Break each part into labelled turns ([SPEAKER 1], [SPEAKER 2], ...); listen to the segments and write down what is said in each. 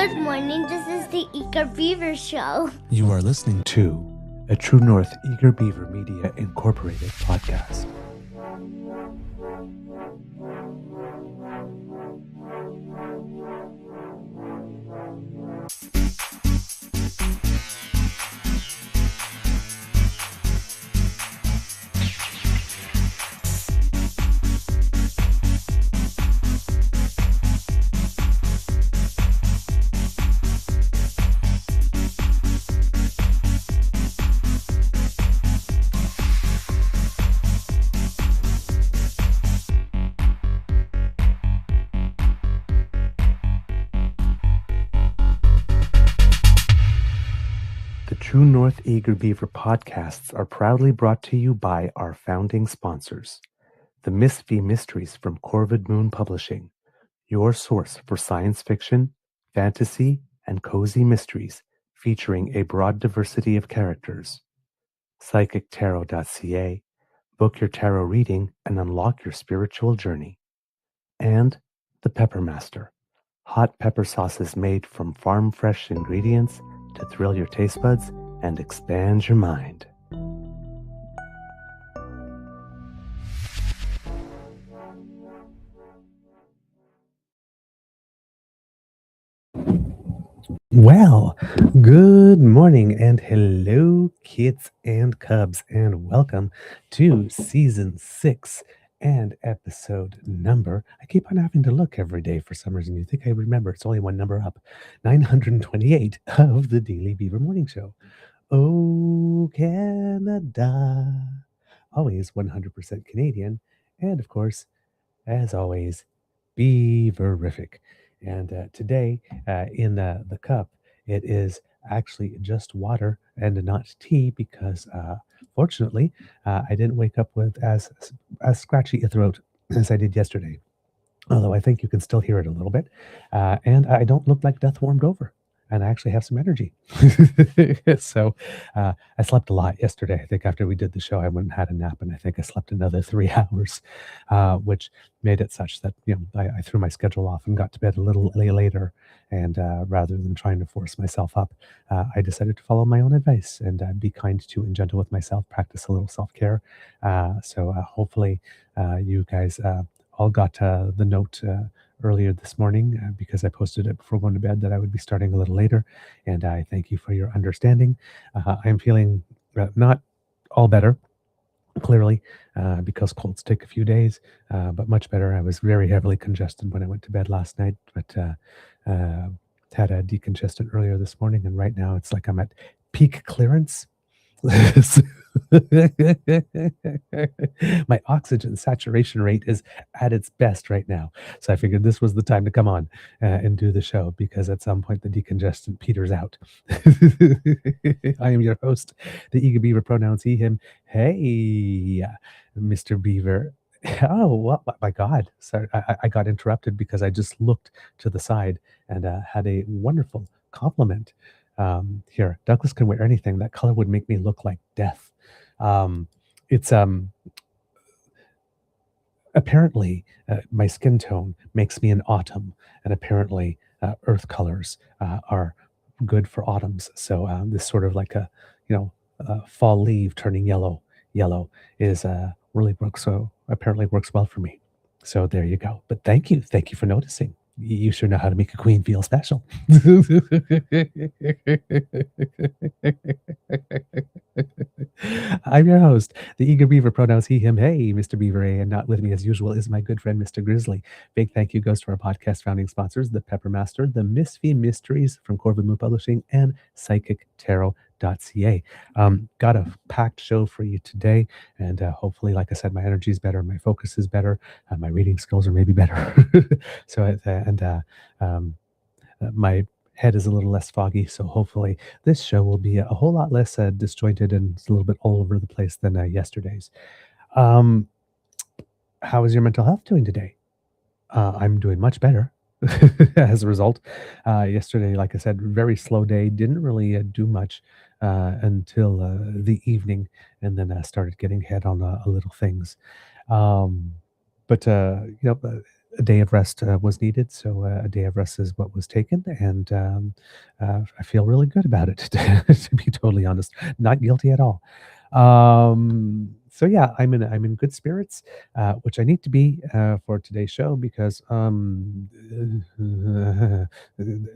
[SPEAKER 1] Good morning, this is the Eager Beaver Show.
[SPEAKER 2] You are listening to a True North Eager Beaver Media Incorporated podcast. True North Eager Beaver podcasts are proudly brought to you by our founding sponsors, the Miss V Mysteries from Corvid Moon Publishing, your source for science fiction, fantasy, and cozy mysteries featuring a broad diversity of characters. PsychicTarot.ca, book your tarot reading and unlock your spiritual journey. And the Pepper Master, hot pepper sauces made from farm-fresh ingredients to thrill your taste buds and expand your mind. Well, good morning and hello, kids and cubs, and welcome to season 6 and episode number. I keep on having to look every day for some reason. You think I remember? It's only one number up. 928 of the Daily Beaver Morning Show. Oh, Canada. Always 100% Canadian. And of course, as always, Beaverific. And today, in the cup, it is actually just water and not tea because, fortunately, I didn't wake up with as scratchy a throat as I did yesterday. Although I think you can still hear it a little bit. And I don't look like death warmed over. And I actually have some energy. So I slept a lot yesterday. I think after we did the show, I went and had a nap, and I think I slept another 3 hours, which made it such that I threw my schedule off and got to bed a little later. And rather than trying to force myself up, I decided to follow my own advice and be kind to and gentle with myself, practice a little self-care. So hopefully you guys all got the note earlier this morning because I posted it before going to bed that I would be starting a little later, and I thank you for your understanding. I'm feeling not all better, clearly, because colds take a few days, but much better. I was very heavily congested when I went to bed last night, but had a decongestant earlier this morning, and right now it's like I'm at peak clearance. My oxygen saturation rate is at its best right now. So I figured this was the time to come on and do the show because at some point the decongestant peters out. I am your host, the Eager Beaver, pronouns he, him. Hey, Mr. Beaver. Oh, well, my God. Sorry, I got interrupted because I just looked to the side and had a wonderful compliment. Here, Douglas can wear anything. That color would make me look like death. It's apparently my skin tone makes me an autumn, and apparently earth colors are good for autumns. So this sort of like a fall leaf turning yellow is really works. So apparently works well for me. So there you go. But thank you for noticing. You sure know how to make a queen feel special. I'm your host, the Eager Beaver, pronouns he, him. Hey, Mr. Beaver, and not with me as usual is my good friend, Mr. Grizzly. Big thank you goes to our podcast founding sponsors, the Pepper Master, the Miss V Mysteries from Corvid Moon Publishing, and PsychicTarot.ca. Got a packed show for you today, and hopefully, like I said, my energy is better, my focus is better, my reading skills are maybe better. So, my head is a little less foggy, so hopefully this show will be a whole lot less disjointed and a little bit all over the place than yesterday's. How is your mental health doing today? I'm doing much better as a result. Yesterday, like I said, very slow day, didn't really do much until the evening, and then started getting head on a little things. But a day of rest was needed, so a day of rest is what was taken, and I feel really good about it. To be totally honest, not guilty at all. So yeah, I'm in good spirits, which I need to be for today's show because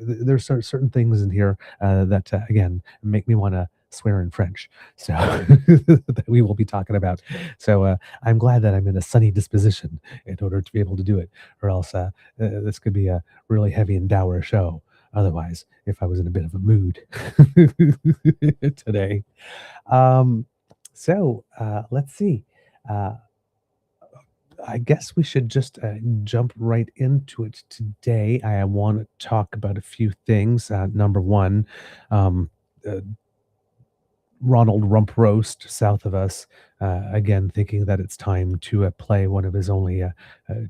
[SPEAKER 2] there's certain things in here that again make me want to swear in French. So that we will be talking about. So I'm glad that I'm in a sunny disposition in order to be able to do it, or else this could be a really heavy and dour show. Otherwise, if I was in a bit of a mood today. Um, so let's see. Uh, I guess we should just jump right into it today. I want to talk about a few things. Number one, um, uh, Ronald Rump Roast south of us, again, thinking that it's time to play one of his only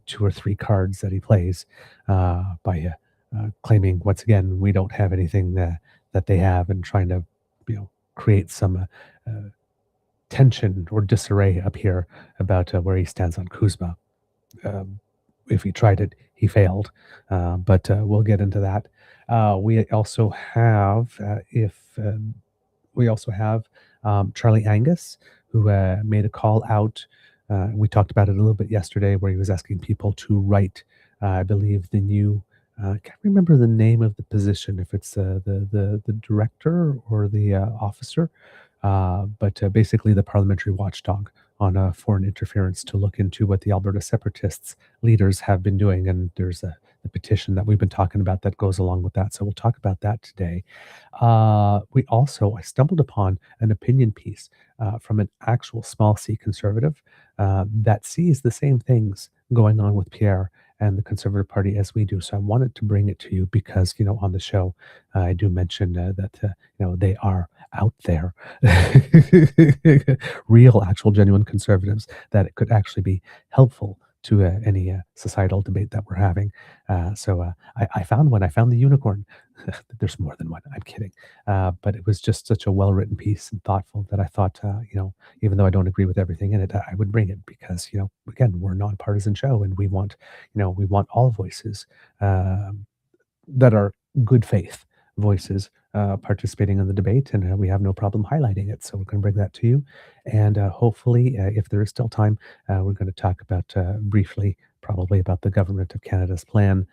[SPEAKER 2] two or three cards that he plays by claiming, once again, we don't have anything that they have and trying to, create some tension or disarray up here about where he stands on Kuzma. Um, if he tried it, he failed, but we'll get into that. We also have, if we also have Charlie Angus, who made a call out. We talked about it a little bit yesterday, where he was asking people to write, I believe, the new. I can't remember the name of the position, if it's the director or the officer, but basically the parliamentary watchdog on foreign interference to look into what the Alberta separatists leaders have been doing. And there's the petition that we've been talking about that goes along with that. So we'll talk about that today. I stumbled upon an opinion piece from an actual small c conservative that sees the same things going on with Pierre and the Conservative Party as we do. So I wanted to bring it to you because, on the show, I do mention that, they are out there, real, actual, genuine conservatives, that it could actually be helpful to any societal debate that we're having. I found one. I found the unicorn. There's more than one. I'm kidding. But it was just such a well-written piece and thoughtful that I thought, even though I don't agree with everything in it, I would bring it because, again, we're a nonpartisan show and we want all voices that are good faith voices participating in the debate, and we have no problem highlighting it. So we're going to bring that to you, and hopefully, if there is still time, we're going to talk about briefly, probably about the government of Canada's plan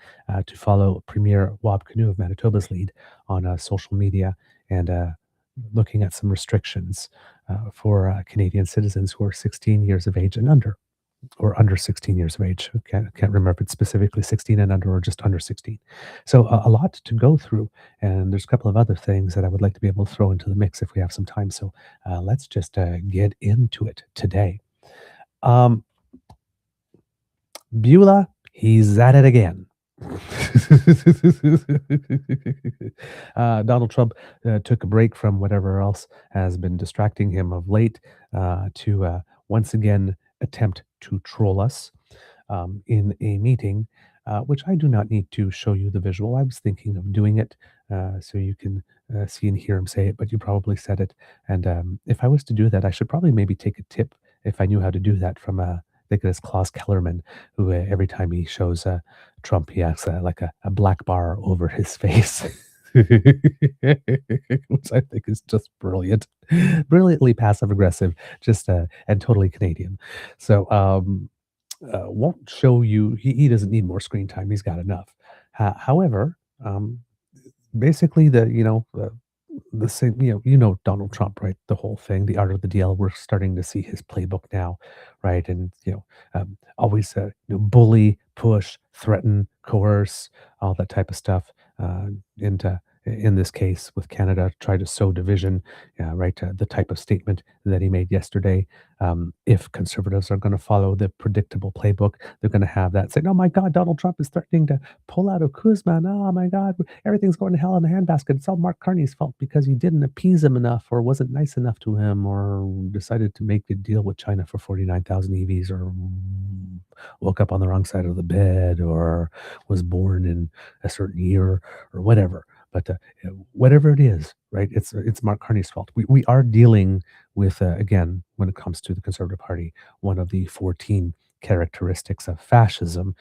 [SPEAKER 2] to follow Premier Wab Kinew of Manitoba's lead on social media and looking at some restrictions for Canadian citizens who are 16 years of age and under, or under 16 years of age. Can't remember if it's specifically 16 and under or just under 16. So a lot to go through. And there's a couple of other things that I would like to be able to throw into the mix if we have some time. So let's just get into it today. Beulah, he's at it again. Donald Trump took a break from whatever else has been distracting him of late to once again attempt to troll us in a meeting, which I do not need to show you the visual. I was thinking of doing it so you can see and hear him say it, but you probably said it. And if I was to do that, I should probably maybe take a tip, if I knew how to do that, from I think it is Klaus Kellerman, who every time he shows Trump, he has like a black bar over his face. Which I think is just brilliant, brilliantly passive aggressive, just and totally Canadian. So won't show you. He doesn't need more screen time. He's got enough. However, basically the same. Donald Trump, right? The whole thing, the art of the deal. We're starting to see his playbook now, right? And always bully, push, threaten, coerce, all that type of stuff. And in this case with Canada, try to sow division, right? The type of statement that he made yesterday. If conservatives are going to follow the predictable playbook, they're going to have that saying, "Oh my God, Donald Trump is threatening to pull out of Kuzma. Oh my God, everything's going to hell in the handbasket. It's all Mark Carney's fault because he didn't appease him enough, or wasn't nice enough to him, or decided to make a deal with China for 49,000 EVs, or woke up on the wrong side of the bed, or was born in a certain year, or whatever." But whatever it is, right? It's Mark Carney's fault. We are dealing with again, when it comes to the Conservative Party, one of the 14 characteristics of fascism,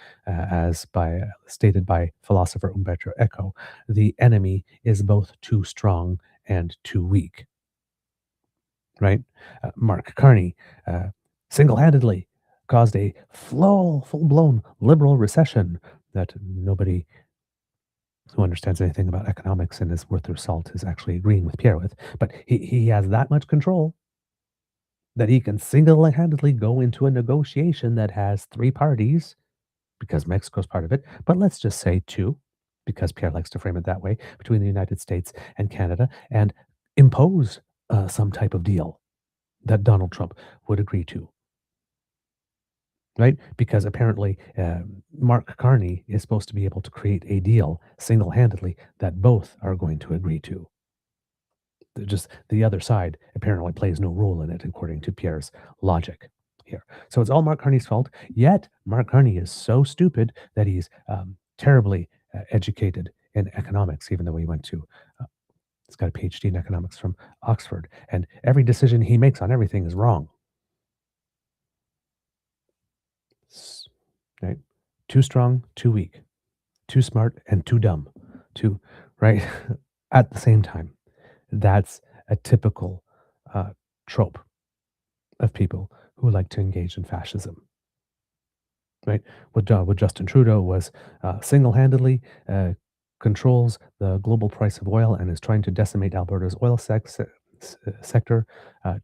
[SPEAKER 2] stated by philosopher Umberto Eco, the enemy is both too strong and too weak. Right? Mark Carney single-handedly caused a full-blown liberal recession that nobody who understands anything about economics and is worth their salt is actually agreeing with Pierre with. But he has that much control that he can single-handedly go into a negotiation that has three parties, because Mexico's part of it, but let's just say two, because Pierre likes to frame it that way, between the United States and Canada, and impose some type of deal that Donald Trump would agree to. Right? Because apparently Mark Carney is supposed to be able to create a deal single-handedly that both are going to agree to. Just the other side apparently plays no role in it, according to Pierre's logic here. So it's all Mark Carney's fault. Yet Mark Carney is so stupid that he's terribly educated in economics, even though he went to. He's got a PhD in economics from Oxford, and every decision he makes on everything is wrong. Right? Too strong, too weak, too smart, and too dumb. Too right at the same time. That's a typical trope of people who like to engage in fascism. Right? What Justin Trudeau was single-handedly controls the global price of oil and is trying to decimate Alberta's oil sector.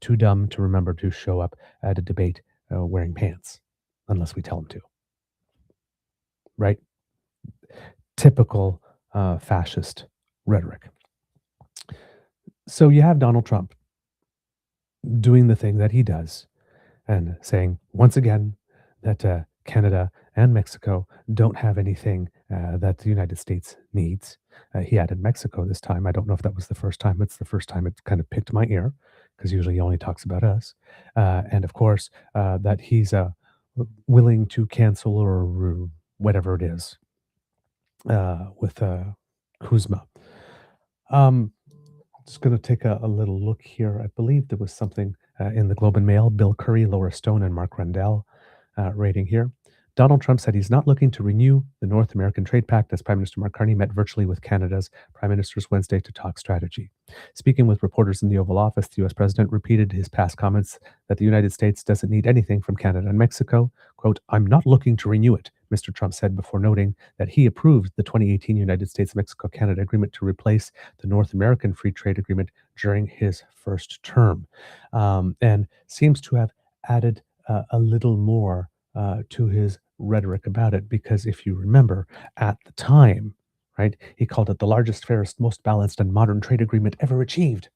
[SPEAKER 2] Too dumb to remember to show up at a debate wearing pants, unless we tell him to. Right? Typical fascist rhetoric. So you have Donald Trump doing the thing that he does and saying, once again, that Canada and Mexico don't have anything that the United States needs. He added Mexico this time. I don't know if that was the first time. It's the first time it kind of picked my ear, because usually he only talks about us. And of course, that he's willing to cancel or whatever it is with Kuzma. Just going to take a little look here. I believe there was something in the Globe and Mail. Bill Curry, Laura Stone, and Mark Rendell rating here. Donald Trump said he's not looking to renew the North American Trade Pact as Prime Minister Mark Carney met virtually with Canada's Prime Ministers Wednesday to talk strategy. Speaking with reporters in the Oval Office, the U.S. President repeated his past comments that the United States doesn't need anything from Canada and Mexico. Quote, "I'm not looking to renew it," Mr. Trump said before noting that he approved the 2018 United States-Mexico-Canada agreement to replace the North American Free Trade Agreement during his first term, and seems to have added a little more to his rhetoric about it, because if you remember, at the time, right, he called it the largest, fairest, most balanced, and modern trade agreement ever achieved.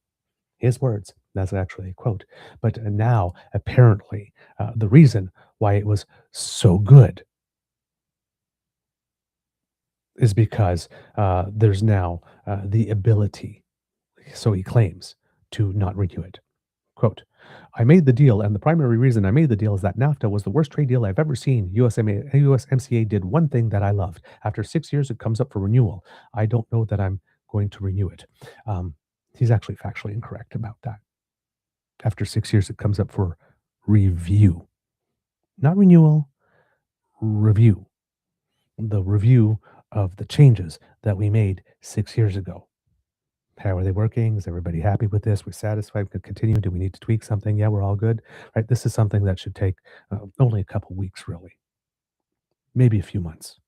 [SPEAKER 2] His words. That's actually a quote. But now, apparently, the reason why it was so good is because there's now the ability, so he claims, to not renew it. Quote, "I made the deal, and the primary reason I made the deal is that NAFTA was the worst trade deal I've ever seen. USMCA did one thing that I loved. After 6 years, it comes up for renewal. I don't know that I'm going to renew it." He's actually factually incorrect about that. After 6 years, it comes up for review. Not renewal, review. The review of the changes that we made 6 years ago. How are they working? Is everybody happy with this? We're satisfied? We could continue? Do we need to tweak something? Yeah, we're all good. Right? This is something that should take only a couple weeks, really. Maybe a few months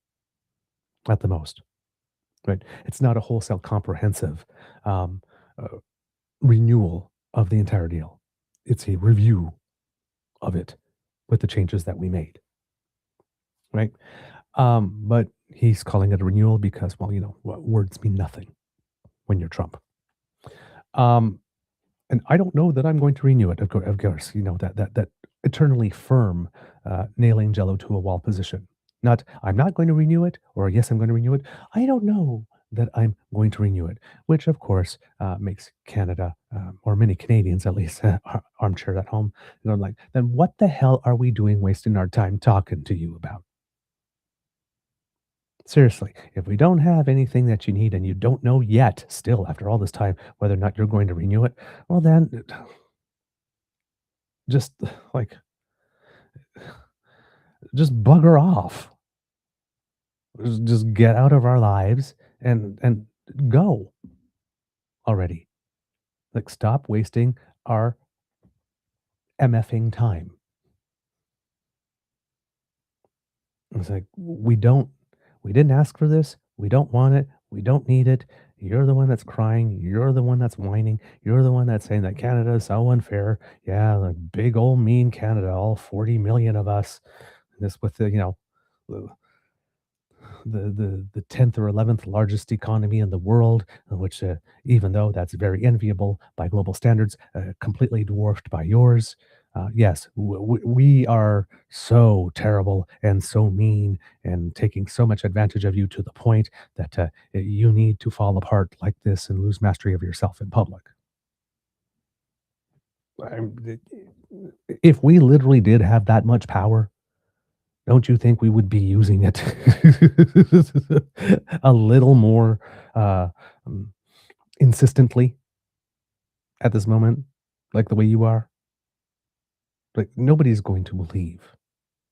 [SPEAKER 2] at the most. Right? It's not a wholesale comprehensive um, uh, renewal of the entire deal. It's a review of it with the changes that we made. Right? But he's calling it a renewal because, well, words mean nothing when you're Trump. And I don't know that I'm going to renew it. Of course, that eternally firm nailing Jello to a wall position. Not I'm not going to renew it, or yes, I'm going to renew it. I don't know that I'm going to renew it, which of course makes Canada, or many Canadians at least, armchair at home, like, then what the hell are we doing wasting our time talking to you about? Seriously, if we don't have anything that you need and you don't know yet, still after all this time, whether or not you're going to renew it, well, then just like just bugger off. Just get out of our lives and go already. Like, stop wasting our MFing time. It's like, we didn't ask for this. We don't want it. We don't need it. You're the one that's crying. You're the one that's whining. You're the one that's saying that Canada is so unfair. Yeah, the big old mean Canada, all 40 million of us. This with the the 10th or 11th largest economy in the world, which even though that's very enviable by global standards, completely dwarfed by yours. Yes, we are so terrible and so mean and taking so much advantage of you to the point that you need to fall apart like this and lose mastery of yourself in public. I'm- If we literally did have that much power, don't you think we would be using it a little more uh, um, insistently at this moment, like the way you are? Like, nobody's going to believe,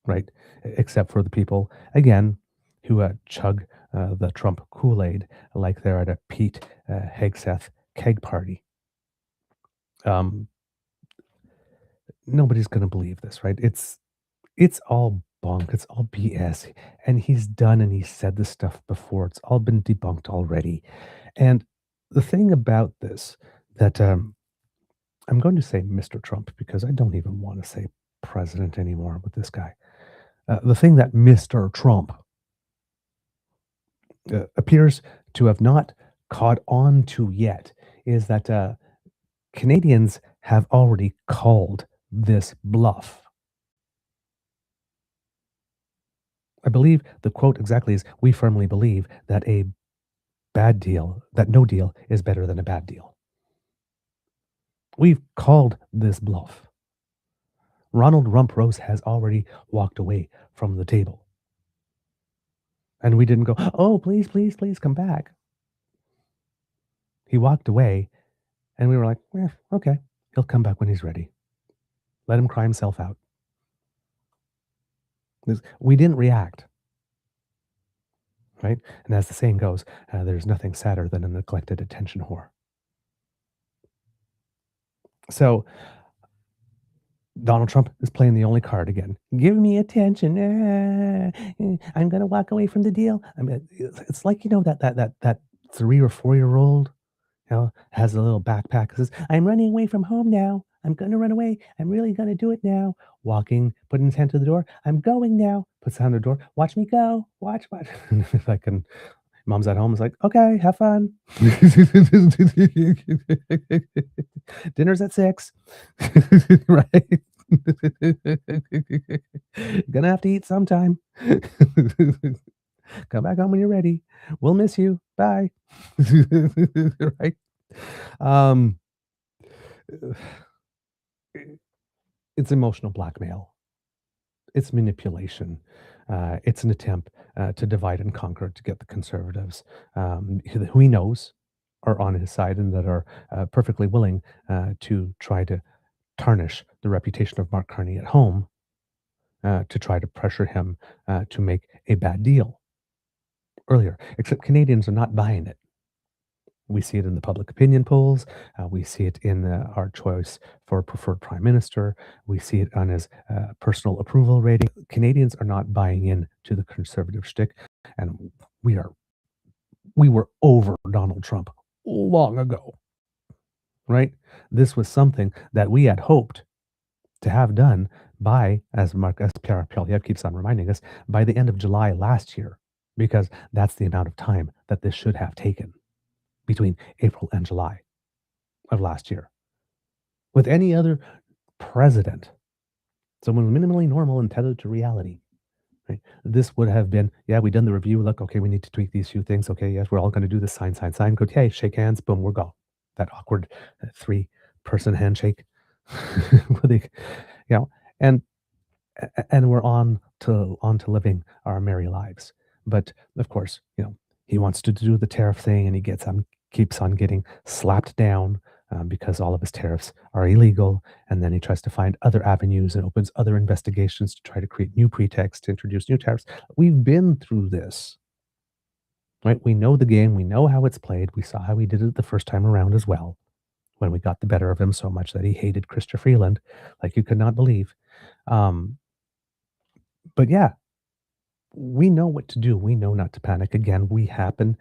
[SPEAKER 2] right? Except for the people, again, who chug the Trump Kool-Aid like they're at a Pete Hegseth keg party. Um, Nobody's going to believe this, right? It's all bunk, it's all BS, and he's done and he's said this stuff before, it's all been debunked already, and the thing about this that, I'm going to say Mr. Trump because I don't even wanna say president anymore with this guy. The thing that Mr. Trump, appears to have not caught on to yet is that, Canadians have already called this bluff. I believe the quote exactly is, "We firmly believe that no deal is better than a bad deal." We've called this bluff. Ronald Rump Rose has already walked away from the table. And we didn't go, "Oh, please, please, please come back." He walked away, and we were like, okay, he'll come back when he's ready. Let him cry himself out. We didn't react, right? And as the saying goes, there's nothing sadder than a neglected attention whore. So Donald Trump is playing the only card again. Give me attention. I'm going to walk away from the deal. I mean, it's like, that 3 or 4-year-old, has a little backpack that says, "I'm running away from home now. I'm going to run away. I'm really going to do it now." Walking, putting his hand to the door. "I'm going now." Puts the hand on the door. "Watch me go. Watch, watch." Like, and mom's at home is like, "Okay, have fun." Dinner's at 6. Right? Gonna have to eat sometime. Come back home when you're ready. We'll miss you. Bye. Right? Um, it's emotional blackmail. It's manipulation. It's an attempt to divide and conquer to get the conservatives, who he knows are on his side and that are perfectly willing to try to tarnish the reputation of Mark Carney at home, to try to pressure him to make a bad deal earlier. Except Canadians are not buying it. We see it in the public opinion polls. We see it in our choice for preferred prime minister. We see it on his personal approval rating. Canadians are not buying in to the conservative shtick, and we were over Donald Trump long ago, right? This was something that we had hoped to have done by, as Pierre Poilievre keeps on reminding us, by the end of July last year, because that's the amount of time that this should have taken between April and July of last year. With any other president, someone minimally normal and tethered to reality, right? This would have been, yeah, we done the review. Look, okay, we need to tweak these few things. Okay, yes, we're all going to do this. Sign, sign, sign. Good. Hey, shake hands. Boom, we're gone. That awkward 3-person handshake. With the, you know, and and we're on to living our merry lives. But of course, he wants to do the tariff thing, and he keeps on getting slapped down because all of his tariffs are illegal. And then he tries to find other avenues and opens other investigations to try to create new pretexts to introduce new tariffs. We've been through this, right? We know the game. We know how it's played. We saw how he did it the first time around as well, when we got the better of him so much that he hated Chrystia Freeland, like you could not believe. Um, but yeah, we know what to do. We know not to panic. Again, we happen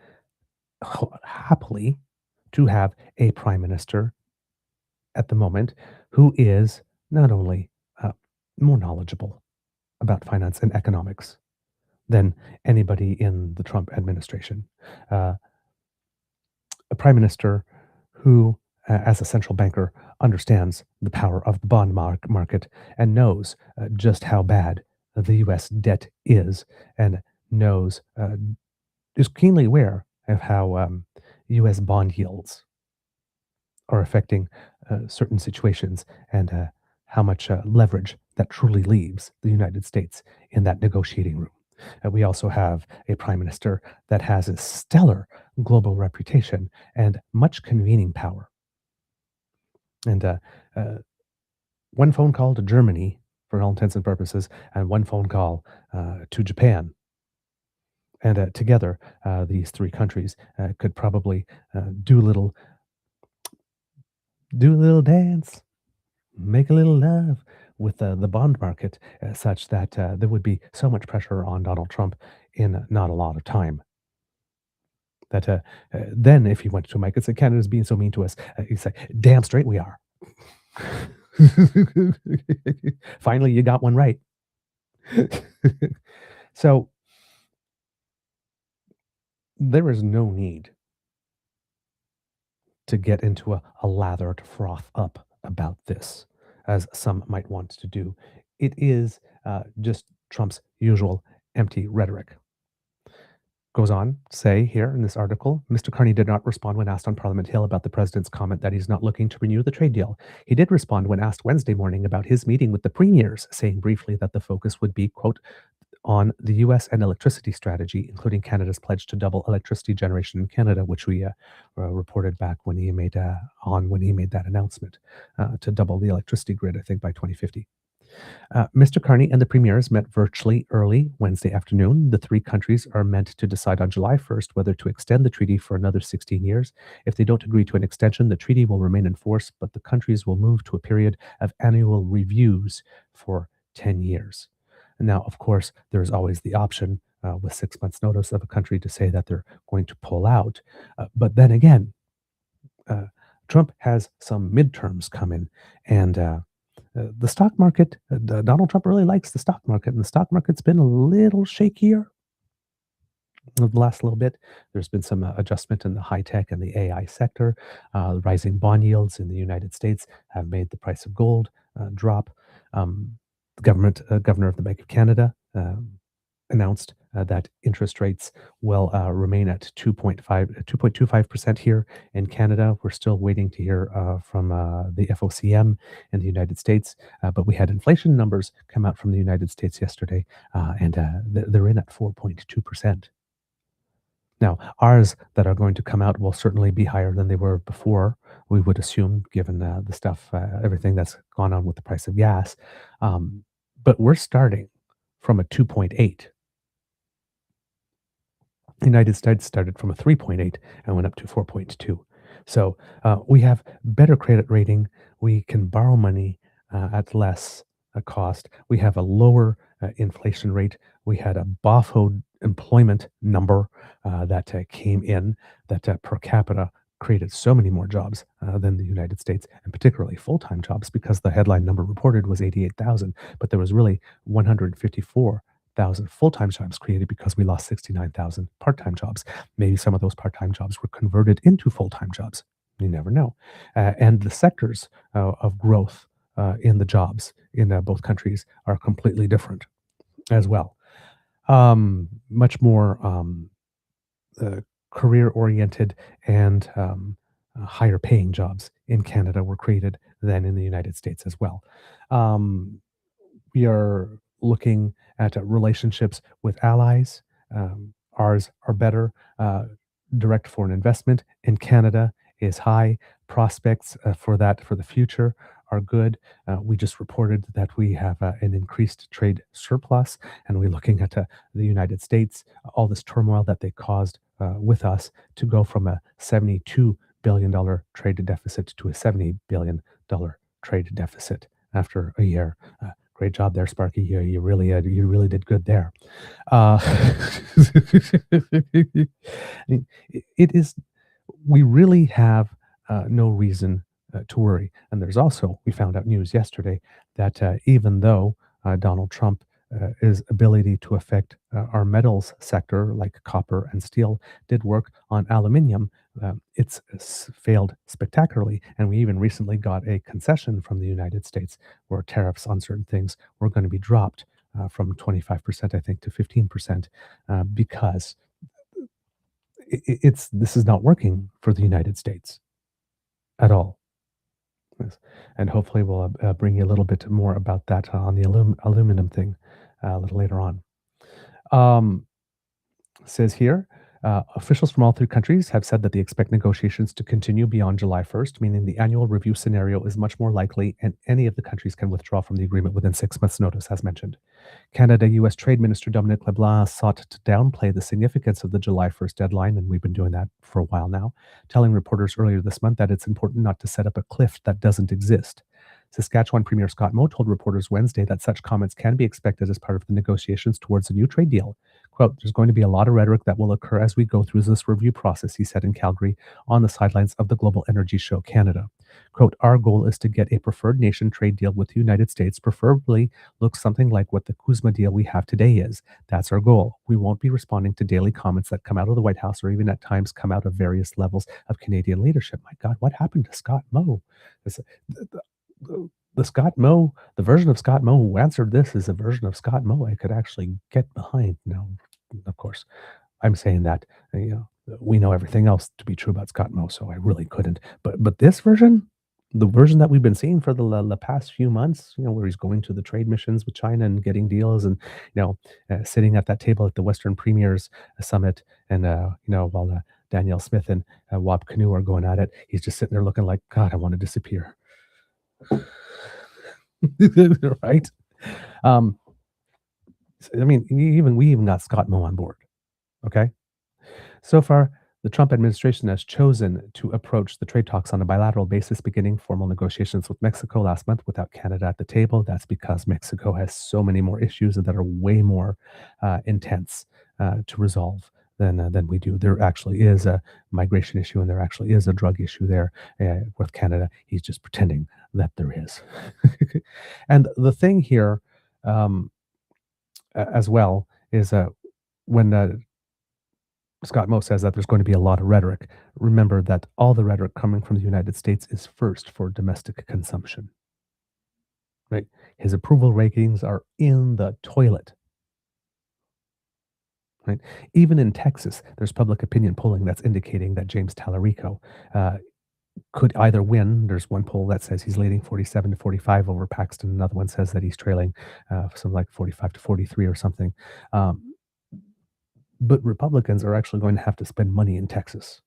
[SPEAKER 2] happily to have a prime minister at the moment who is not only more knowledgeable about finance and economics than anybody in the Trump administration, uh, a prime minister who, as a central banker, understands the power of the bond market and knows just how bad the U.S. debt is, and knows is keenly aware of how U.S. bond yields are affecting certain situations, and how much leverage that truly leaves the United States in that negotiating room. We also have a prime minister that has a stellar global reputation and much convening power. And uh, one phone call to Germany, for all intents and purposes, and one phone call to Japan. And together, these three countries could probably do a little dance, make a little love with the bond market, such that there would be so much pressure on Donald Trump in not a lot of time. That then, if he went to Mike and said, Canada's being so mean to us, he'd say, damn straight we are. Finally, you got one right. So there is no need to get into a lather to froth up about this, as some might want to do. It is just Trump's usual empty rhetoric. Goes on to say here in this article, Mr. Carney did not respond when asked on Parliament Hill about the president's comment that he's not looking to renew the trade deal. He did respond when asked Wednesday morning about his meeting with the premiers, saying briefly that the focus would be, quote, on the US and electricity strategy, including Canada's pledge to double electricity generation in Canada, which we reported back when he made that announcement to double the electricity grid, I think, by 2050. Mr. Carney and the premiers met virtually early Wednesday afternoon. The three countries are meant to decide on July 1st whether to extend the treaty for another 16 years. If they don't agree to an extension, the treaty will remain in force, but the countries will move to a period of annual reviews for 10 years. And now, of course, there's always the option with 6 months' notice of a country to say that they're going to pull out. But then again, Trump has some midterms coming, and the stock market, Donald Trump really likes the stock market, and the stock market's been a little shakier the last little bit. There's been some adjustment in the high tech and the AI sector. Rising bond yields in the United States have made the price of gold drop. The governor of the Bank of Canada announced that interest rates will remain at 2.25% here in Canada. We're still waiting to hear from the FOCM in the United States, but we had inflation numbers come out from the United States yesterday, and they're in at 4.2%. Now, ours that are going to come out will certainly be higher than they were before, we would assume, given the stuff, everything that's gone on with the price of gas. But we're starting from a 2.8. The United States started from a 3.8 and went up to 4.2. So we have better credit rating. We can borrow money at less cost. We have a lower inflation rate. We had a BOFO employment number that came in that per capita created so many more jobs than the United States, and particularly full-time jobs, because the headline number reported was 88,000, but there was really 154,000 full-time jobs created because we lost 69,000 part-time jobs. Maybe some of those part-time jobs were converted into full-time jobs. You never know. And the sectors of growth in the jobs in both countries are completely different as well. Much more career-oriented and higher paying jobs in Canada were created than in the United States as well. We are looking at relationships with allies. Ours are better. Direct foreign investment in Canada is high. Prospects for the future are good. We just reported that we have an increased trade surplus, and we're looking at the United States, all this turmoil that they caused with us to go from a $72 billion trade deficit to a $70 billion trade deficit after a year. Great job there, Sparky. You really did good there. Uh, it is. We really have no reason to worry. And there's also, we found out news yesterday that even though Donald Trump his ability to affect our metals sector like copper and steel did work on aluminium, it's failed spectacularly. And we even recently got a concession from the United States where tariffs on certain things were going to be dropped from 25%, I think, to 15%, because this is not working for the United States at all. Yes. And hopefully we'll bring you a little bit more about that on the aluminum thing a little later on. Um, Says here, officials from all three countries have said that they expect negotiations to continue beyond July 1st, meaning the annual review scenario is much more likely, and any of the countries can withdraw from the agreement within 6 months' notice, as mentioned. Canada-US Trade Minister Dominic LeBlanc sought to downplay the significance of the July 1st deadline, and we've been doing that for a while now, telling reporters earlier this month that it's important not to set up a cliff that doesn't exist. Saskatchewan Premier Scott Moe told reporters Wednesday that such comments can be expected as part of the negotiations towards a new trade deal. Quote, there's going to be a lot of rhetoric that will occur as we go through this review process, he said in Calgary on the sidelines of the global energy show Canada. Quote, our goal is to get a preferred nation trade deal with the United States, preferably looks something like what the CUSMA deal we have today is. That's our goal. We won't be responding to daily comments that come out of the White House or even at times come out of various levels of Canadian leadership. My God, what happened to Scott Moe? The Scott Moe, the version of Scott Moe who answered this is a version of Scott Moe I could actually get behind. Now, of course, I'm saying that we know everything else to be true about Scott Moe, so I really couldn't. But this version, the version that we've been seeing for the past few months, where he's going to the trade missions with China and getting deals, and sitting at that table at the Western Premiers Summit, and while Danielle Smith and Wab Canoe are going at it, he's just sitting there looking like, God, I want to disappear. Right? I mean, we even got Scott Moe on board. Okay. So far, the Trump administration has chosen to approach the trade talks on a bilateral basis, beginning formal negotiations with Mexico last month without Canada at the table. That's because Mexico has so many more issues that are way more intense to resolve than we do. There actually is a migration issue, and there actually is a drug issue there with Canada. He's just pretending that there is. And the thing here, as well, is when Scott Moe says that there's going to be a lot of rhetoric, remember that all the rhetoric coming from the United States is first for domestic consumption. Right? His approval ratings are in the toilet. Right? Even in Texas, there's public opinion polling that's indicating that James Tallarico could either win. There's one poll that says he's leading 47 to 45 over Paxton. Another one says that he's trailing something like 45 to 43 or something. But Republicans are actually going to have to spend money in Texas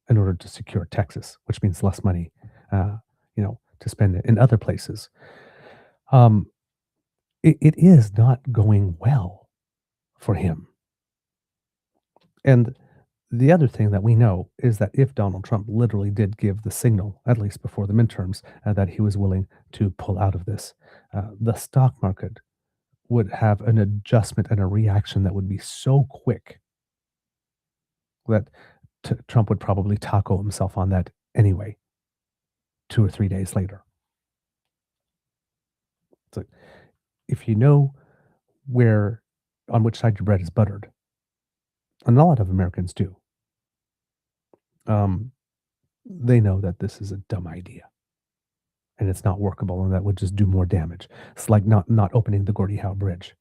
[SPEAKER 2] in order to secure Texas, which means less money, to spend in other places. It is not going well for him. And the other thing that we know is that if Donald Trump literally did give the signal, at least before the midterms, that he was willing to pull out of this, the stock market would have an adjustment and a reaction that would be so quick that Trump would probably taco himself on that anyway, 2 or 3 days later. So if you know on which side your bread is buttered, and a lot of Americans do, they know that this is a dumb idea and it's not workable, and that would just do more damage. It's like not opening the Gordie Howe Bridge,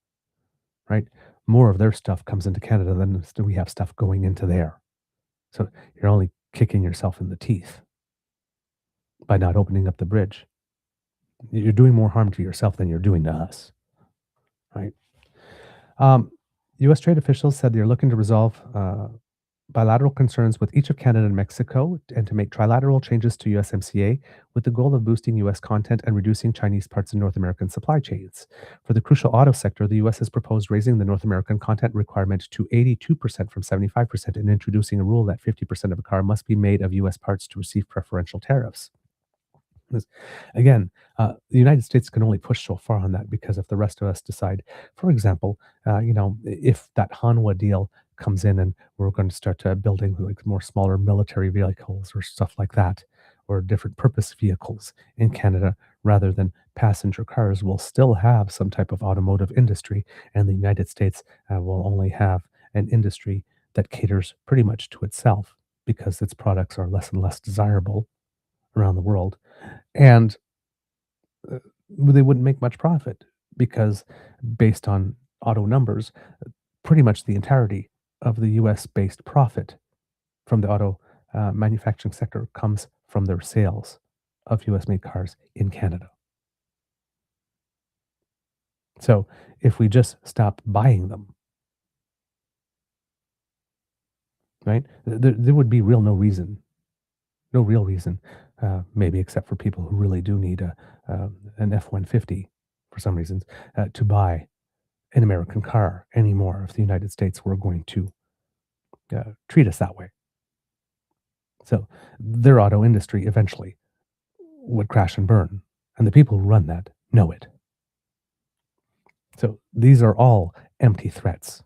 [SPEAKER 2] right? More of their stuff comes into Canada than we have stuff going into there. So you're only kicking yourself in the teeth by not opening up the bridge. You're doing more harm to yourself than you're doing to us, right? U.S. trade officials said they're looking to resolve bilateral concerns with each of Canada and Mexico, and to make trilateral changes to USMCA with the goal of boosting US content and reducing Chinese parts in North American supply chains. For the crucial auto sector, the US has proposed raising the North American content requirement to 82% from 75% and introducing a rule that 50% of a car must be made of US parts to receive preferential tariffs. This- Again, the United States can only push so far on that because if the rest of us decide, for example, if that Hanwha deal comes in and we're going to start building like more smaller military vehicles or stuff like that, or different purpose vehicles in Canada rather than passenger cars, we'll still have some type of automotive industry, and the United States will only have an industry that caters pretty much to itself because its products are less and less desirable around the world and they wouldn't make much profit because, based on auto numbers, pretty much the entirety of the US based profit from the auto manufacturing sector comes from their sales of US made cars in Canada. So, if we just stop buying them, right, there would be no real reason, maybe except for people who really do need an F 150 for some reasons, to buy an American car anymore if the United States were going to treat us that way. So their auto industry eventually would crash and burn, and the people who run that know it. So these are all empty threats.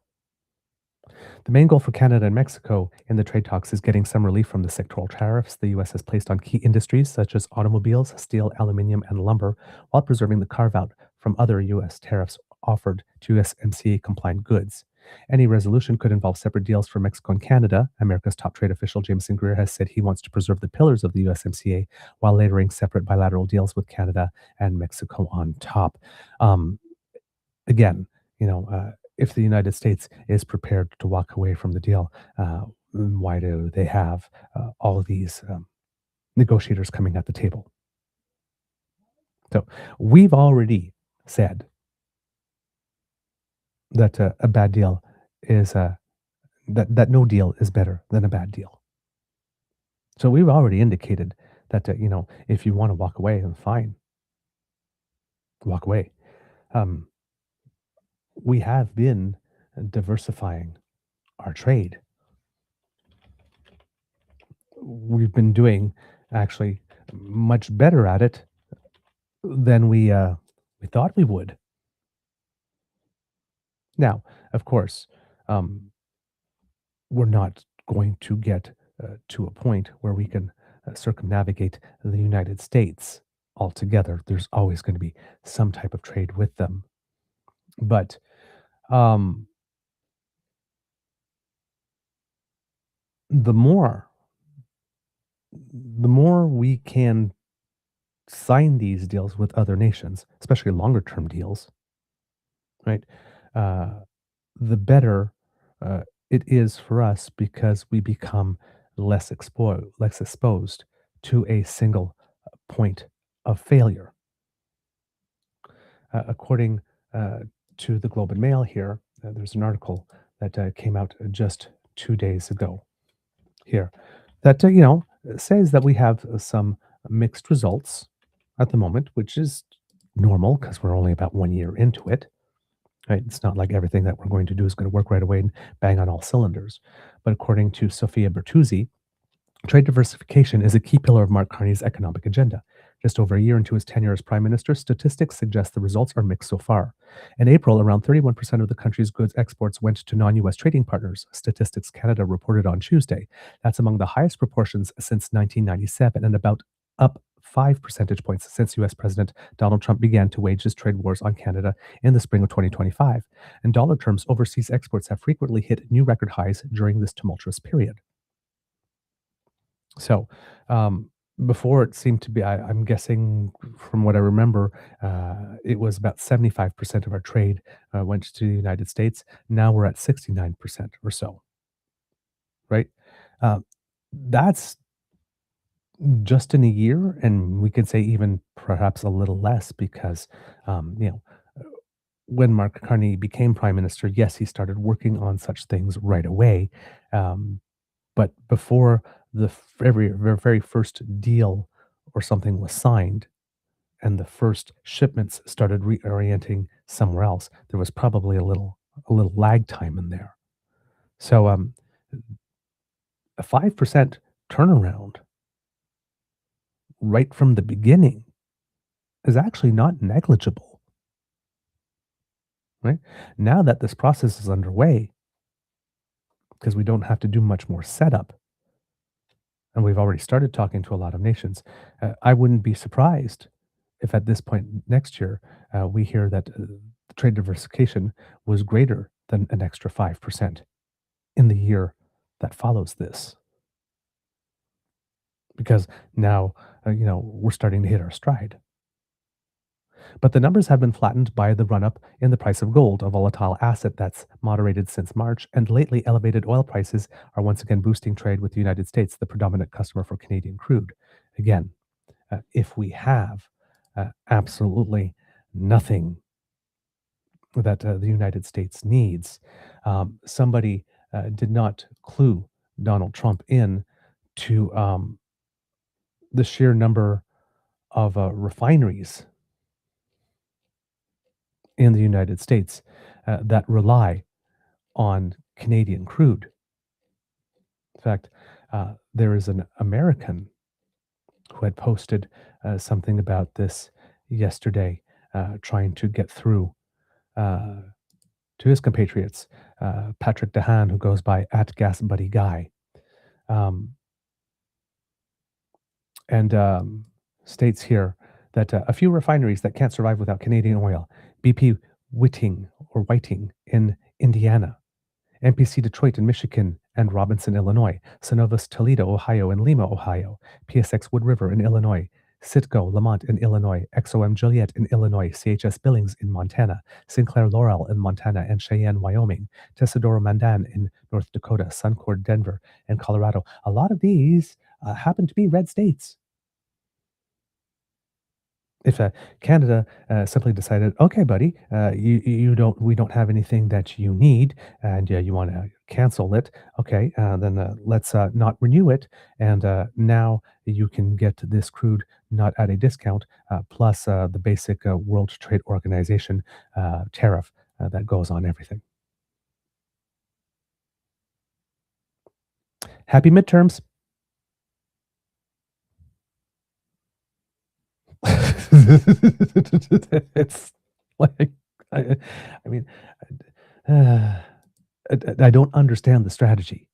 [SPEAKER 2] The main goal for Canada and Mexico in the trade talks is getting some relief from the sectoral tariffs the US has placed on key industries such as automobiles, steel, aluminium, and lumber, while preserving the carve out from other US tariffs offered to USMCA compliant goods. Any resolution could involve separate deals for Mexico and Canada. America's top trade official, Jameson Greer, has said he wants to preserve the pillars of the USMCA while layering separate bilateral deals with Canada and Mexico on top. Um, Again, if the United States is prepared to walk away from the deal, why do they have all of these negotiators coming at the table? So we've already said that a bad deal is that no deal is better than a bad deal. So we've already indicated that if you want to walk away, then fine, walk away. Um, we have been diversifying our trade. We've been doing actually much better at it than we thought we would. Now, of course, um, we're not going to get to a point where we can circumnavigate the United States altogether. There's always going to be some type of trade with them, but um, the more the more we can sign these deals with other nations, especially longer term deals, right? Uh, the better it is for us because we become less exposed to a single point of failure. According to the Globe and Mail here, there's an article that came out just 2 days ago here that says that we have some mixed results at the moment, which is normal because we're only about 1 year into it. Right? It's not like everything that we're going to do is going to work right away and bang on all cylinders. But according to Sophia Bertuzzi, trade diversification is a key pillar of Mark Carney's economic agenda. Just over a year into his tenure as prime minister, statistics suggest the results are mixed so far. In April, around 31% of the country's goods exports went to non-US trading partners, Statistics Canada reported on Tuesday. That's among the highest proportions since 1997 and about up 5 percentage points since US President Donald Trump began to wage his trade wars on Canada in the spring of 2025. In dollar terms, overseas exports have frequently hit new record highs during this tumultuous period. So, before it seemed to be, I'm guessing from what I remember, it was about 75% of our trade went to the United States. Now we're at 69% or so, right? Uh, that's just in a year, and we could say even perhaps a little less because, um, you know, when Mark Carney became prime minister, yes, he started working on such things right away. Um, But before very first deal or something was signed and the first shipments started reorienting somewhere else, there was probably a little lag time in there. So a 5% turnaround right from the beginning is actually not negligible, right? Now that this process is underway, because we don't have to do much more setup, and we've already started talking to a lot of nations, I wouldn't be surprised if at this point next year we hear that the trade diversification was greater than an extra 5% in the year that follows this. Because now, we're starting to hit our stride. But the numbers have been flattened by the run up in the price of gold, a volatile asset that's moderated since March, and lately elevated oil prices are once again boosting trade with the United States, the predominant customer for Canadian crude. Again, if we have absolutely nothing that the United States needs, somebody did not clue Donald Trump in to the sheer number of refineries in the United States that rely on Canadian crude. In fact, there is an American who had posted something about this yesterday, trying to get through to his compatriots, Patrick Dehaan, who goes by at Gas Buddy Guy, um, and states here that a few refineries that can't survive without Canadian oil: BP Whiting in Indiana, MPC Detroit in Michigan and Robinson, Illinois, Cenovus Toledo, Ohio, and Lima, Ohio, PSX Wood River in Illinois, Citgo Lamont in Illinois, XOM Joliet in Illinois, CHS Billings in Montana, Sinclair Laurel in Montana and Cheyenne, Wyoming, Tesadoro Mandan in North Dakota, Suncor Denver, and Colorado. A lot of these happen to be red states. If Canada simply decided, okay, buddy, we don't have anything that you need, and you want to cancel it, okay, then let's not renew it, and now you can get this crude not at a discount, plus the basic World Trade Organization tariff that goes on everything. Happy midterms. It's like, I, I mean, uh, I don't understand the strategy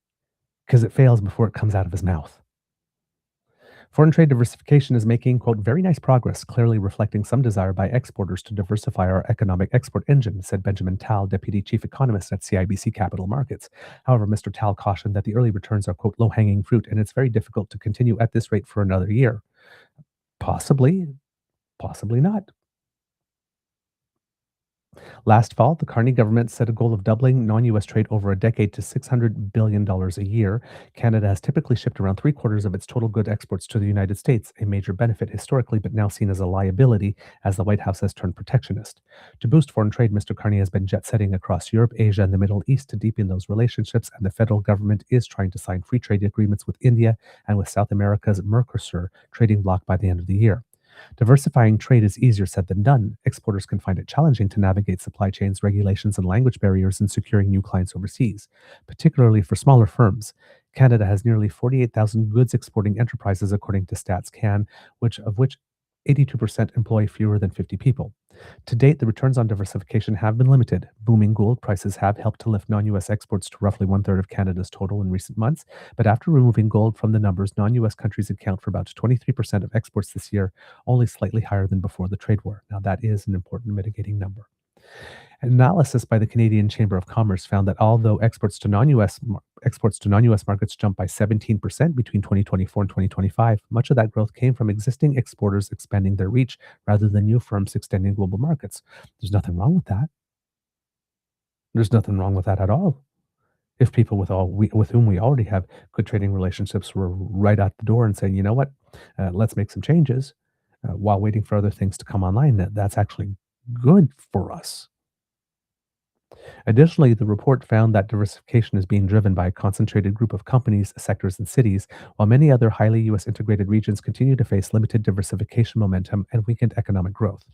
[SPEAKER 2] because it fails before it comes out of his mouth. Foreign trade diversification is making, quote, very nice progress, clearly reflecting some desire by exporters to diversify our economic export engine, said Benjamin Tal, deputy chief economist at CIBC Capital Markets. However, Mr. Tal cautioned that the early returns are, quote, low hanging fruit, and it's very difficult to continue at this rate for another year. Possibly, possibly not. Last fall, the Carney government set a goal of doubling non-US trade over a decade to $600 billion a year. Canada has typically shipped around three-quarters of its total good exports to the United States, a major benefit historically, but now seen as a liability as the White House has turned protectionist. To boost foreign trade, Mr. Carney has been jet-setting across Europe, Asia, and the Middle East to deepen those relationships, and the federal government is trying to sign free trade agreements with India and with South America's Mercosur trading bloc by the end of the year. Diversifying trade is easier said than done. Exporters can find it challenging to navigate supply chains, regulations, and language barriers in securing new clients overseas, particularly for smaller firms. Canada has nearly 48,000 goods exporting enterprises, according to Stats Can, of which 82% employ fewer than 50 people. To date, the returns on diversification have been limited. Booming gold prices have helped to lift non-US exports to roughly one-third of Canada's total in recent months, but after removing gold from the numbers, non-US countries account for about 23% of exports this year, only slightly higher than before the trade war. Now, that is an important mitigating number. Analysis by the Canadian Chamber of Commerce found that although exports to non-US markets jumped by 17% between 2024 and 2025, much of that growth came from existing exporters expanding their reach rather than new firms extending global markets. There's nothing wrong with that. There's nothing wrong with that at all. If people with whom we already have good trading relationships were right at the door and saying, you know what, let's make some changes while waiting for other things to come online, that's actually good for us. Additionally, the report found that diversification is being driven by a concentrated group of companies, sectors, and cities, while many other highly U.S. integrated regions continue to face limited diversification momentum and weakened economic growth.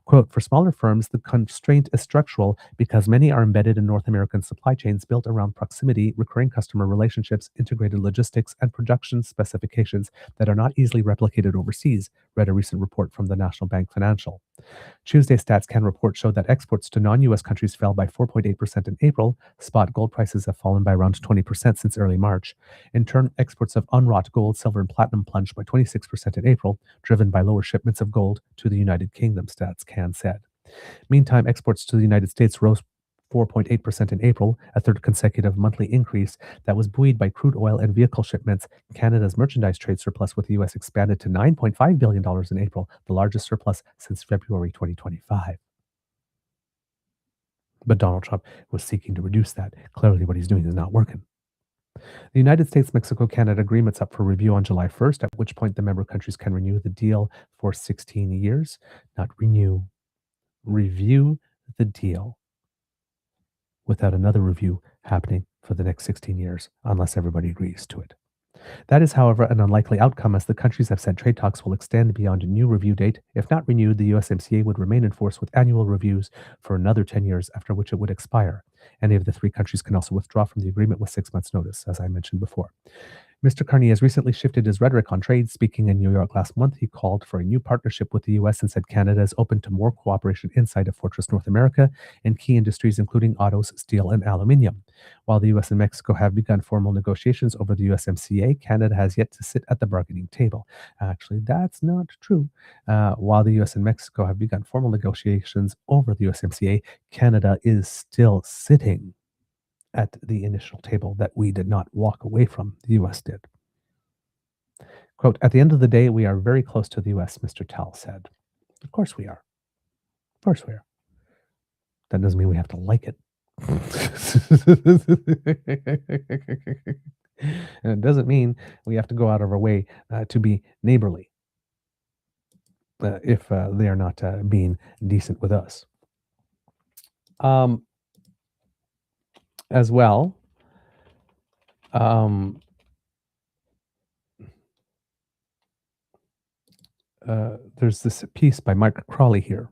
[SPEAKER 2] Quote, for smaller firms, the constraint is structural because many are embedded in North American supply chains built around proximity, recurring customer relationships, integrated logistics, and production specifications that are not easily replicated overseas, read a recent report from the National Bank Financial. Tuesday's StatsCan report showed that exports to non-U.S. countries fell by 4.8% in April. Spot gold prices have fallen by around 20% since early March. In turn, exports of unwrought gold, silver, and platinum plunged by 26% in April, driven by lower shipments of gold to the United Kingdom, StatsCan said. Meantime, exports to the United States rose 4.8% in April, a third consecutive monthly increase that was buoyed by crude oil and vehicle shipments. Canada's merchandise trade surplus with the U.S. expanded to $9.5 billion in April, the largest surplus since February 2025. But Donald Trump was seeking to reduce that. Clearly, what he's doing is not working. The United States-Mexico-Canada agreement's up for review on July 1st, at which point the member countries can renew the deal for 16 years. Not renew, review the deal without another review happening for the next 16 years, unless everybody agrees to it. That is, however, an unlikely outcome, as the countries have said trade talks will extend beyond a new review date. If not renewed, the USMCA would remain in force with annual reviews for another 10 years, after which it would expire. Any of the three countries can also withdraw from the agreement with 6 months' notice, as I mentioned before. Mr. Carney has recently shifted his rhetoric on trade. Speaking in New York last month, he called for a new partnership with the U.S. and said Canada is open to more cooperation inside of Fortress North America in key industries, including autos, steel, and aluminium. While the U.S. and Mexico have begun formal negotiations over the USMCA, Canada has yet to sit at the bargaining table. Actually, that's not true. While the U.S. and Mexico have begun formal negotiations over the USMCA, Canada is still sitting at the initial table that we did not walk away from. The U.S. did. Quote, at the end of the day, we are very close to the U.S., Mr. Tal said. Of course we are. Of course we are. That doesn't mean we have to like it. And it doesn't mean we have to go out of our way to be neighborly if they are not being decent with us. As well, there's this piece by Mark Crawley here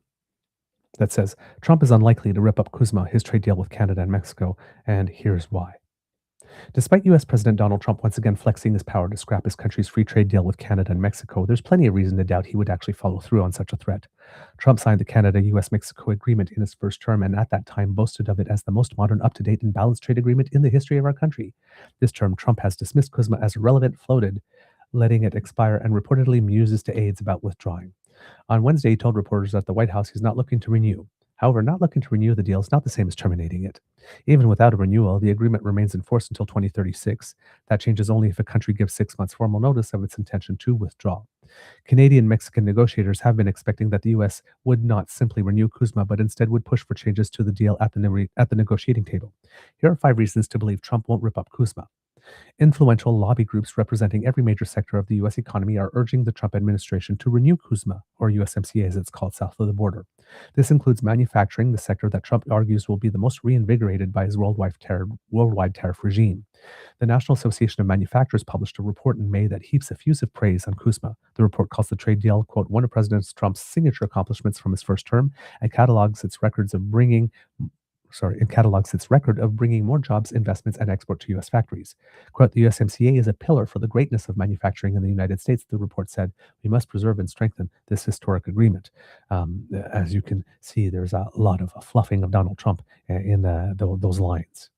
[SPEAKER 2] that says, Trump is unlikely to rip up CUSMA, his trade deal with Canada and Mexico, and here's why. Despite U.S. President Donald Trump once again flexing his power to scrap his country's free trade deal with Canada and Mexico, there's plenty of reason to doubt he would actually follow through on such a threat. Trump signed the Canada-U.S.-Mexico agreement in his first term, and at that time boasted of it as the most modern, up-to-date, and balanced trade agreement in the history of our country. This term, Trump has dismissed CUSMA as irrelevant, floated, letting it expire, and reportedly muses to aides about withdrawing. On Wednesday, he told reporters at the White House he's not looking to renew. However, not looking to renew the deal is not the same as terminating it. Even without a renewal, the agreement remains in force until 2036. That changes only if a country gives 6 months formal notice of its intention to withdraw. Canadian-Mexican negotiators have been expecting that the U.S. would not simply renew CUSMA, but instead would push for changes to the deal at the negotiating table. Here are 5 reasons to believe Trump won't rip up CUSMA. Influential lobby groups representing every major sector of the U.S. economy are urging the Trump administration to renew CUSMA, or USMCA as it's called south of the border. This includes manufacturing, the sector that Trump argues will be the most reinvigorated by his worldwide tariff regime. The National Association of Manufacturers published a report in May that heaps effusive praise on CUSMA. The report calls the trade deal, quote, one of President Trump's signature accomplishments from his first term, and catalogs its record of bringing more jobs, investments, and export to U.S. factories. Quote, the USMCA is a pillar for the greatness of manufacturing in the United States, the report said. We must preserve and strengthen this historic agreement. As you can see, there's a lot of fluffing of Donald Trump in those lines.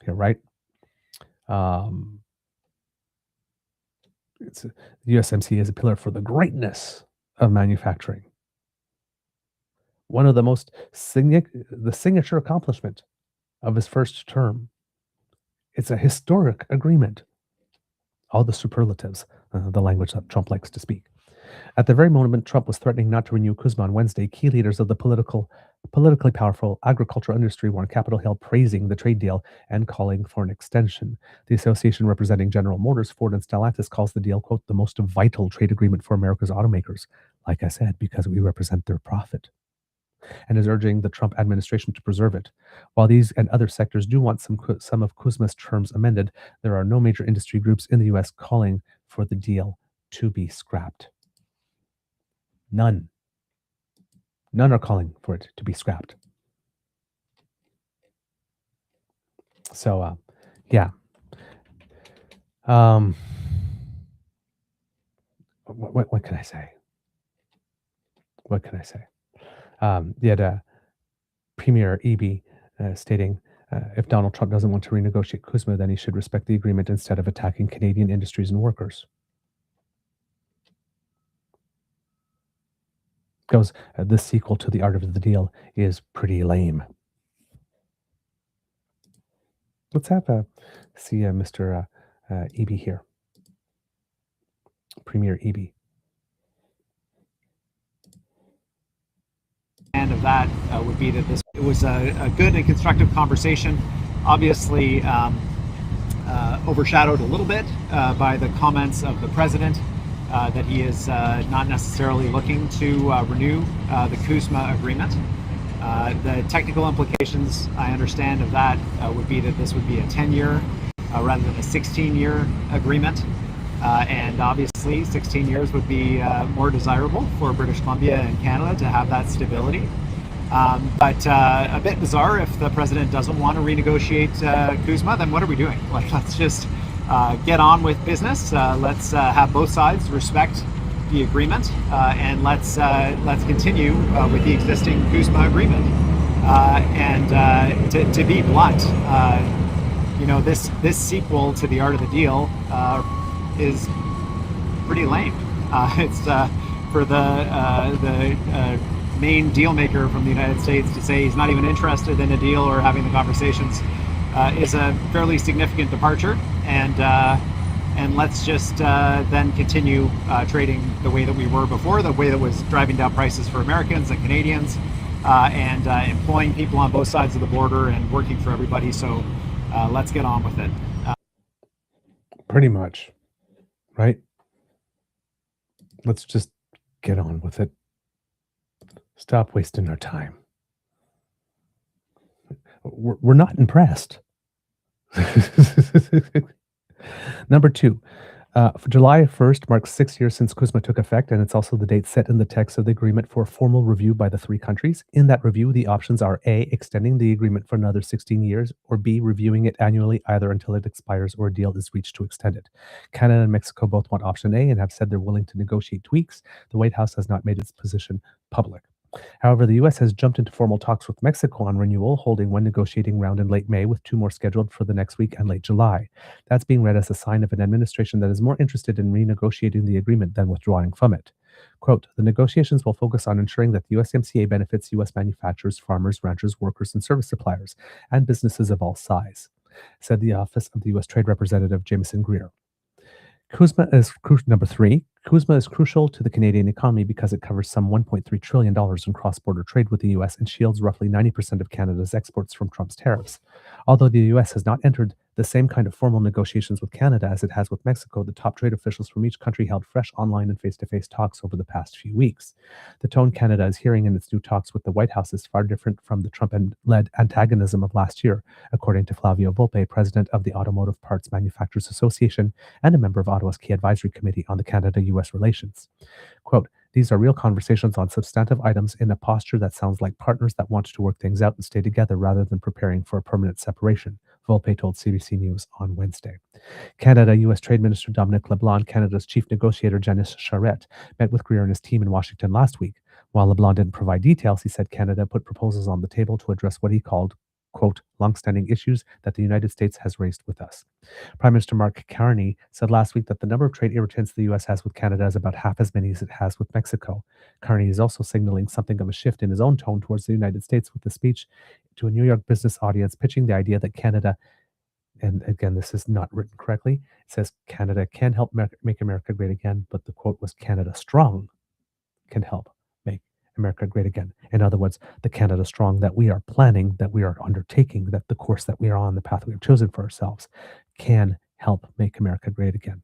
[SPEAKER 2] Okay, right? The USMCA is a pillar for the greatness of manufacturing. One of the signature accomplishment of his first term. It's a historic agreement. All the superlatives, the language that Trump likes to speak. At the very moment Trump was threatening not to renew CUSMA on Wednesday, key leaders of the politically powerful agricultural industry were on Capitol Hill praising the trade deal and calling for an extension. The association representing General Motors, Ford, and Stellantis calls the deal, quote, the most vital trade agreement for America's automakers. Like I said, because we represent their profit. and is urging the Trump administration to preserve it. While these and other sectors do want some of CUSMA's terms amended, there are no major industry groups in the U.S. calling for the deal to be scrapped. None. None are calling for it to be scrapped. So, yeah. What can I say? What can I say? You had Premier Eby stating, if Donald Trump doesn't want to renegotiate CUSMA, then he should respect the agreement instead of attacking Canadian industries and workers. Goes, this sequel to The Art of the Deal is pretty lame. Let's have see Mr. Eby here. Premier Eby.
[SPEAKER 3] And of that would be that it was a good and constructive conversation, obviously overshadowed a little bit by the comments of the president that he is not necessarily looking to renew the CUSMA agreement. The technical implications, I understand, of that would be that this would be a 10-year rather than a 16-year agreement. And obviously 16 years would be more desirable for British Columbia and Canada to have that stability. But a bit bizarre, if the president doesn't want to renegotiate CUSMA, then what are we doing? Like, let's just get on with business. Let's have both sides respect the agreement, and let's continue with the existing CUSMA agreement. And to be blunt, you know, this sequel to The Art of the Deal is pretty lame. It's for the main deal maker from the United States to say he's not even interested in a deal or having the conversations is a fairly significant departure. And let's just then continue trading the way that we were before, the way that was driving down prices for Americans and Canadians, and employing people on both sides of the border and working for everybody. So let's get on with it.
[SPEAKER 2] Pretty much. Right? Let's just get on with it. Stop wasting our time. We're not impressed. Number 2, for July 1st marks 6 years since CUSMA took effect, and it's also the date set in the text of the agreement for formal review by the 3 countries. In that review, the options are A, extending the agreement for another 16 years, or B, reviewing it annually either until it expires or a deal is reached to extend it. Canada and Mexico both want option A and have said they're willing to negotiate tweaks. The White House has not made its position public. However, the U.S. has jumped into formal talks with Mexico on renewal, holding one negotiating round in late May with 2 more scheduled for the next week and late July. That's being read as a sign of an administration that is more interested in renegotiating the agreement than withdrawing from it. Quote, the negotiations will focus on ensuring that the USMCA benefits U.S. manufacturers, farmers, ranchers, workers, and service suppliers, and businesses of all size, said the Office of the U.S. Trade Representative Jameson Greer. Number 3, CUSMA is crucial to the Canadian economy because it covers some $1.3 trillion in cross-border trade with the U.S. and shields roughly 90% of Canada's exports from Trump's tariffs. Although the U.S. has not entered the same kind of formal negotiations with Canada as it has with Mexico, the top trade officials from each country held fresh online and face-to-face talks over the past few weeks. The tone Canada is hearing in its new talks with the White House is far different from the Trump-led antagonism of last year, according to Flavio Volpe, president of the Automotive Parts Manufacturers Association and a member of Ottawa's Key Advisory Committee on the Canada-U.S. relations. Quote, these are real conversations on substantive items in a posture that sounds like partners that want to work things out and stay together rather than preparing for a permanent separation, Volpe told CBC News on Wednesday. Canada-U.S. Trade Minister Dominic LeBlanc, Canada's chief negotiator Janice Charette, met with Greer and his team in Washington last week. While LeBlanc didn't provide details, he said Canada put proposals on the table to address what he called, quote, longstanding issues that the United States has raised with us. Prime Minister Mark Carney said last week that the number of trade irritants the U.S. has with Canada is about half as many as it has with Mexico. Carney is also signaling something of a shift in his own tone towards the United States with a speech to a New York business audience pitching the idea that Canada, and again, this is not written correctly, it says Canada can help make America great again, but the quote was Canada strong can help make America great again. In other words, the Canada strong that we are planning, that we are undertaking, that the course that we are on, the path we have chosen for ourselves, can help make America great again.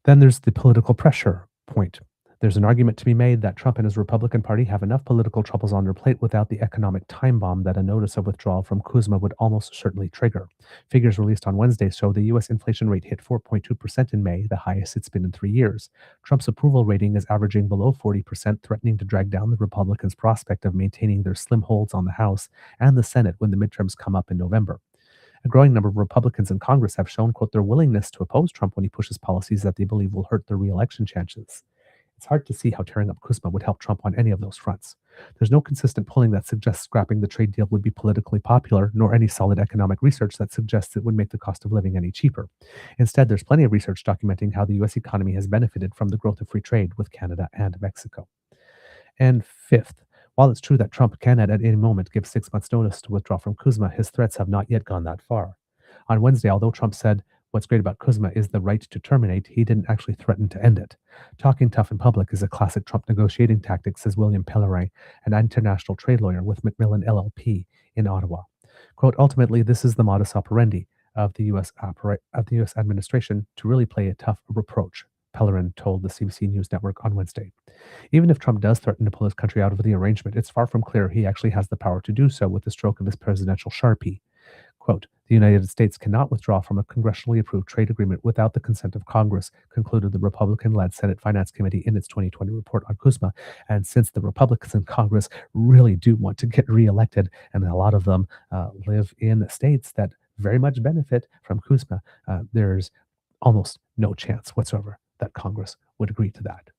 [SPEAKER 2] Then there's the political pressure point. There's an argument to be made that Trump and his Republican Party have enough political troubles on their plate without the economic time bomb that a notice of withdrawal from CUSMA would almost certainly trigger. Figures released on Wednesday show the U.S. inflation rate hit 4.2% in May, the highest it's been in 3 years. Trump's approval rating is averaging below 40%, threatening to drag down the Republicans' prospect of maintaining their slim holds on the House and the Senate when the midterms come up in November. A growing number of Republicans in Congress have shown, quote, their willingness to oppose Trump when he pushes policies that they believe will hurt their re-election chances. It's hard to see how tearing up CUSMA would help Trump on any of those fronts. There's no consistent polling that suggests scrapping the trade deal would be politically popular, nor any solid economic research that suggests it would make the cost of living any cheaper. Instead, there's plenty of research documenting how the U.S. economy has benefited from the growth of free trade with Canada and Mexico. And fifth, while it's true that Trump can at any moment give 6 months' notice to withdraw from CUSMA, his threats have not yet gone that far. On Wednesday, although Trump said, what's great about CUSMA is the right to terminate, he didn't actually threaten to end it. Talking tough in public is a classic Trump negotiating tactic, says William Pellerin, an international trade lawyer with Macmillan LLP in Ottawa. Quote, ultimately, this is the modus operandi of the U.S. administration to really play a tough approach, Pellerin told the CBC News Network on Wednesday. Even if Trump does threaten to pull his country out of the arrangement, it's far from clear he actually has the power to do so with the stroke of his presidential Sharpie. Quote, the United States cannot withdraw from a congressionally approved trade agreement without the consent of Congress, concluded the Republican-led Senate Finance Committee in its 2020 report on CUSMA. And since the Republicans in Congress really do want to get reelected, and a lot of them live in states that very much benefit from CUSMA, there's almost no chance whatsoever that Congress would agree to that.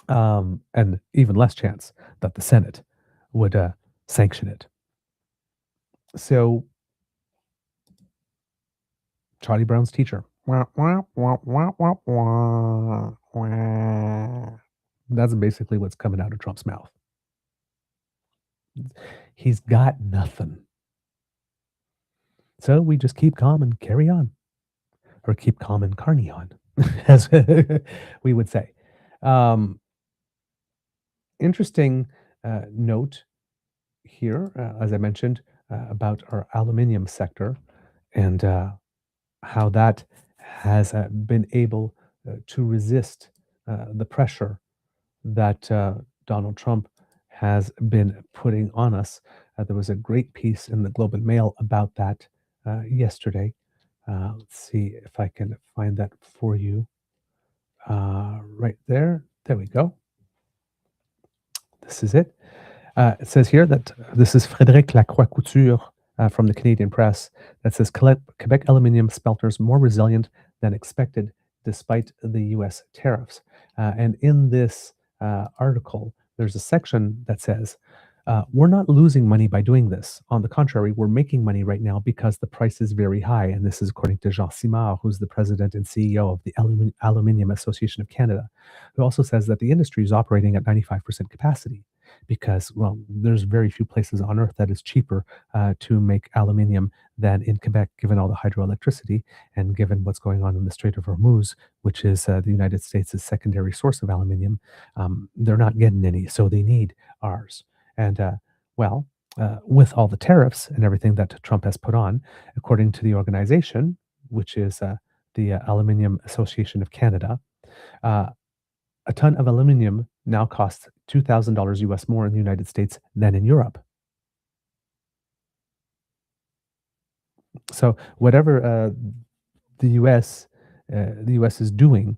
[SPEAKER 2] And even less chance that the Senate would sanction it. So, Charlie Brown's teacher. That's basically what's coming out of Trump's mouth. He's got nothing. So we just keep calm and carry on. Or keep calm and carny on, as we would say. Interesting note here, as I mentioned, about our aluminium sector and how that has been able to resist the pressure that Donald Trump has been putting on us. There was a great piece in the Globe and Mail about that yesterday. Let's see if I can find that for you. Right there. There we go. This is it. It says here that this is Frédéric Lacroix-Couture from the Canadian Press that says Quebec aluminium smelters more resilient than expected despite the U.S. tariffs. And in this article, there's a section that says, we're not losing money by doing this. On the contrary, we're making money right now because the price is very high. And this is according to Jean Simard, who's the president and CEO of the Aluminium Association of Canada, who also says that the industry is operating at 95% capacity because, well, there's very few places on earth that is cheaper to make aluminium than in Quebec, given all the hydroelectricity and given what's going on in the Strait of Hormuz, which is the United States' secondary source of aluminium. They're not getting any, so they need ours. And, with all the tariffs and everything that Trump has put on, according to the organization, which is the Aluminium Association of Canada, a ton of aluminum now costs $2,000 US more in the United States than in Europe. So whatever the US is doing,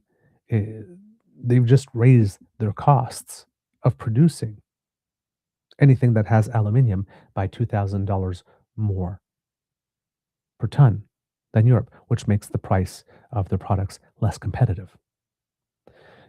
[SPEAKER 2] they've just raised their costs of producing anything that has aluminium by $2,000 more per ton than Europe, which makes the price of their products less competitive.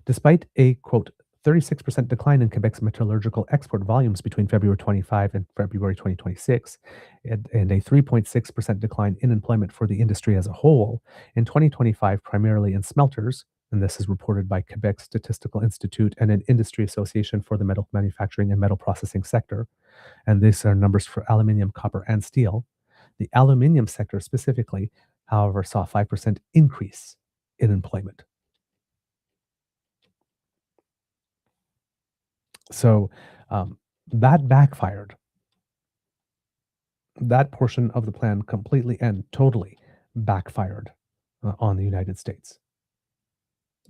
[SPEAKER 2] Despite a, quote, 36% decline in Quebec's metallurgical export volumes between February 25 and February 2026, and a 3.6% decline in employment for the industry as a whole, in 2025, primarily in smelters, and this is reported by Quebec Statistical Institute and an industry association for the metal manufacturing and metal processing sector, and these are numbers for aluminium, copper, and steel. The aluminium sector specifically, however, saw a 5% increase in employment. So that backfired. That portion of the plan completely and totally backfired on the United States.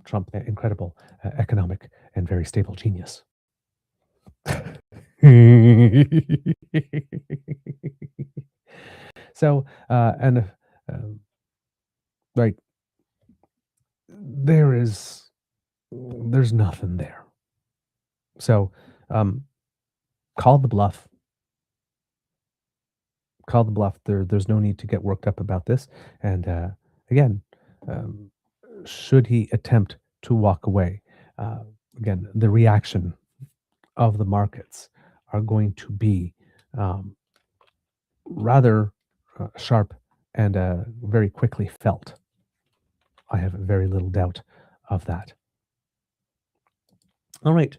[SPEAKER 2] Trump, the incredible economic and very stable genius. So, like, there's nothing there. So, call the bluff. Call the bluff. There's no need to get worked up about this. And again, should he attempt to walk away, again, the reaction of the markets are going to be rather sharp and very quickly felt. I have very little doubt of that. All right,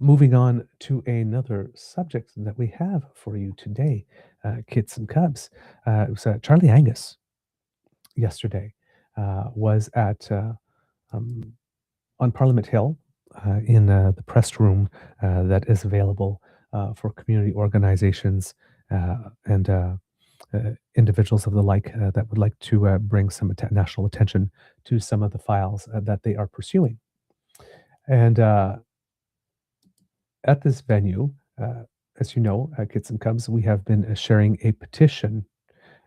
[SPEAKER 2] moving on to another subject that we have for you today, kids and cubs. It was Charlie Angus yesterday was at on Parliament Hill in the press room that is available for community organizations and individuals of the like that would like to bring some national attention to some of the files that they are pursuing. And at this venue, as you know, Kids and Cubs, we have been sharing a petition.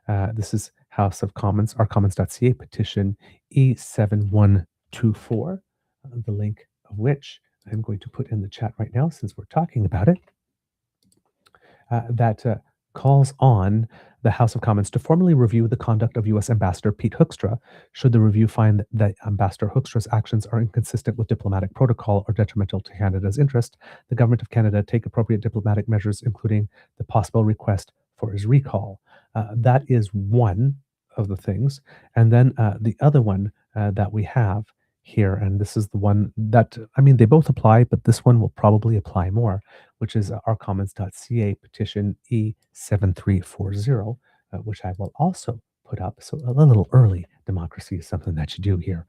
[SPEAKER 2] This is House of Commons, ourcommons.ca petition E7124, the link of which I'm going to put in the chat right now since we're talking about it, that calls on the House of Commons to formally review the conduct of U.S. Ambassador Pete Hoekstra should the review find that Ambassador Hoekstra's actions are inconsistent with diplomatic protocol or detrimental to Canada's interest. The Government of Canada take appropriate diplomatic measures, including the possible request for his recall. That is one of the things. And then the other one that we have here, and this is the one that, I mean, they both apply, but this one will probably apply more, which is ourcommons.ca petition E7340, which I will also put up. So a little early democracy is something that you do here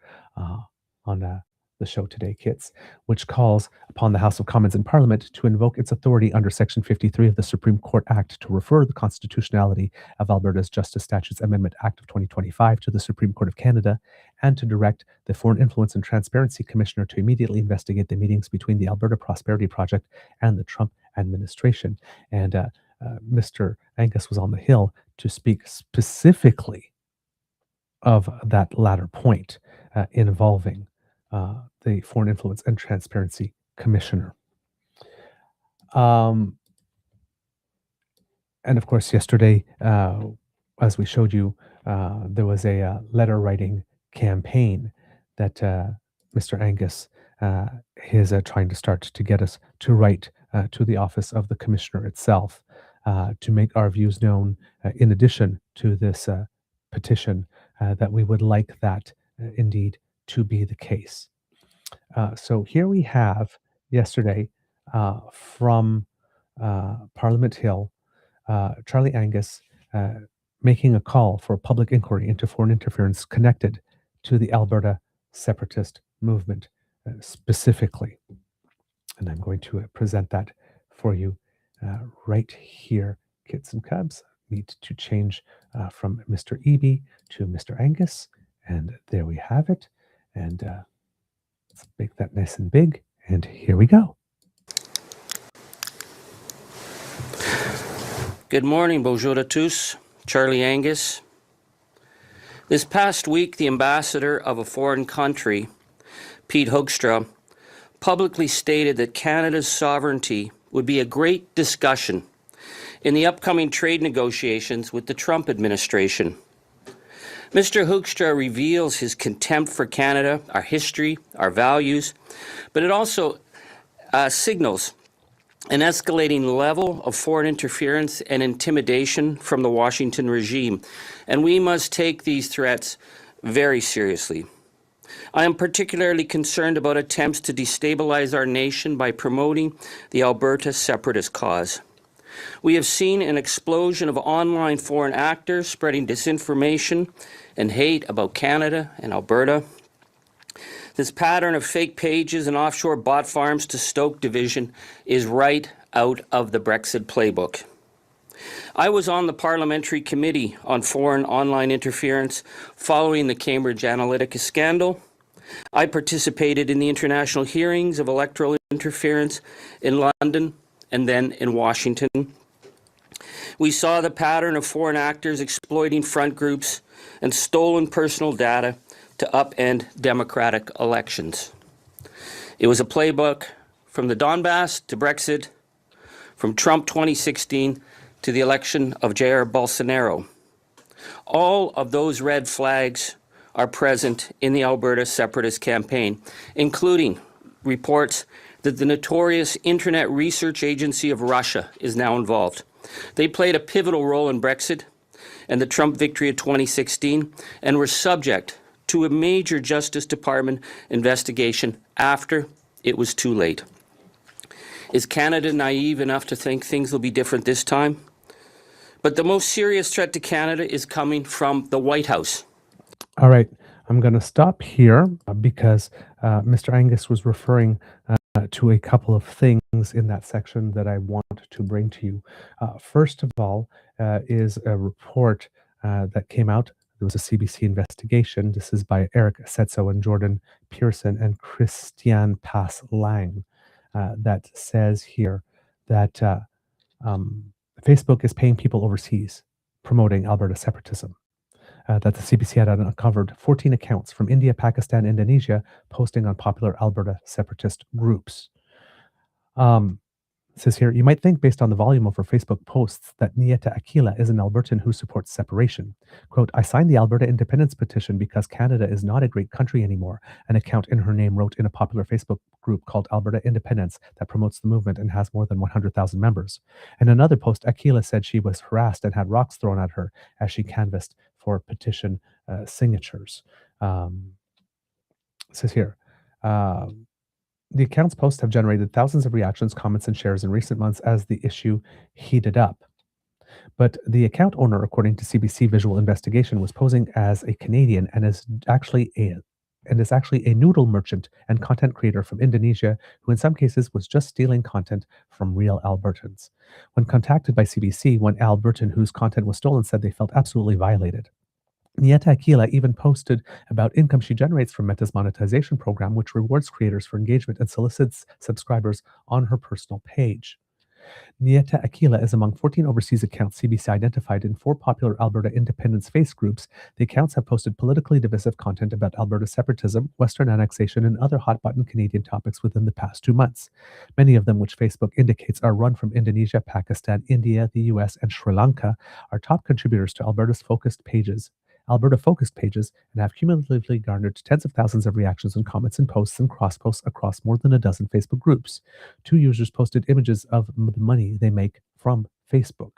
[SPEAKER 2] on the show today, kids, which calls upon the House of Commons in Parliament to invoke its authority under Section 53 of the Supreme Court Act to refer the constitutionality of Alberta's Justice Statutes Amendment Act of 2025 to the Supreme Court of Canada, and to direct the Foreign Influence and Transparency Commissioner to immediately investigate the meetings between the Alberta Prosperity Project and the Trump administration. And Mr. Angus was on the Hill to speak specifically of that latter point involving the Foreign Influence and Transparency Commissioner. And of course, yesterday, as we showed you, there was a letter writing campaign that Mr. Angus is trying to start to get us to write to the office of the Commissioner itself to make our views known, in addition to this petition, that we would like that indeed to be the case. So here we have yesterday from Parliament Hill, Charlie Angus making a call for a public inquiry into foreign interference connected to the Alberta separatist movement specifically. And I'm going to present that for you right here, kids and cubs. Need to change from Mr. Eby to Mr. Angus. And there we have it. And let's make that nice and big. And here we go.
[SPEAKER 4] Good morning, bonjour à tous. Charlie Angus. This past week, the ambassador of a foreign country, Pete Hoekstra, publicly stated that Canada's sovereignty would be a great discussion in the upcoming trade negotiations with the Trump administration. Mr. Hoekstra reveals his contempt for Canada, our history, our values, but it also signals an escalating level of foreign interference and intimidation from the Washington regime, and we must take these threats very seriously. I am particularly concerned about attempts to destabilize our nation by promoting the Alberta separatist cause. We have seen an explosion of online foreign actors spreading disinformation and hate about Canada and Alberta. This pattern of fake pages and offshore bot farms to stoke division is right out of the Brexit playbook. I was on the Parliamentary Committee on Foreign Online Interference following the Cambridge Analytica scandal. I participated in the international hearings of electoral interference in London and then in Washington. We saw the pattern of foreign actors exploiting front groups and stolen personal data to upend democratic elections. It was a playbook from the Donbass to Brexit, from Trump 2016 to the election of Jair Bolsonaro. All of those red flags are present in the Alberta separatist campaign, including reports that the notorious Internet Research Agency of Russia is now involved. They played a pivotal role in Brexit and the Trump victory of 2016 and were subject to a major Justice Department investigation after it was too late. Is Canada naive enough to think things will be different this time? But the most serious threat to Canada is coming from the White House.
[SPEAKER 2] All right, I'm going to stop here because Mr. Angus was referring to a couple of things in that section that I want to bring to you. First of all, is a report that came out. There was a CBC investigation. This is by Eric Setso and Jordan Pearson and Christian Pass Lang that says here that Facebook is paying people overseas promoting Alberta separatism. That the CBC had uncovered 14 accounts from India, Pakistan, Indonesia, posting on popular Alberta separatist groups. It says here, you might think based on the volume of her Facebook posts that Nieta Aquila is an Albertan who supports separation. Quote, I signed the Alberta independence petition because Canada is not a great country anymore. An account in her name wrote in a popular Facebook group called Alberta Independence that promotes the movement and has more than 100,000 members. In another post, Aquila said she was harassed and had rocks thrown at her as she canvassed for petition signatures. It says here, the account's posts have generated thousands of reactions, comments, and shares in recent months as the issue heated up. But the account owner, according to CBC Visual Investigation, was posing as a Canadian and is actually a noodle merchant and content creator from Indonesia, who in some cases was just stealing content from real Albertans. When contacted by CBC, one Albertan whose content was stolen said they felt absolutely violated. Nieta Aquila even posted about income she generates from Meta's monetization program, which rewards creators for engagement and solicits subscribers on her personal page. Nieta Aquila is among 14 overseas accounts CBC identified in 4 popular Alberta independence face groups. The accounts have posted politically divisive content about Alberta separatism, Western annexation, and other hot-button Canadian topics within the past 2 months. Many of them, which Facebook indicates are run from Indonesia, Pakistan, India, the US, and Sri Lanka, are top contributors to Alberta focused pages, and have cumulatively garnered tens of thousands of reactions and comments and posts and cross-posts across more than a dozen Facebook groups. 2 users posted images of the money they make from Facebook.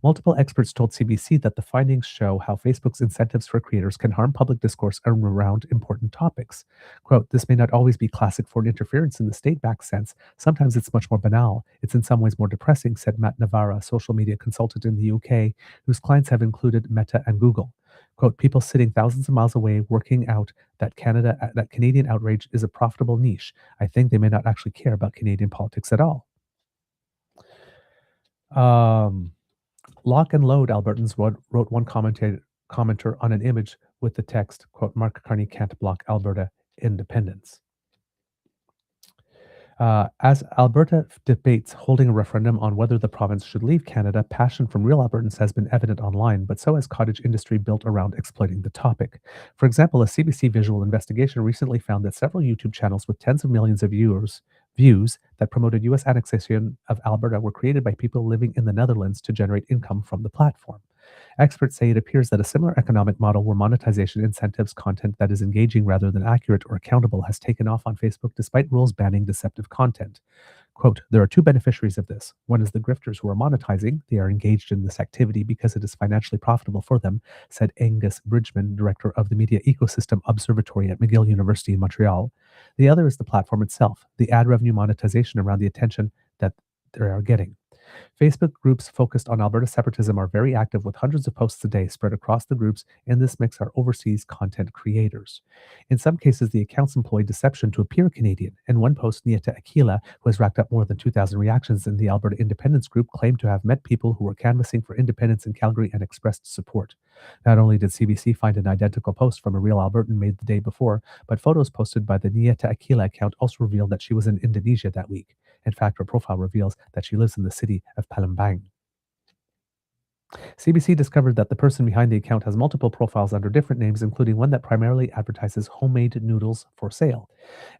[SPEAKER 2] Multiple experts told CBC that the findings show how Facebook's incentives for creators can harm public discourse around important topics. Quote, this may not always be classic foreign interference in the state-backed sense. Sometimes it's much more banal. It's in some ways more depressing, said Matt Navarra, social media consultant in the UK, whose clients have included Meta and Google. Quote, people sitting thousands of miles away working out that Canadian outrage is a profitable niche. I think they may not actually care about Canadian politics at all. Lock and load Albertans wrote one commenter on an image with the text, quote, Mark Carney can't block Alberta independence. As Alberta debates holding a referendum on whether the province should leave Canada, passion from real Albertans has been evident online, but so has cottage industry built around exploiting the topic. For example, a CBC Visual Investigation recently found that several YouTube channels with tens of millions of views that promoted U.S. annexation of Alberta were created by people living in the Netherlands to generate income from the platform. Experts say it appears that a similar economic model where monetization incentives content that is engaging rather than accurate or accountable has taken off on Facebook despite rules banning deceptive content. Quote, there are 2 beneficiaries of this. One is the grifters who are monetizing. They are engaged in this activity because it is financially profitable for them, said Angus Bridgman, director of the Media Ecosystem Observatory at McGill University in Montreal. The other is the platform itself, the ad revenue monetization around the attention that they are getting. Facebook groups focused on Alberta separatism are very active with hundreds of posts a day spread across the groups, and this mix are overseas content creators. In some cases, the accounts employ deception to appear Canadian. In one post, Nieta Aquila, who has racked up more than 2,000 reactions in the Alberta Independence group, claimed to have met people who were canvassing for independence in Calgary and expressed support. Not only did CBC find an identical post from a real Albertan made the day before, but photos posted by the Nieta Aquila account also revealed that she was in Indonesia that week. In fact, her profile reveals that she lives in the city of Palembang. CBC discovered that the person behind the account has multiple profiles under different names, including one that primarily advertises homemade noodles for sale.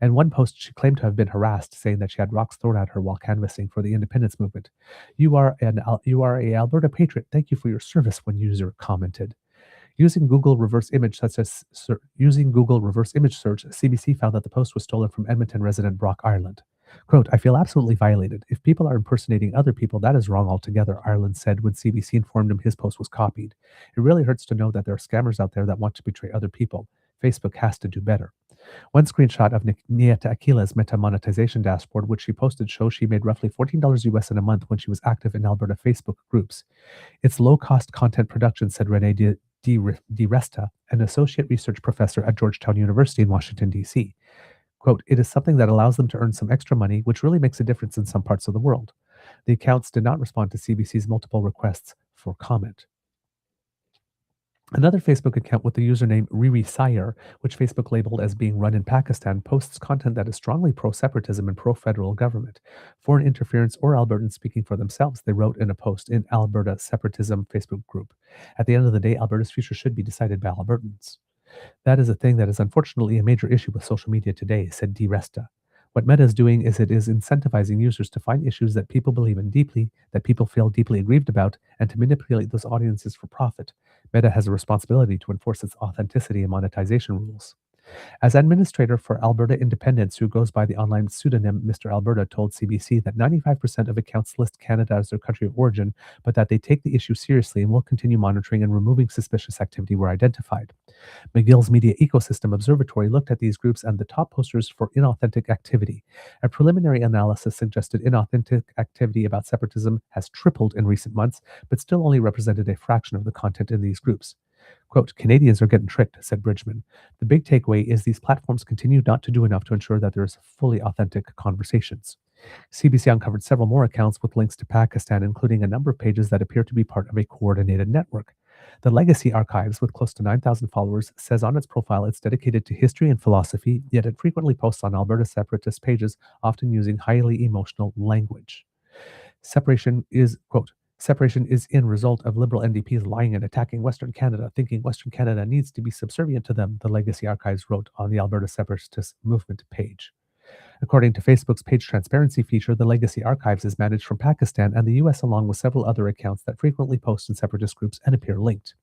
[SPEAKER 2] In one post, she claimed to have been harassed, saying that she had rocks thrown at her while canvassing for the independence movement. You are a Alberta patriot. Thank you for your service, one user commented. Using Google reverse image search, CBC found that the post was stolen from Edmonton resident Brock Ireland. Quote, I feel absolutely violated. If people are impersonating other people, that is wrong altogether, Ireland said when CBC informed him his post was copied. It really hurts to know that there are scammers out there that want to betray other people. Facebook has to do better. One screenshot of Nieta Aquila's meta monetization dashboard, which she posted, shows she made roughly $14 US in a month when she was active in Alberta Facebook groups. It's low-cost content production, said Renee Di Resta, an associate research professor at Georgetown University in Washington, D.C. Quote, it is something that allows them to earn some extra money, which really makes a difference in some parts of the world. The accounts did not respond to CBC's multiple requests for comment. Another Facebook account with the username Riri Sayer, which Facebook labeled as being run in Pakistan, posts content that is strongly pro-separatism and pro-federal government, foreign interference, or Albertans speaking for themselves, they wrote in a post in Alberta Separatism Facebook group. At the end of the day, Alberta's future should be decided by Albertans. That is a thing that is unfortunately a major issue with social media today, said Di Resta. What Meta is doing is it is incentivizing users to find issues that people believe in deeply, that people feel deeply aggrieved about, and to manipulate those audiences for profit. Meta has a responsibility to enforce its authenticity and monetization rules. As administrator for Alberta Independence, who goes by the online pseudonym Mr. Alberta, told CBC that 95% of accounts list Canada as their country of origin, but that they take the issue seriously and will continue monitoring and removing suspicious activity where identified. McGill's Media Ecosystem Observatory looked at these groups and the top posters for inauthentic activity. A preliminary analysis suggested inauthentic activity about separatism has tripled in recent months, but still only represented a fraction of the content in these groups. Quote, Canadians are getting tricked, said Bridgman. The big takeaway is these platforms continue not to do enough to ensure that there is fully authentic conversations. CBC uncovered several more accounts with links to Pakistan, including a number of pages that appear to be part of a coordinated network. The Legacy Archives, with close to 9,000 followers, says on its profile it's dedicated to history and philosophy, yet it frequently posts on Alberta separatist pages, often using highly emotional language. Separation is, quote, separation is in result of Liberal NDPs lying and attacking Western Canada, thinking Western Canada needs to be subservient to them, the Legacy Archives wrote on the Alberta Separatist Movement page. According to Facebook's page transparency feature, the Legacy Archives is managed from Pakistan and the US, along with several other accounts that frequently post in separatist groups and appear linked.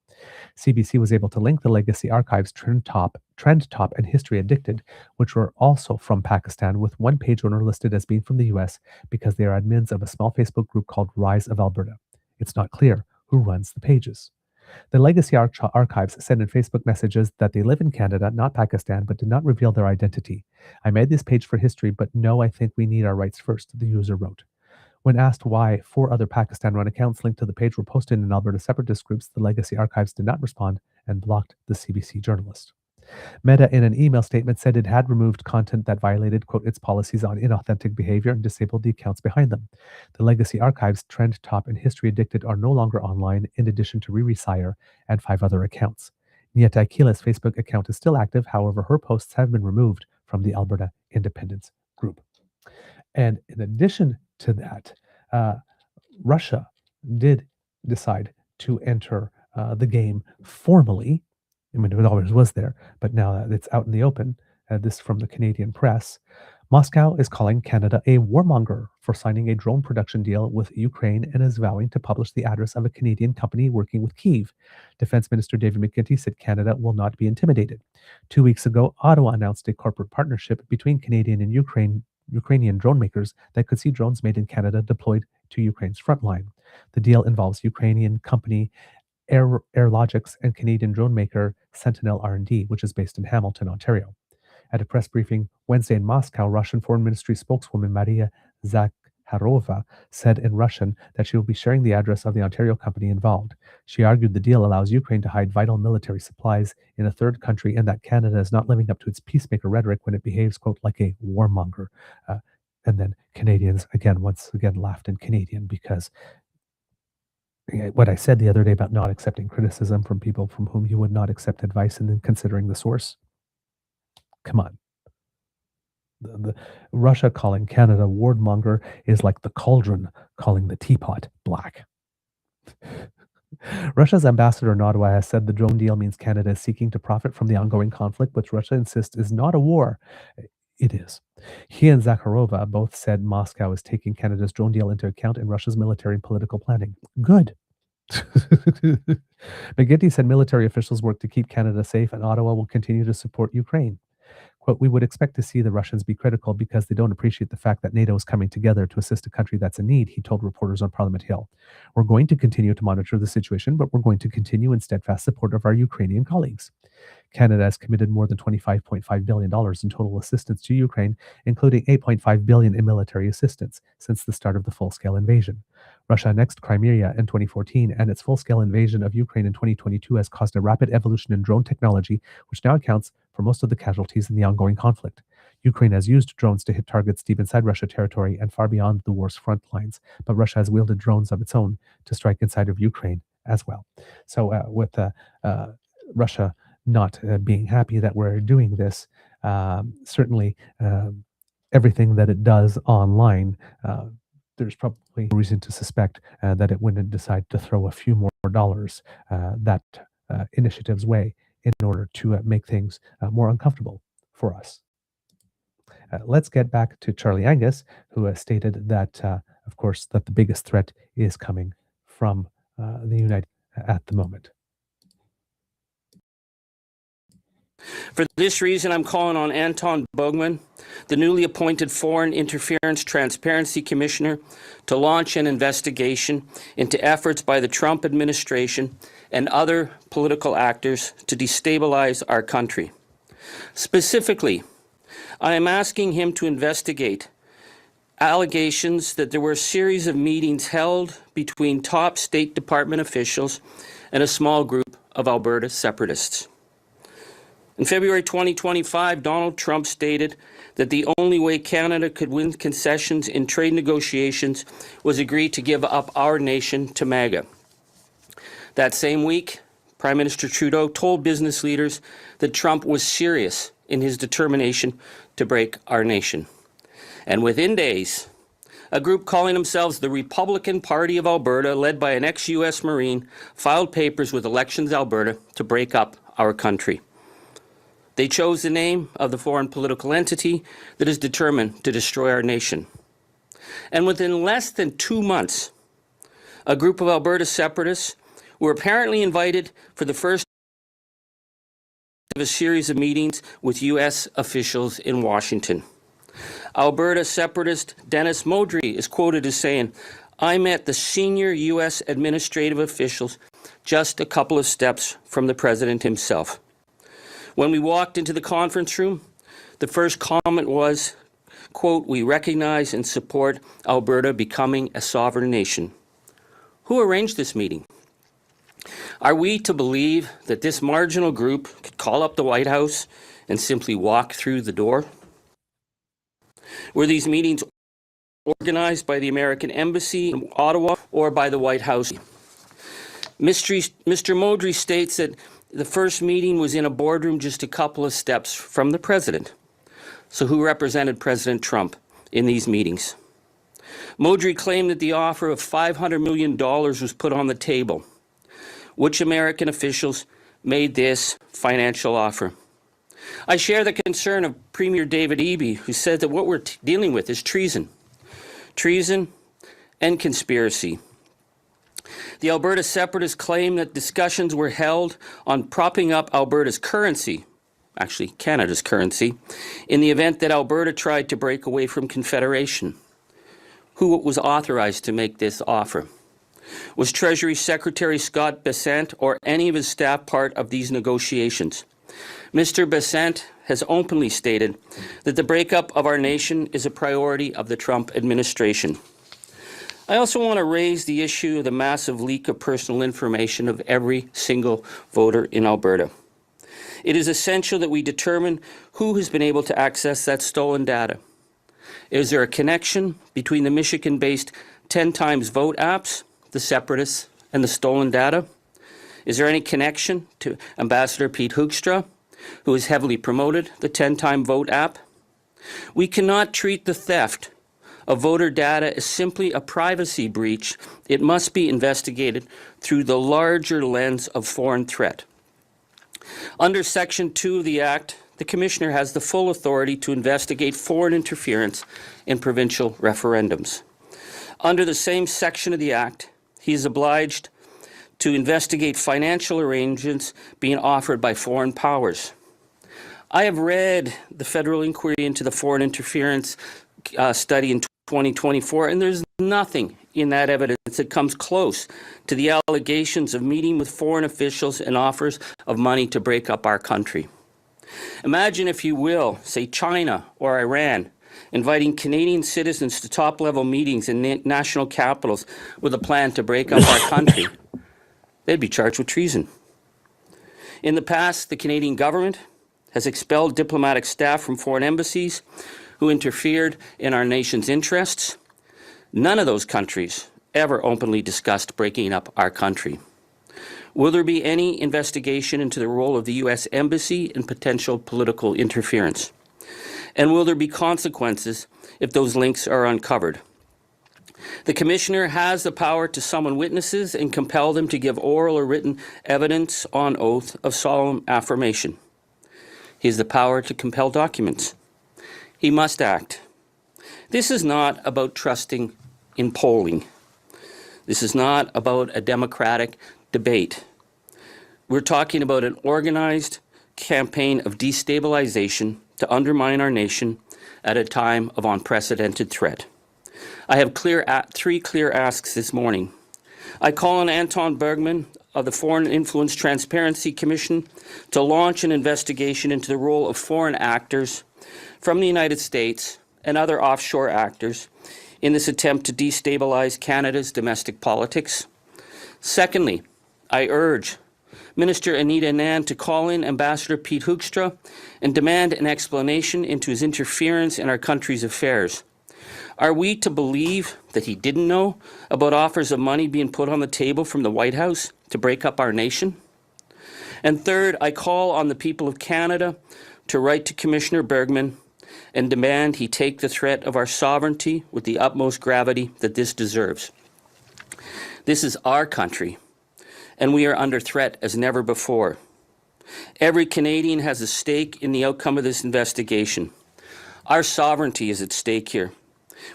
[SPEAKER 2] CBC was able to link the Legacy Archives Trend Top, and History Addicted, which were also from Pakistan, with one page owner listed as being from the US because they are admins of a small Facebook group called Rise of Alberta. It's not clear who runs the pages. The Legacy Archives send in Facebook messages that they live in Canada, not Pakistan, but did not reveal their identity. I made this page for history, but no, I think we need our rights first, the user wrote. When asked why 4 other Pakistan-run accounts linked to the page were posted in Alberta separatist groups, the Legacy Archives did not respond and blocked the CBC journalist. Meta, in an email statement, said it had removed content that violated, quote, its policies on inauthentic behavior and disabled the accounts behind them. The Legacy Archives, Trend Top, and History Addicted are no longer online, in addition to Riri Sayer and 5 other accounts. Nieta Aquila's Facebook account is still active, however, her posts have been removed from the Alberta Independence group. And in addition to that, Russia did decide to enter the game formally. I mean, it always was there, but now that it's out in the open, this from the Canadian press, Moscow is calling Canada a warmonger for signing a drone production deal with Ukraine and is vowing to publish the address of a Canadian company working with Kyiv. Defense Minister David McGuinty said Canada will not be intimidated. 2 weeks ago, Ottawa announced a corporate partnership between Canadian and Ukrainian drone makers that could see drones made in Canada deployed to Ukraine's front line. The deal involves Ukrainian company Airlogics and Canadian drone maker Sentinel R&D, which is based in Hamilton, Ontario. At a press briefing Wednesday in Moscow, Russian Foreign Ministry spokeswoman Maria Zakharova said in Russian that she will be sharing the address of the Ontario company involved. She argued the deal allows Ukraine to hide vital military supplies in a third country and that Canada is not living up to its peacemaker rhetoric when it behaves, quote, like a warmonger. And then Canadians, once again, laughed in Canadian because what I said the other day about not accepting criticism from people from whom you would not accept advice and then considering the source. Come on. The Russia calling Canada warmonger is like the cauldron calling the teapot black. Russia's ambassador in Ottawa has said the drone deal means Canada is seeking to profit from the ongoing conflict, which Russia insists is not a war. It is. He and Zakharova both said Moscow is taking Canada's drone deal into account in Russia's military and political planning. Good. McGinty said military officials work to keep Canada safe and Ottawa will continue to support Ukraine. Quote, we would expect to see the Russians be critical because they don't appreciate the fact that NATO is coming together to assist a country that's in need, he told reporters on Parliament Hill. We're going to continue to monitor the situation, but we're going to continue in steadfast support of our Ukrainian colleagues. Canada has committed more than $25.5 billion in total assistance to Ukraine, including $8.5 billion in military assistance since the start of the full-scale invasion. Russia annexed Crimea in 2014, and its full-scale invasion of Ukraine in 2022 has caused a rapid evolution in drone technology, which now accounts for most of the casualties in the ongoing conflict. Ukraine has used drones to hit targets deep inside Russia territory and far beyond the war's front lines, but Russia has wielded drones of its own to strike inside of Ukraine as well. So with Russia not being happy that we're doing this, certainly everything that it does online, there's probably reason to suspect that it wouldn't decide to throw a few more dollars that initiative's way in order to make things more uncomfortable for us. Let's get back to Charlie Angus, who stated that, of course, that the biggest threat is coming from the United States at the moment.
[SPEAKER 4] For this reason, I'm calling on Anton Bogman, the newly appointed Foreign Interference Transparency Commissioner, to launch an investigation into efforts by the Trump administration and other political actors to destabilize our country. Specifically, I am asking him to investigate allegations that there were a series of meetings held between top State Department officials and a small group of Alberta separatists. In February 2025, Donald Trump stated that the only way Canada could win concessions in trade negotiations was agree to give up our nation to MAGA. That same week, Prime Minister Trudeau told business leaders that Trump was serious in his determination to break our nation. And within days, a group calling themselves the Republican Party of Alberta, led by an ex-U.S. Marine, filed papers with Elections Alberta to break up our country. They chose the name of the foreign political entity that is determined to destroy our nation. And within less than 2 months, a group of Alberta separatists were apparently invited for the first of a series of meetings with U.S. officials in Washington. Alberta separatist Dennis Modry is quoted as saying, I met the senior U.S. administrative officials just a couple of steps from the president himself. When we walked into the conference room, the first comment was, quote, we recognize and support Alberta becoming a sovereign nation. Who arranged this meeting? Are we to believe that this marginal group could call up the White House and simply walk through the door? Were these meetings organized by the American Embassy in Ottawa or by the White House? Mr. Modry states that the first meeting was in a boardroom just a couple of steps from the president. So who represented President Trump in these meetings? Modry claimed that the offer of $500 million was put on the table. Which American officials made this financial offer? I share the concern of Premier David Eby, who said that what we're dealing with is treason. Treason and conspiracy. The Alberta separatists claim that discussions were held on propping up Alberta's currency, actually Canada's currency, in the event that Alberta tried to break away from Confederation. Who was authorized to make this offer? Was Treasury Secretary Scott Bessent or any of his staff part of these negotiations? Mr. Bessent has openly stated that the breakup of our nation is a priority of the Trump administration. I also want to raise the issue of the massive leak of personal information of every single voter in Alberta. It is essential that we determine who has been able to access that stolen data. Is there a connection between the Michigan-based 10 times vote apps, the separatists, and the stolen data? Is there any connection to Ambassador Pete Hoekstra, who has heavily promoted the 10-time vote app? We cannot treat the theft of voter data as simply a privacy breach. It must be investigated through the larger lens of foreign threat. Under Section 2 of the Act, the Commissioner has the full authority to investigate foreign interference in provincial referendums. Under the same section of the Act, he is obliged to investigate financial arrangements being offered by foreign powers. I have read the federal inquiry into the foreign interference study in 2024, and there's nothing in that evidence that comes close to the allegations of meeting with foreign officials and offers of money to break up our country. Imagine, if you will, say China or Iran, inviting Canadian citizens to top-level meetings in national capitals with a plan to break up our country. They'd be charged with treason. In the past, the Canadian government has expelled diplomatic staff from foreign embassies who interfered in our nation's interests. None of those countries ever openly discussed breaking up our country. Will there be any investigation into the role of the U.S. Embassy in potential political interference? And will there be consequences if those links are uncovered? The Commissioner has the power to summon witnesses and compel them to give oral or written evidence on oath of solemn affirmation. He has the power to compel documents. He must act. This is not about trusting in polling. This is not about a democratic debate. We're talking about an organized campaign of destabilization to undermine our nation at a time of unprecedented threat. I have three clear asks this morning. I call on Anton Bergman of the Foreign Influence Transparency Commission to launch an investigation into the role of foreign actors from the United States and other offshore actors in this attempt to destabilize Canada's domestic politics. Secondly, I urge Minister Anita Anand to call in Ambassador Pete Hoekstra and demand an explanation into his interference in our country's affairs. Are we to believe that he didn't know about offers of money being put on the table from the White House to break up our nation? And third, I call on the people of Canada to write to Commissioner Bergman and demand he take the threat of our sovereignty with the utmost gravity that this deserves. This is our country, and we are under threat as never before. Every Canadian has a stake in the outcome of this investigation. Our sovereignty is at stake here.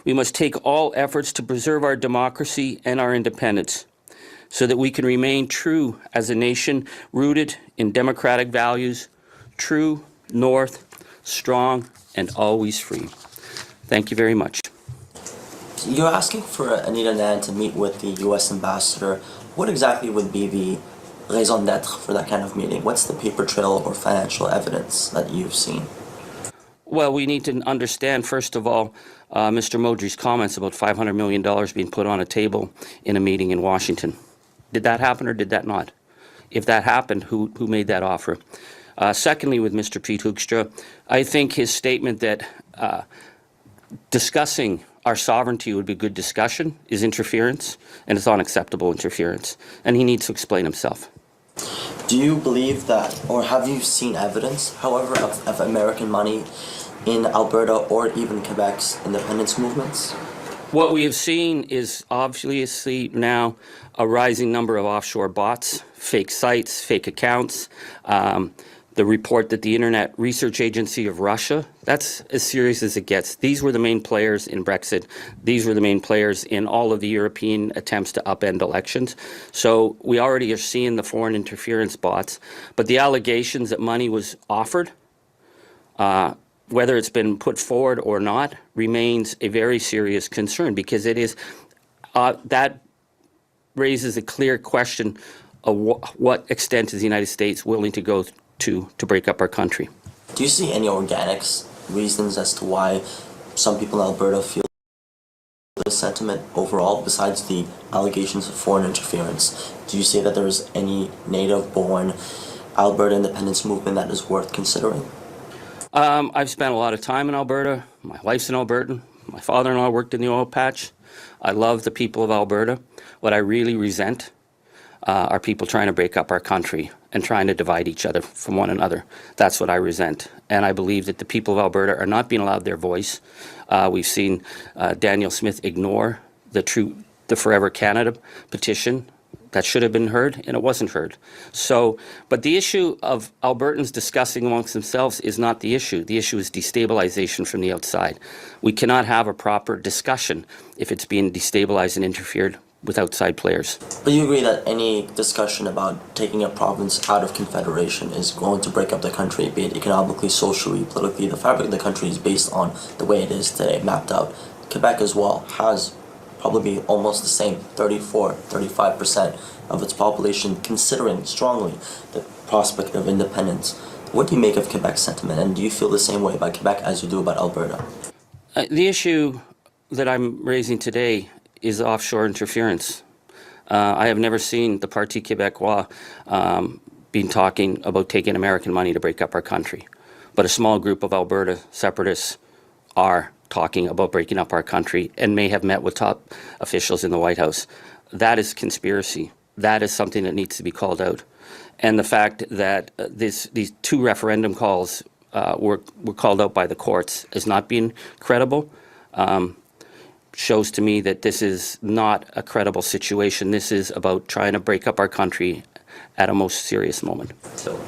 [SPEAKER 4] We must take all efforts to preserve our democracy and our independence so that we can remain true as a nation rooted in democratic values, true, north, strong, and always free. Thank you very much.
[SPEAKER 5] You're asking for Anita Anand to meet with the U.S. ambassador. What exactly would be the raison d'etre for that kind of meeting? What's the paper trail or financial evidence that you've seen?
[SPEAKER 4] Well, we need to understand, first of all, Mr. Modry's comments about $500 million being put on a table in a meeting in Washington. Did that happen or did that not? If that happened, who made that offer? Secondly, with Mr. Pete Hoekstra, I think his statement that discussing our sovereignty would be good discussion is interference, and it's unacceptable interference, and he needs to explain himself.
[SPEAKER 5] Do you believe that, or have you seen evidence, however, of American money in Alberta or even Quebec's independence movements?
[SPEAKER 4] What we have seen is obviously now a rising number of offshore bots, fake sites, fake accounts. The report that the Internet Research Agency of Russia, that's as serious as it gets. These were the main players in Brexit. These were the main players in all of the European attempts to upend elections. So we already are seeing the foreign interference bots. But the allegations that money was offered, whether it's been put forward or not, remains a very serious concern, because it is that raises a clear question of what extent is the United States willing to go to break up our country.
[SPEAKER 5] Do you see any organic reasons as to why some people in Alberta feel Alberta's sentiment overall, besides the allegations of foreign interference? Do you say that there's any native-born Alberta independence movement that is worth considering?
[SPEAKER 4] I've spent a lot of time in Alberta. My wife's an Albertan. My father-in-law worked in the oil patch. I love the people of Alberta. What I really resent are people trying to break up our country and trying to divide each other from one another. That's what I resent. And I believe that the people of Alberta are not being allowed their voice. We've seen Daniel Smith ignore the Forever Canada petition that should have been heard, and it wasn't heard. So, but the issue of Albertans discussing amongst themselves is not the issue. The issue is destabilization from the outside. We cannot have a proper discussion if it's being destabilized and interfered with outside players.
[SPEAKER 5] But you agree that any discussion about taking a province out of confederation is going to break up the country, be it economically, socially, politically. The fabric of the country is based on the way it is today, mapped out. Quebec as well has probably almost the same 34-35% of its population considering strongly the prospect of independence. What do you make of Quebec's sentiment, and do you feel the same way about Quebec as you do about Alberta?
[SPEAKER 4] The issue that I'm raising today is offshore interference. I have never seen the Parti Québécois been talking about taking American money to break up our country. But a small group of Alberta separatists are talking about breaking up our country and may have met with top officials in the White House. That is conspiracy. That is something that needs to be called out. And the fact that these two referendum calls were called out by the courts as not being credible shows to me that this is not a credible situation. This is about trying to break up our country at a most serious moment. So.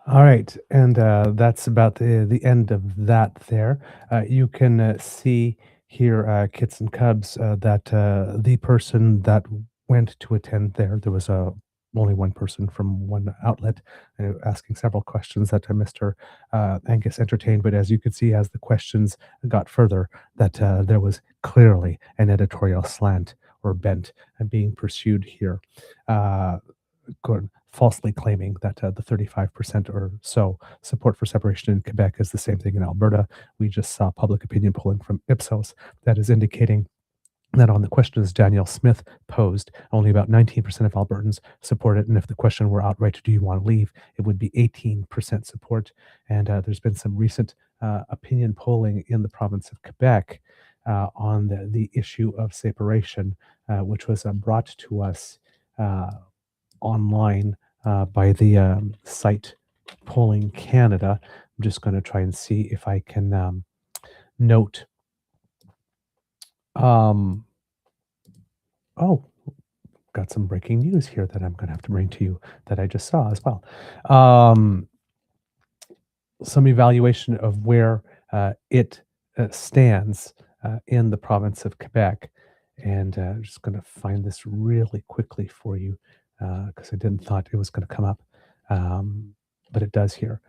[SPEAKER 2] All right, and that's about the end of that there. You can see here, Kits and Cubs, that the person that went to attend there was only one person from one outlet asking several questions that Mr. Angus entertained. But as you can see, as the questions got further, that there was clearly an editorial slant or bent being pursued here. Falsely claiming that the 35% or so support for separation in Quebec is the same thing in Alberta. We just saw public opinion polling from Ipsos that is indicating that on the questions Daniel Smith posed, only about 19% of Albertans support it. And if the question were outright, do you want to leave, it would be 18% support. And there's been some recent opinion polling in the province of Quebec on the issue of separation, which was brought to us online by the site Polling Canada. I'm just going to try and see if I can note. Oh, got some breaking news here that I'm going to have to bring to you that I just saw as well. Some evaluation of where it stands in the province of Quebec. And I'm just going to find this really quickly for you because I didn't thought it was going to come up, but it does here.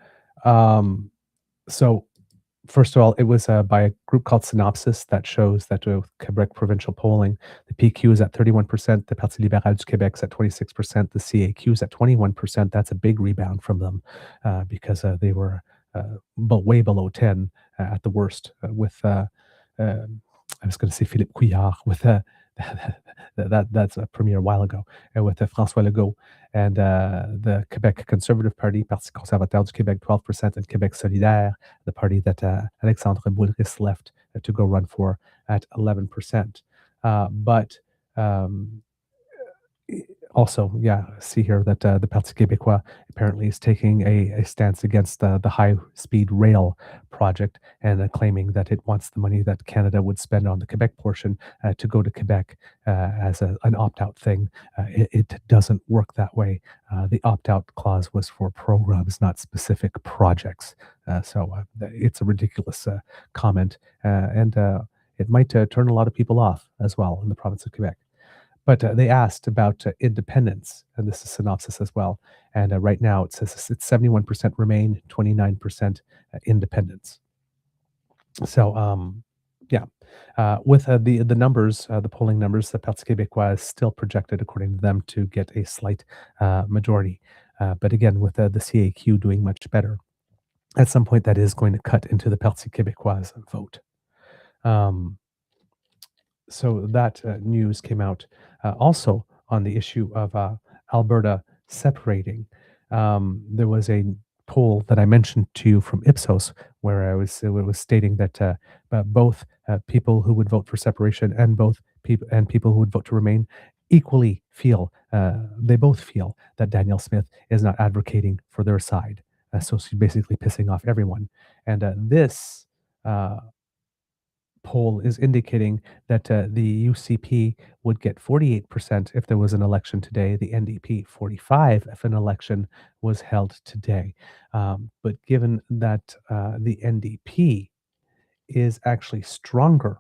[SPEAKER 2] So first of all, it was by a group called Synopsis that shows that with Quebec provincial polling, the PQ is at 31%, the Parti libéral du Québec is at 26%, the CAQ is at 21%. That's a big rebound from them because they were way below 10 at the worst with I was going to say Philippe Couillard with that's a premier a while ago, with François Legault and the Quebec Conservative Party, Parti conservateur du Québec, 12%, and Québec solidaire, the party that Alexandre Boulris left to go run for, at 11%. But also, see here that the Parti Québécois apparently is taking a stance against the high-speed rail project and claiming that it wants the money that Canada would spend on the Quebec portion to go to Quebec as an opt-out thing. It doesn't work that way. The opt-out clause was for programs, not specific projects. So it's a ridiculous comment, and it might turn a lot of people off as well in the province of Quebec. But they asked about independence, and this is Synopsis as well. And right now it says it's 71% Remain, 29% independence. So, with the numbers, the polling numbers, the Parti Québécois is still projected, according to them, to get a slight majority. But again, with the CAQ doing much better, at some point that is going to cut into the Parti Québécois vote. So that news came out also on the issue of Alberta separating. There was a poll that I mentioned to you from Ipsos where it was stating that both people who would vote for separation and people who would vote to remain equally feel they both feel that Danielle Smith is not advocating for their side. So she's basically pissing off everyone. And this poll is indicating that the UCP would get 48% if there was an election today, the NDP 45 if an election was held today. But given that the NDP is actually stronger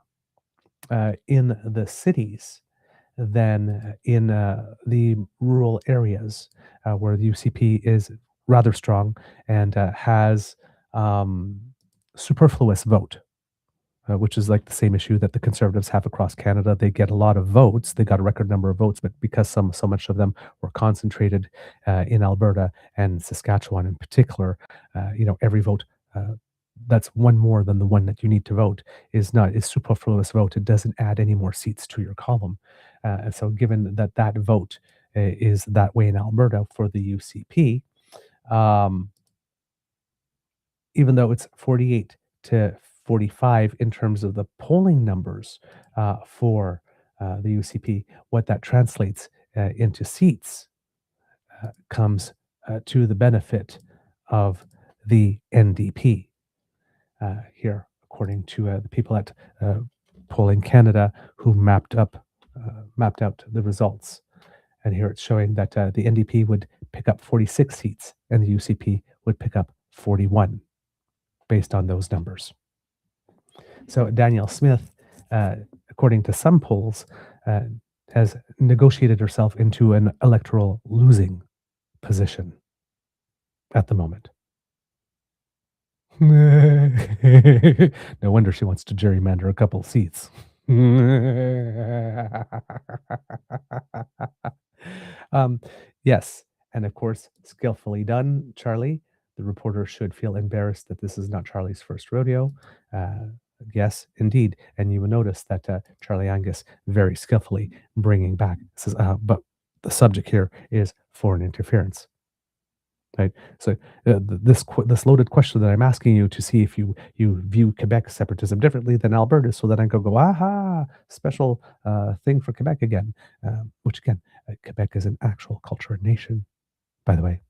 [SPEAKER 2] in the cities than in the rural areas, where the UCP is rather strong and has superfluous vote, which is like the same issue that the Conservatives have across Canada. They get a lot of votes. They got a record number of votes, but because so much of them were concentrated in Alberta and Saskatchewan in particular, every vote that's one more than the one that you need to vote is superfluous vote. It doesn't add any more seats to your column. And so given that vote is that way in Alberta for the UCP, even though it's 48 to 45 in terms of the polling numbers for the UCP, what that translates into seats comes to the benefit of the NDP. Here, according to the people at Polling Canada who mapped out the results. And here it's showing that the NDP would pick up 46 seats and the UCP would pick up 41 based on those numbers. So Danielle Smith, according to some polls, has negotiated herself into an electoral losing position at the moment. No wonder she wants to gerrymander a couple seats. Yes, and of course, skillfully done, Charlie. The reporter should feel embarrassed that this is not Charlie's first rodeo. Yes, indeed. And you will notice that Charlie Angus very skillfully bringing back says, but the subject here is foreign interference. Right. So this loaded question that I'm asking you to see if you view Quebec separatism differently than Alberta, so that I can go, aha, special thing for Quebec again, which again, Quebec is an actual culture and nation, by the way.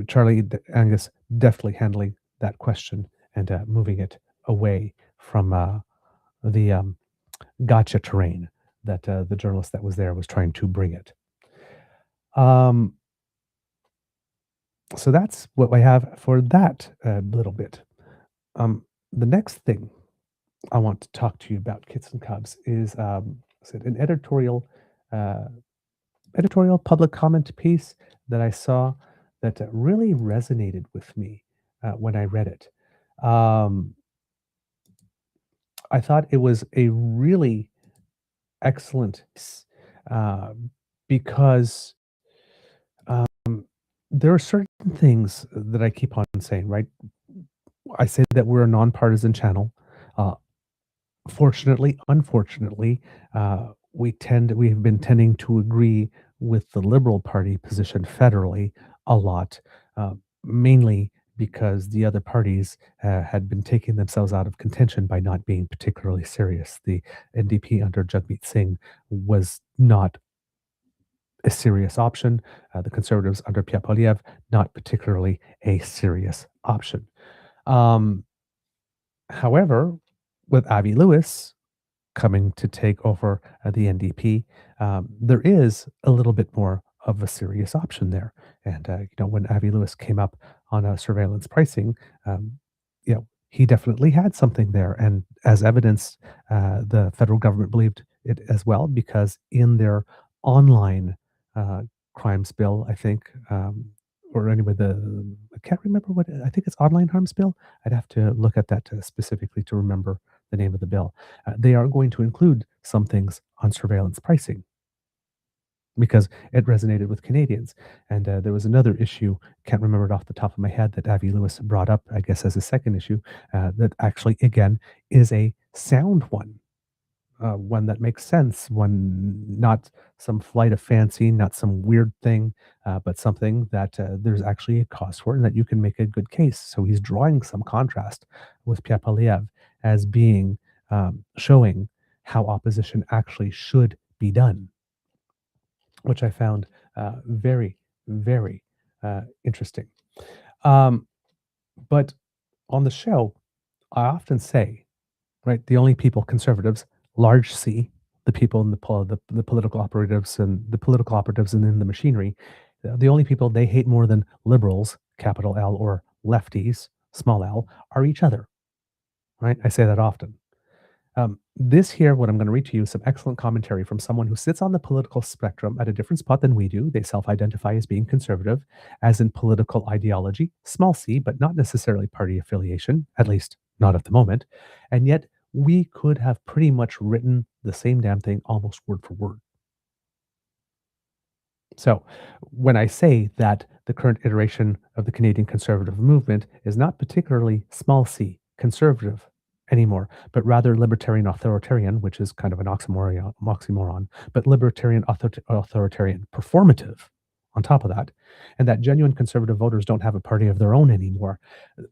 [SPEAKER 2] Charlie Angus, deftly handling that question and moving it away from the gotcha terrain that the journalist that was there was trying to bring it. So that's what I have for that little bit. The next thing I want to talk to you about, Kits and Cubs, is an editorial public comment piece that I saw that really resonated with me when I read it. I thought it was a really excellent because there are certain things that I keep on saying, right? I say that we're a nonpartisan channel. Fortunately, unfortunately, we have been tending to agree with the Liberal Party position federally a lot, mainly because the other parties had been taking themselves out of contention by not being particularly serious. The NDP under Jagmeet Singh was not a serious option. The Conservatives under Pierre Poilievre, not particularly a serious option. However, with Avi Lewis coming to take over the NDP, there is a little bit more of a serious option there. And when Avi Lewis came up on surveillance pricing, he definitely had something there. And as evidence, the federal government believed it as well, because in their online crimes bill, I think, or anyway, I can't remember I think it's online harms bill. I'd have to look at that specifically to remember the name of the bill. They are going to include some things on surveillance pricing. because it resonated with Canadians. And there was another issue, can't remember it off the top of my head, that Avi Lewis brought up, I guess, as a second issue, that actually, again, is a sound one that makes sense, one not some flight of fancy, not some weird thing, but something that there's actually a cause for and that you can make a good case. So he's drawing some contrast with Pierre Poilievre as being showing how opposition actually should be done, which I found very, very interesting. But on the show, I often say, right, the only people, conservatives, large C, the people in the political operatives and in the machinery, the only people they hate more than liberals, capital L, or lefties, small l, are each other. Right? I say that often. This here, what I'm going to read to you, is some excellent commentary from someone who sits on the political spectrum at a different spot than we do. They self-identify as being conservative, as in political ideology, small c, but not necessarily party affiliation, at least not at the moment. And yet, we could have pretty much written the same damn thing almost word for word. So, when I say that the current iteration of the Canadian conservative movement is not particularly small c, conservative, anymore, but rather libertarian authoritarian, which is kind of an oxymoron, but libertarian authoritarian performative on top of that, and that genuine conservative voters don't have a party of their own anymore.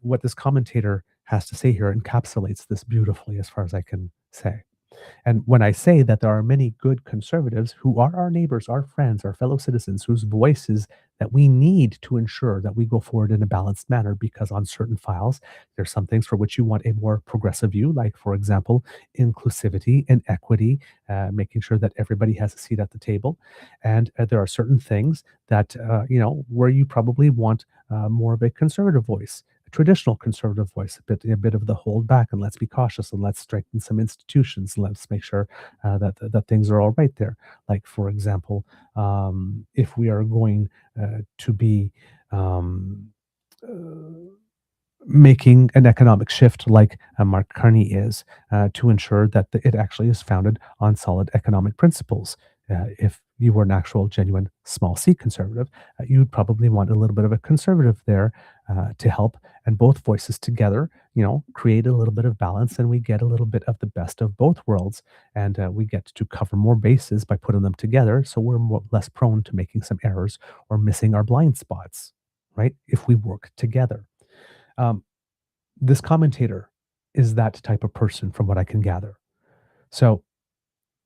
[SPEAKER 2] What this commentator has to say here encapsulates this beautifully, as far as I can say. And when I say that there are many good conservatives who are our neighbors, our friends, our fellow citizens, whose voices that we need to ensure that we go forward in a balanced manner, because on certain files, there's some things for which you want a more progressive view, like, for example, inclusivity and equity, making sure that everybody has a seat at the table. And there are certain things that, where you probably want more of a conservative voice, traditional conservative voice, a bit of the hold back, and let's be cautious, and let's strengthen some institutions, and let's make sure that things are all right there. Like, for example, if we are going to be making an economic shift like Mark Carney is, to ensure that it actually is founded on solid economic principles. If you were an actual genuine small c conservative, you'd probably want a little bit of a conservative there to help, and both voices together, create a little bit of balance, and we get a little bit of the best of both worlds, and we get to cover more bases by putting them together, so we're less prone to making some errors or missing our blind spots, right? If we work together. This commentator is that type of person, from what I can gather. So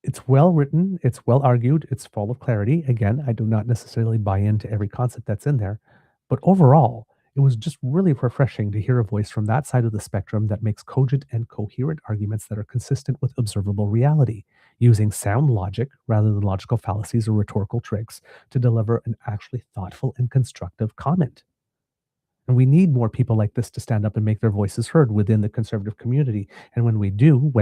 [SPEAKER 2] it's well written, it's well argued, it's full of clarity. Again, I do not necessarily buy into every concept that's in there, but overall, it was just really refreshing to hear a voice from that side of the spectrum that makes cogent and coherent arguments that are consistent with observable reality, using sound logic rather than logical fallacies or rhetorical tricks to deliver an actually thoughtful and constructive comment. And we need more people like this to stand up and make their voices heard within the conservative community. And when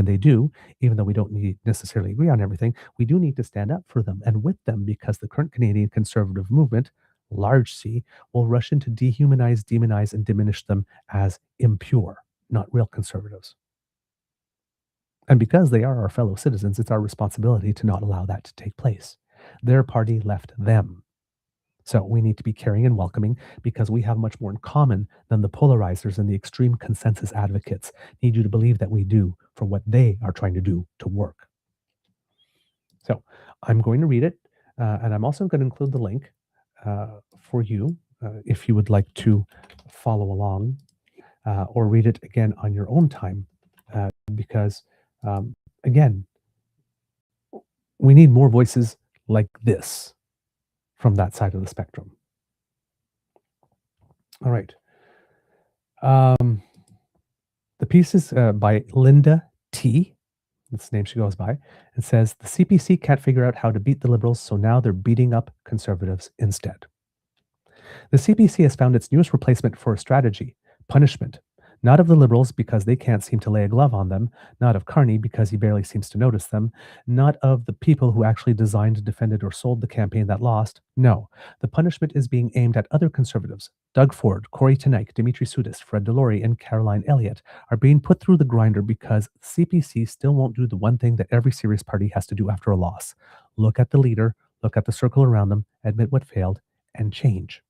[SPEAKER 2] they do, even though we don't necessarily agree on everything, we do need to stand up for them and with them, because the current Canadian conservative movement, large C, will rush in to dehumanize, demonize, and diminish them as impure, not real conservatives. And because they are our fellow citizens, it's our responsibility to not allow that to take place. Their party left them. So we need to be caring and welcoming, because we have much more in common than the polarizers and the extreme consensus advocates need you to believe that we do for what they are trying to do to work. So I'm going to read it, and I'm also going to include the link for you if you would like to follow along or read it again on your own time, because, again, we need more voices like this from that side of the spectrum. All right. The piece is by Linda T. That's the name she goes by. It says, the CPC can't figure out how to beat the Liberals, so now they're beating up Conservatives instead. The CPC has found its newest replacement for a strategy, punishment. Not of the Liberals, because they can't seem to lay a glove on them, not of Carney, because he barely seems to notice them, not of the people who actually designed, defended, or sold the campaign that lost. No, the punishment is being aimed at other Conservatives. Doug Ford, Corey Teneycke, Dimitri Soudis, Fred Delory, and Caroline Elliott are being put through the grinder because CPC still won't do the one thing that every serious party has to do after a loss. Look at the leader, look at the circle around them, admit what failed, and change.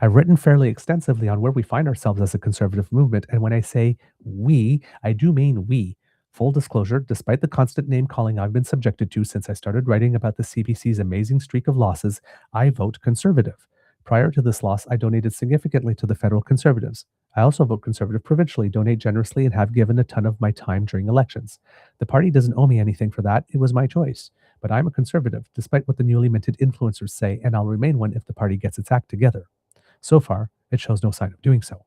[SPEAKER 2] I've written fairly extensively on where we find ourselves as a conservative movement, and when I say we, I do mean we. Full disclosure, despite the constant name calling I've been subjected to since I started writing about the CBC's amazing streak of losses, I vote conservative. Prior to this loss, I donated significantly to the federal Conservatives. I also vote Conservative provincially, donate generously, and have given a ton of my time during elections. The party doesn't owe me anything for that. It was my choice. But I'm a Conservative, despite what the newly minted influencers say, and I'll remain one if the party gets its act together. So far, it shows no sign of doing so.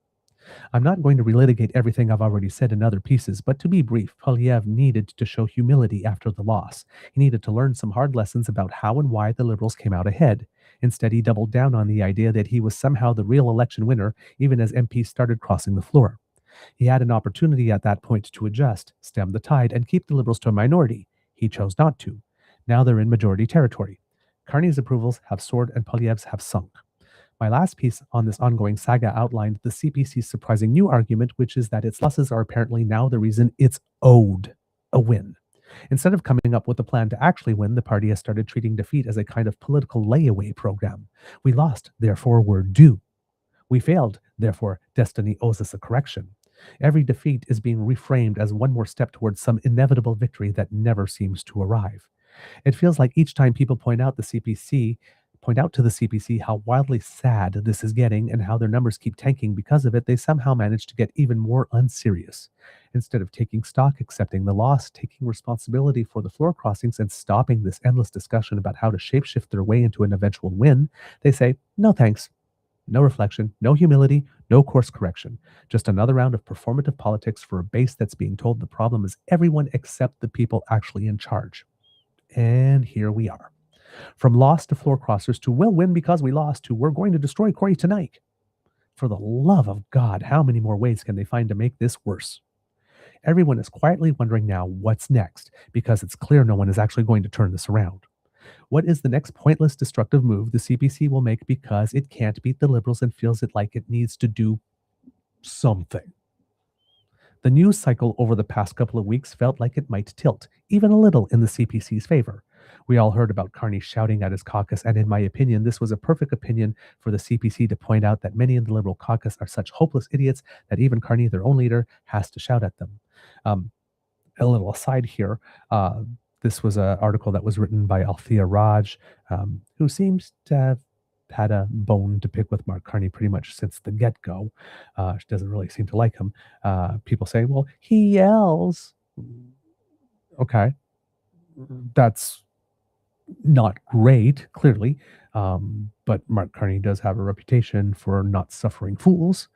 [SPEAKER 2] I'm not going to relitigate everything I've already said in other pieces, but to be brief, Poilievre needed to show humility after the loss. He needed to learn some hard lessons about how and why the Liberals came out ahead. Instead, he doubled down on the idea that he was somehow the real election winner, even as MPs started crossing the floor. He had an opportunity at that point to adjust, stem the tide, and keep the Liberals to a minority. He chose not to. Now they're in majority territory. Carney's approvals have soared and Poilievre's have sunk. My last piece on this ongoing saga outlined the CPC's surprising new argument, which is that its losses are apparently now the reason it's owed a win. Instead of coming up with a plan to actually win, the party has started treating defeat as a kind of political layaway program. We lost, therefore we're due. We failed, therefore destiny owes us a correction. Every defeat is being reframed as one more step towards some inevitable victory that never seems to arrive. It feels like each time people point out to the CPC how wildly sad this is getting and how their numbers keep tanking because of it, they somehow manage to get even more unserious. Instead of taking stock, accepting the loss, taking responsibility for the floor crossings, and stopping this endless discussion about how to shapeshift their way into an eventual win, they say, no thanks. No reflection, no humility, no course correction. Just another round of performative politics for a base that's being told the problem is everyone except the people actually in charge. And here we are. From loss to floor crossers to we'll win because we lost to we're going to destroy Corey tonight. For the love of God, how many more ways can they find to make this worse? Everyone is quietly wondering now what's next, because it's clear no one is actually going to turn this around. What is the next pointless, destructive move the CPC will make because it can't beat the Liberals and feels it like it needs to do something? The news cycle over the past couple of weeks felt like it might tilt, even a little, in the CPC's favor. We all heard about Carney shouting at his caucus, and in my opinion, this was a perfect opinion for the CPC to point out that many in the Liberal caucus are such hopeless idiots that even Carney, their own leader, has to shout at them. A little aside here, this was an article that was written by Althea Raj, who seems to have had a bone to pick with Mark Carney pretty much since the get-go. She doesn't really seem to like him. People say, well, he yells. Okay. That's not great, clearly. But Mark Carney does have a reputation for not suffering fools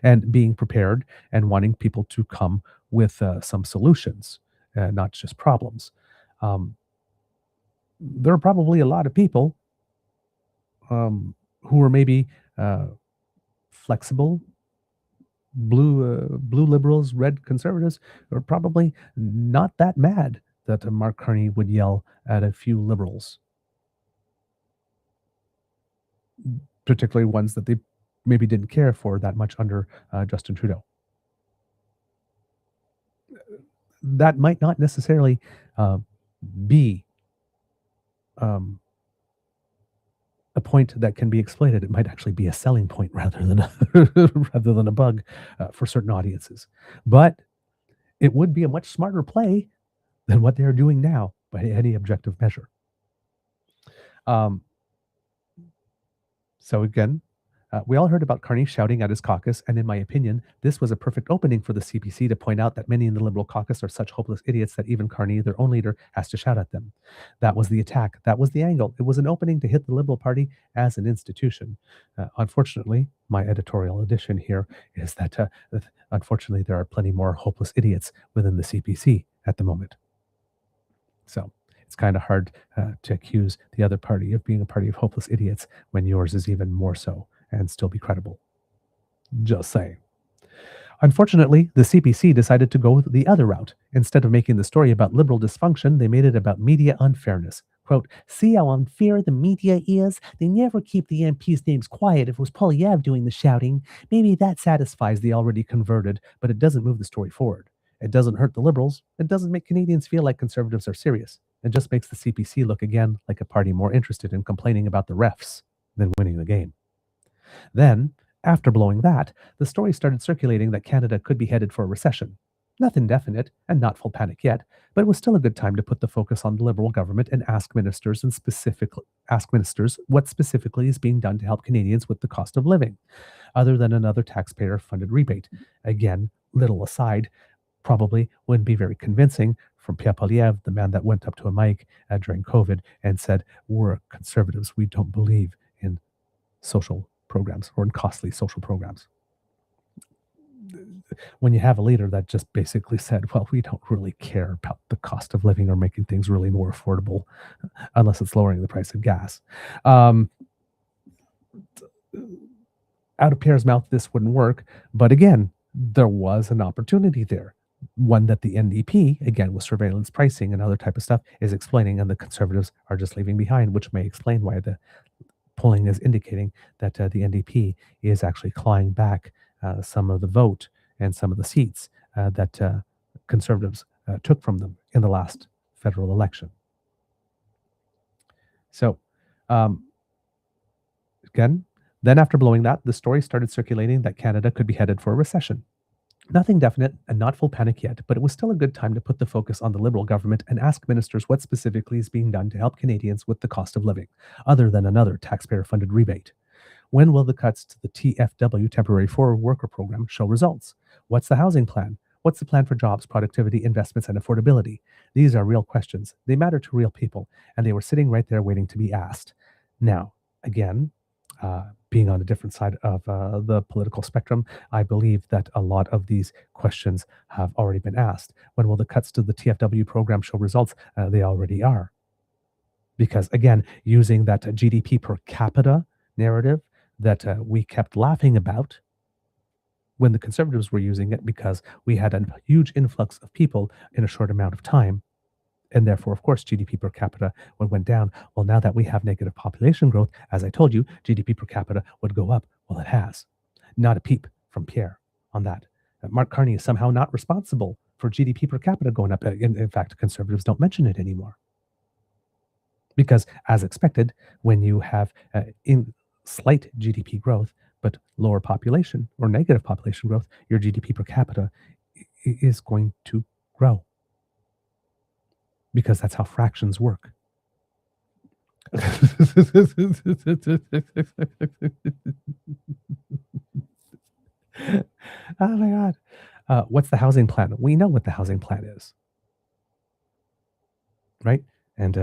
[SPEAKER 2] and being prepared and wanting people to come with some solutions, not just problems. There are probably a lot of people who are maybe flexible, blue liberals, red conservatives, are probably not that mad that Mark Carney would yell at a few liberals, particularly ones that they maybe didn't care for that much under Justin Trudeau. That might not necessarily be a point that can be exploited. It might actually be a selling point rather than a bug for certain audiences. But it would be a much smarter play than what they're doing now by any objective measure. So again, we all heard about Carney shouting at his caucus, and in my opinion, this was a perfect opening for the CPC to point out that many in the Liberal caucus are such hopeless idiots that even Carney, their own leader, has to shout at them. That was the attack. That was the angle. It was an opening to hit the Liberal Party as an institution. Unfortunately, my editorial addition here is that unfortunately there are plenty more hopeless idiots within the CPC at the moment. So it's kind of hard to accuse the other party of being a party of hopeless idiots when yours is even more so, and still be credible. Just saying. Unfortunately, the CPC decided to go the other route. Instead of making the story about Liberal dysfunction, they made it about media unfairness. Quote, see how unfair the media is? They never keep the MPs' names quiet if it was Poilievre doing the shouting. Maybe that satisfies the already converted, but it doesn't move the story forward. It doesn't hurt the Liberals. It doesn't make Canadians feel like Conservatives are serious. and just makes the CPC look again like a party more interested in complaining about the refs than winning the game. Then, after blowing that, the story started circulating that Canada could be headed for a recession. Nothing definite and not full panic yet, but it was still a good time to put the focus on the Liberal government and ask ministers what specifically is being done to help Canadians with the cost of living, other than another taxpayer-funded rebate. Again, little aside, probably wouldn't be very convincing from Pierre Poilievre, the man that went up to a mic during COVID and said, "We're conservatives. We don't believe in social programs or in costly social programs." When you have a leader that just basically said, well, we don't really care about the cost of living or making things really more affordable unless it's lowering the price of gas. Out of Pierre's mouth, this wouldn't work. But again, there was an opportunity there. One that the NDP, again, with surveillance pricing and other type of stuff, is explaining, and the Conservatives are just leaving behind, which may explain why the polling is indicating that the NDP is actually clawing back some of the vote and some of the seats that Conservatives took from them in the last federal election. So, again, then after blowing that, the story started circulating that Canada could be headed for a recession. Nothing definite and not full panic yet, but it was still a good time to put the focus on the Liberal government and ask ministers what specifically is being done to help Canadians with the cost of living, other than another taxpayer-funded rebate. When will the cuts to the TFW, Temporary Foreign Worker Program, show results? What's the housing plan? What's the plan for jobs, productivity, investments, and affordability? These are real questions. They matter to real people, and they were sitting right there waiting to be asked. Now, again, being on a different side of the political spectrum, I believe that a lot of these questions have already been asked. When will the cuts to the TFW program show results? They already are. Because, again, using that GDP per capita narrative that we kept laughing about when the Conservatives were using it, because we had a huge influx of people in a short amount of time. And therefore, of course, GDP per capita went down. Well, now that we have negative population growth, as I told you, GDP per capita would go up. Well, it has. Not a peep from Pierre on that. Mark Carney is somehow not responsible for GDP per capita going up. In fact, Conservatives don't mention it anymore. Because, as expected, when you have slight GDP growth, but lower population or negative population growth, your GDP per capita is going to grow. Because that's how fractions work. Oh my God. What's the housing plan? We know what the housing plan is. Right? And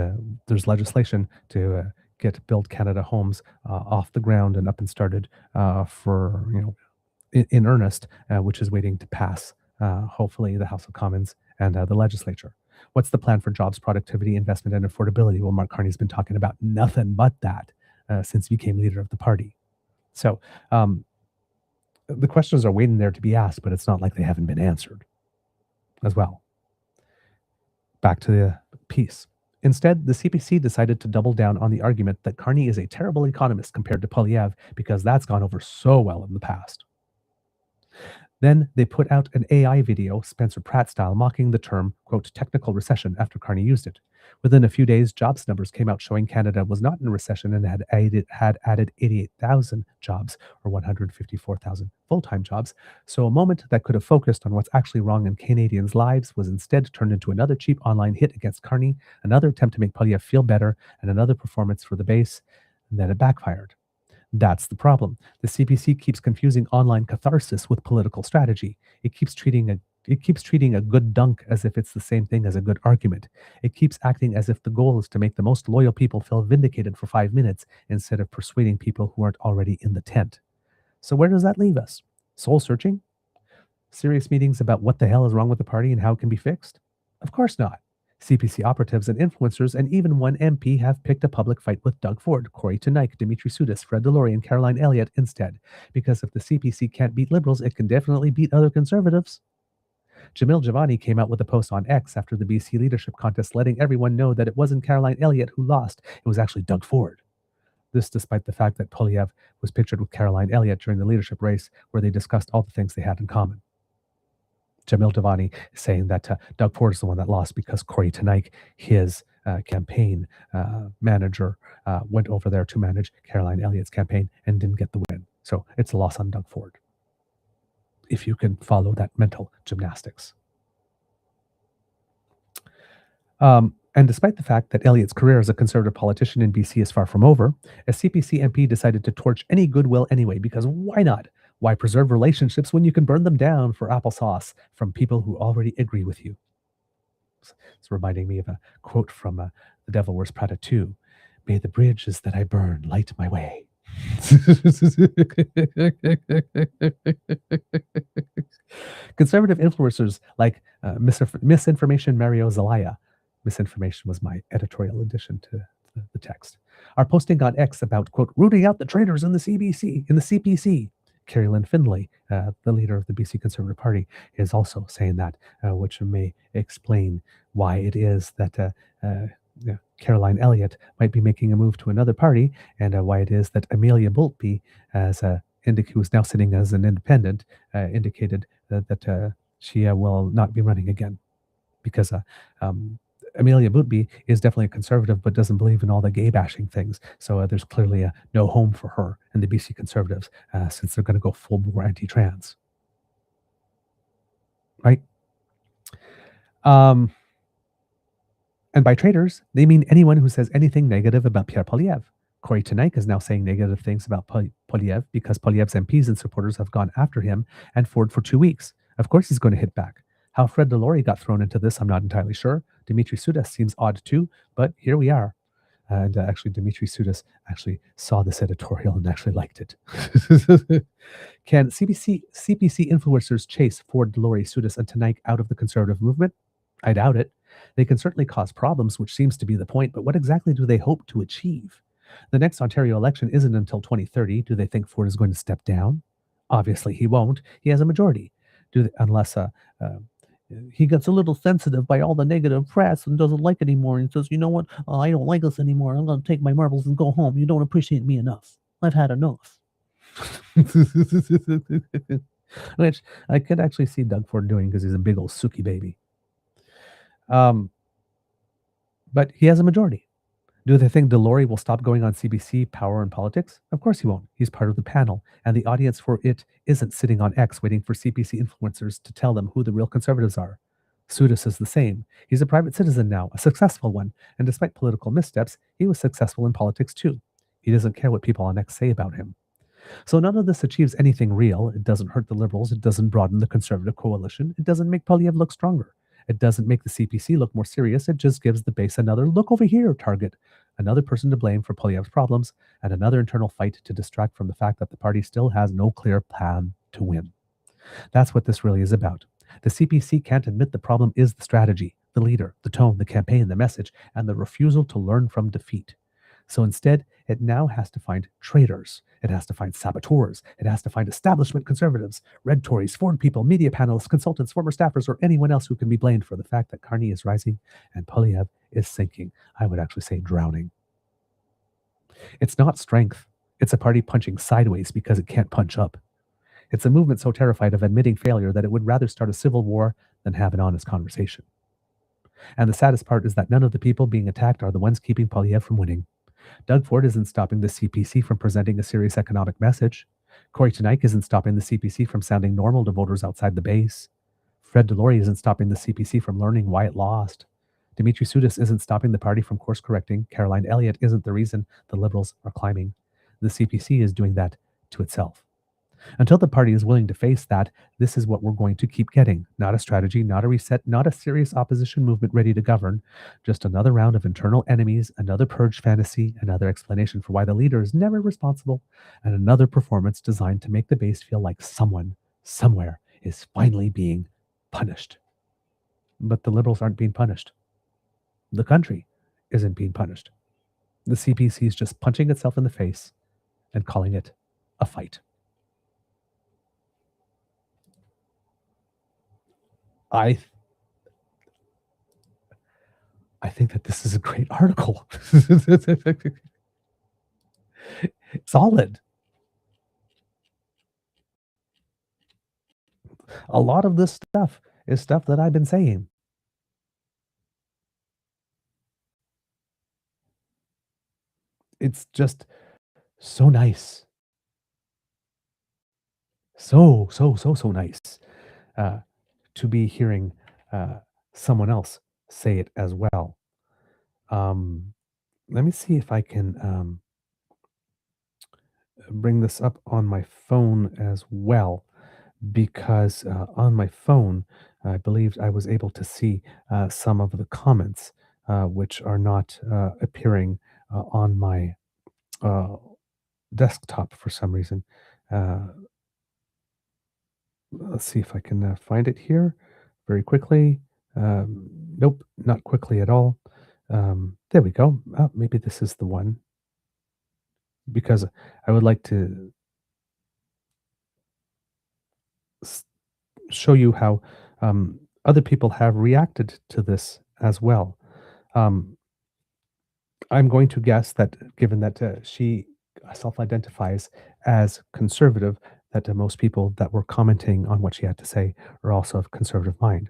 [SPEAKER 2] there's legislation to get Build Canada homes off the ground and up and started for, in earnest, which is waiting to pass, hopefully, the House of Commons and the legislature. What's the plan for jobs, productivity, investment, and affordability? Well, Mark Carney's been talking about nothing but that since he became leader of the party. So the questions are waiting there to be asked, but it's not like they haven't been answered as well. Back to the piece. Instead, the CPC decided to double down on the argument that Carney is a terrible economist compared to Poilievre because that's gone over so well in the past. Then they put out an AI video, Spencer Pratt style, mocking the term, quote, technical recession after Carney used it. Within a few days, jobs numbers came out showing Canada was not in a recession and had added 88,000 jobs, or 154,000 full-time jobs. So a moment that could have focused on what's actually wrong in Canadians' lives was instead turned into another cheap online hit against Carney, another attempt to make Poilievre feel better, and another performance for the base. And then it backfired. That's the problem. The CPC keeps confusing online catharsis with political strategy. It keeps treating a good dunk as if it's the same thing as a good argument. It keeps acting as if the goal is to make the most loyal people feel vindicated for 5 minutes instead of persuading people who aren't already in the tent. So where does that leave us? Soul searching? Serious meetings about what the hell is wrong with the party and how it can be fixed? Of course not. CPC operatives and influencers and even one MP have picked a public fight with Doug Ford, Corey Tenike, Dimitri Soudis, Fred Delory, and Caroline Elliott instead. Because if the CPC can't beat Liberals, it can definitely beat other Conservatives. Jamil Javani came out with a post on X after the BC leadership contest letting everyone know that it wasn't Caroline Elliott who lost, it was actually Doug Ford. This despite the fact that Poilievre was pictured with Caroline Elliott during the leadership race where they discussed all the things they had in common. Jamil Javani is saying that Doug Ford is the one that lost because Corey Tenike, his campaign manager went over there to manage Caroline Elliott's campaign and didn't get the win. So it's a loss on Doug Ford, if you can follow that mental gymnastics. And despite the fact that Elliott's career as a Conservative politician in BC is far from over, a CPC MP decided to torch any goodwill anyway, because why not? Why preserve relationships when you can burn them down for applesauce from people who already agree with you? It's reminding me of a quote from The Devil Wears Prada 2. May the bridges that I burn light my way. Conservative influencers like Misinformation Mario Zelaya, misinformation was my editorial addition to the text, are posting on X about, quote, rooting out the traitors in the CPC. Carrie Lynn Findlay, the leader of the BC Conservative Party, is also saying that, which may explain why it is that Caroline Elliott might be making a move to another party, and why it is that Amelia Boultby, who is now sitting as an independent, indicated that she will not be running again, because Amelia Boultby is definitely a conservative, but doesn't believe in all the gay bashing things. So there's clearly no home for her in the BC Conservatives, since they're going to go full bore anti-trans, right? And by traitors, they mean anyone who says anything negative about Pierre Poilievre. Corey Teneycke is now saying negative things about Poilievre because Poilievre's MPs and supporters have gone after him and Ford for 2 weeks. Of course he's going to hit back. How Fred Delory got thrown into this, I'm not entirely sure. Dimitri Soudas seems odd too, but here we are. And actually, Dimitri Soudas actually saw this editorial and actually liked it. Can CPC influencers chase Ford, Delory, Soudas, and Teneycke out of the Conservative movement? I doubt it. They can certainly cause problems, which seems to be the point, but what exactly do they hope to achieve? The next Ontario election isn't until 2030. Do they think Ford is going to step down? Obviously, he won't. He has a majority. Unless he gets a little sensitive by all the negative press and doesn't like it anymore and says, you know what, I don't like this anymore. I'm going to take my marbles and go home. You don't appreciate me enough. I've had enough. Which I could actually see Doug Ford doing because he's a big old Suki baby. But he has a majority. Do they think Delory will stop going on CBC, Power and Politics? Of course he won't. He's part of the panel, and the audience for it isn't sitting on X waiting for CPC influencers to tell them who the real conservatives are. Soudas is the same. He's a private citizen now, a successful one, and despite political missteps, he was successful in politics too. He doesn't care what people on X say about him. So none of this achieves anything real. It doesn't hurt the Liberals. It doesn't broaden the Conservative coalition. It doesn't make Poilievre look stronger. It doesn't make the CPC look more serious. It just gives the base another look over here target, another person to blame for Poilievre's problems, and another internal fight to distract from the fact that the party still has no clear plan to win. That's what this really is about. The CPC can't admit the problem is the strategy, the leader, the tone, the campaign, the message, and the refusal to learn from defeat. So instead, it now has to find traitors. It has to find saboteurs. It has to find establishment conservatives, red Tories, Ford people, media panelists, consultants, former staffers, or anyone else who can be blamed for the fact that Carney is rising and Poilievre is sinking. I would actually say drowning. It's not strength. It's a party punching sideways because it can't punch up. It's a movement so terrified of admitting failure that it would rather start a civil war than have an honest conversation. And the saddest part is that none of the people being attacked are the ones keeping Poilievre from winning. Doug Ford isn't stopping the CPC from presenting a serious economic message. Corey Teneycke isn't stopping the CPC from sounding normal to voters outside the base. Fred Delory isn't stopping the CPC from learning why it lost. Dimitri Soudas isn't stopping the party from course correcting. Caroline Elliott isn't the reason the Liberals are climbing. The CPC is doing that to itself. Until the party is willing to face that, this is what we're going to keep getting. Not a strategy, not a reset, not a serious opposition movement ready to govern. Just another round of internal enemies, another purge fantasy, another explanation for why the leader is never responsible, and another performance designed to make the base feel like someone, somewhere, is finally being punished. But the Liberals aren't being punished. The country isn't being punished. The CPC is just punching itself in the face and calling it a fight. I think that this is a great article. Solid. A lot of this stuff is stuff that I've been saying. it's just so nice. So nice to be hearing someone else say it as well. Let me see if I can bring this up on my phone as well, because on my phone, I believe I was able to see some of the comments, which are not appearing on my uh, desktop for some reason. Uh, let's see if I can find it here very quickly. Nope, not quickly at all. There we go. Maybe this is the one, because I would like to show you how other people have reacted to this as well. I'm going to guess that, given that she self-identifies as conservative, that most people that were commenting on what she had to say are also of conservative mind.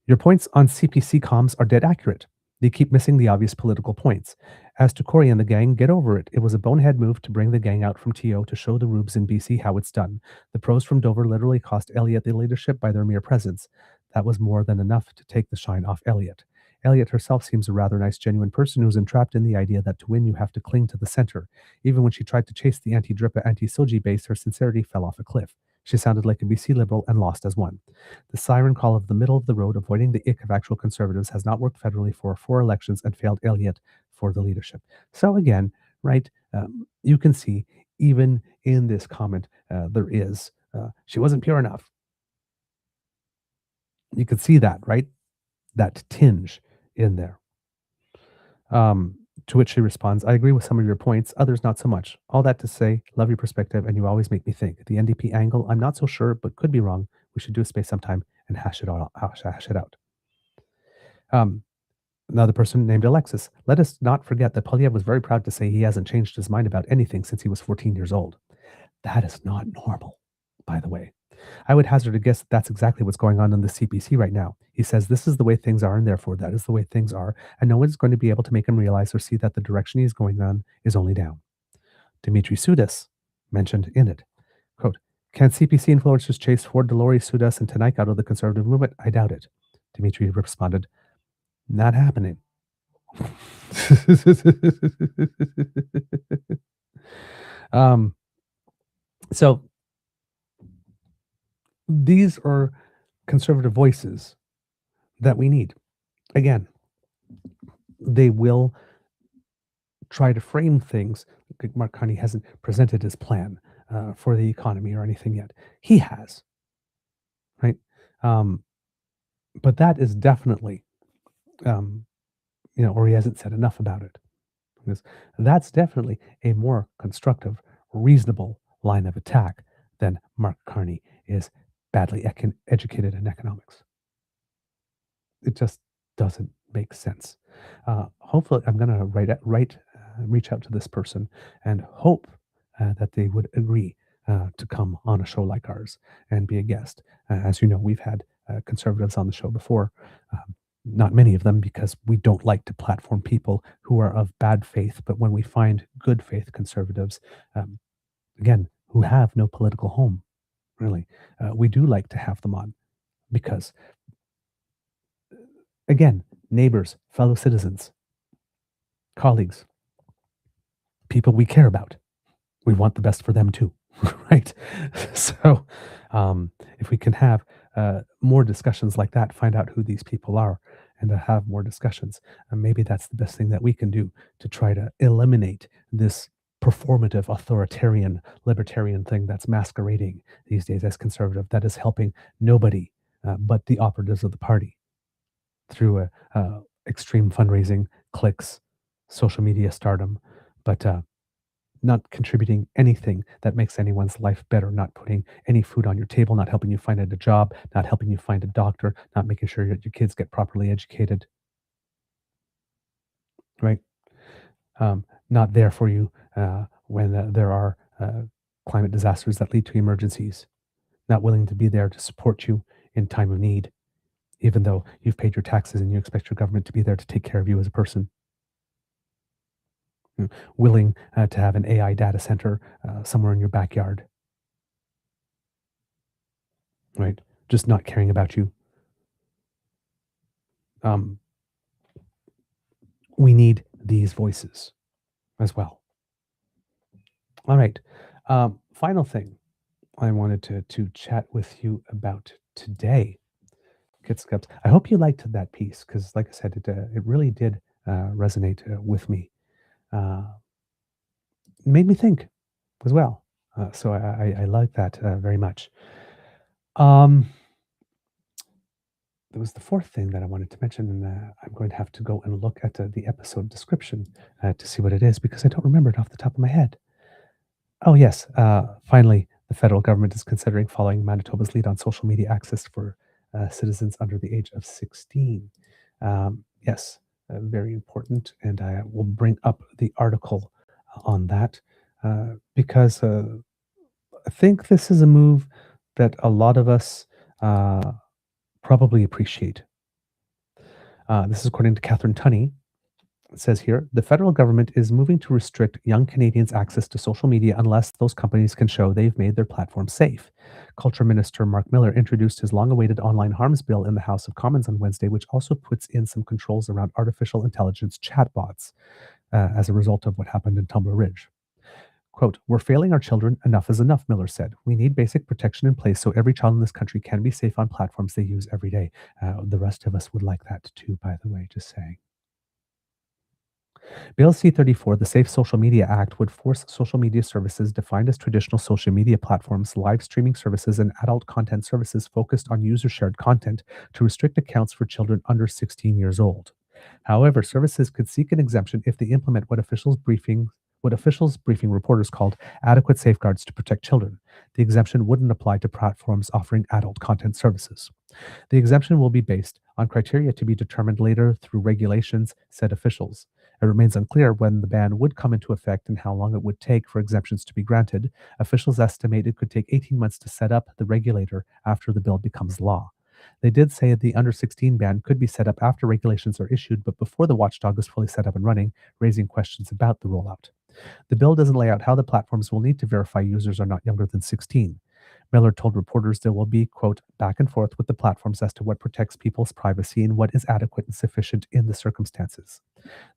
[SPEAKER 2] Your points on CPC comms are dead accurate. They keep missing the obvious political points. As to Corey and the gang, get over it. It was a bonehead move to bring the gang out from TO to show the rubes in BC how it's done. The pros from Dover literally cost Elliot the leadership by their mere presence. That was more than enough to take the shine off Elliot. Elliot herself seems a rather nice, genuine person who's entrapped in the idea that to win you have to cling to the center. Even when she tried to chase the anti-Drippa, anti-Soji base, her sincerity fell off a cliff. She sounded like a BC Liberal and lost as one. The siren call of the middle of the road, avoiding the ick of actual conservatives, has not worked federally for 4 elections and failed Elliott for the leadership. So again, right, you can see even in this comment, there is, she wasn't pure enough. You can see that, right? That tinge in there. To which she responds, I agree with some of your points, others not so much. All that to say, love your perspective, and you always make me think. The NDP angle, I'm not so sure, but could be wrong. We should do a space sometime and hash it out. Another person named Alexis. Let us not forget that Polyev was very proud to say he hasn't changed his mind about anything since he was 14 years old. That is not normal, by the way. I would hazard a guess that that's exactly what's going on in the CPC right now. He says this is the way things are, and therefore that is the way things are, and no one's going to be able to make him realize or see that the direction he's going on is only down. Dimitri Sudas mentioned in it, quote, can CPC influencers chase Ford, Delori, Sudas, and Tanaik out of the conservative movement? I doubt it. Dimitri responded, not happening. So these are conservative voices that we need. Again, they will try to frame things. Mark Carney hasn't presented his plan for the economy or anything yet. He has, right? But that is definitely, or he hasn't said enough about it. Because that's definitely a more constructive, reasonable line of attack than Mark Carney is badly educated in economics. It just doesn't make sense. Hopefully, I'm going to reach out to this person and hope that they would agree to come on a show like ours and be a guest. As you know, we've had conservatives on the show before. Not many of them, because we don't like to platform people who are of bad faith. But when we find good faith conservatives, again, who have no political home, really, we do like to have them on, because, again, neighbors, fellow citizens, colleagues, people we care about. We want the best for them too, right? So if we can have more discussions like that, find out who these people are, and to have more discussions, maybe that's the best thing that we can do to try to eliminate this performative, authoritarian, libertarian thing that's masquerading these days as conservative, that is helping nobody but the operatives of the party through extreme fundraising, clicks, social media stardom, but not contributing anything that makes anyone's life better, not putting any food on your table, not helping you find a job, not helping you find a doctor, not making sure that your kids get properly educated, right? Not there for you when there are climate disasters that lead to emergencies, not willing to be there to support you in time of need, even though you've paid your taxes and you expect your government to be there to take care of you as a person. willing to have an AI data center somewhere in your backyard, right? Just not caring about you. We need these voices as well. All right. Final thing I wanted to chat with you about today, Kits Cups. I hope you liked that piece because, like I said, it really did resonate with me. Made me think as well. So I like that very much. There was the fourth thing that I wanted to mention, and I'm going to have to go and look at the episode description to see what it is because I don't remember it off the top of my head. Oh, yes. Finally, the federal government is considering following Manitoba's lead on social media access for citizens under the age of 16. Yes, very important. And I will bring up the article on that because I think this is a move that a lot of us probably appreciate. This is according to Catherine Tunney. It says here, the federal government is moving to restrict young Canadians' access to social media unless those companies can show they've made their platform safe. Culture Minister Mark Miller introduced his long-awaited online harms bill in the House of Commons on Wednesday, which also puts in some controls around artificial intelligence chatbots as a result of what happened in Tumbler Ridge. Quote, we're failing our children. Enough is enough, Miller said. We need basic protection in place so every child in this country can be safe on platforms they use every day. The rest of us would like that too, by the way, just saying. Bill C-34, the Safe Social Media Act, would force social media services defined as traditional social media platforms, live streaming services, and adult content services focused on user-shared content to restrict accounts for children under 16 years old. However, services could seek an exemption if they implement what officials briefing reporters called adequate safeguards to protect children. The exemption wouldn't apply to platforms offering adult content services. The exemption will be based on criteria to be determined later through regulations, said officials. It remains unclear when the ban would come into effect and how long it would take for exemptions to be granted. Officials estimate it could take 18 months to set up the regulator after the bill becomes law. They did say the under 16 ban could be set up after regulations are issued, but before the watchdog is fully set up and running, raising questions about the rollout. The bill doesn't lay out how the platforms will need to verify users are not younger than 16. Miller told reporters there will be, quote, back and forth with the platforms as to what protects people's privacy and what is adequate and sufficient in the circumstances.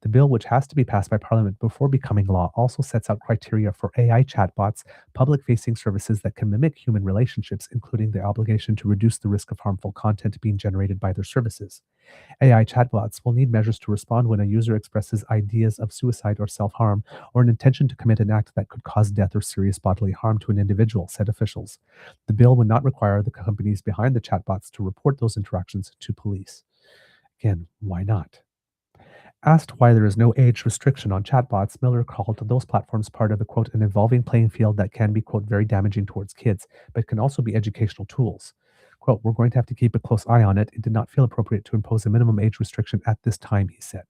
[SPEAKER 2] The bill, which has to be passed by Parliament before becoming law, also sets out criteria for AI chatbots, public-facing services that can mimic human relationships, including the obligation to reduce the risk of harmful content being generated by their services. AI chatbots will need measures to respond when a user expresses ideas of suicide or self-harm or an intention to commit an act that could cause death or serious bodily harm to an individual, said officials. The bill would not require the companies behind the chatbots to report those interactions to police. Again, why not? Asked why there is no age restriction on chatbots, Miller called those platforms part of a, quote, an evolving playing field that can be, quote, very damaging towards kids, but can also be educational tools. Quote, we're going to have to keep a close eye on it. It did not feel appropriate to impose a minimum age restriction at this time, he said.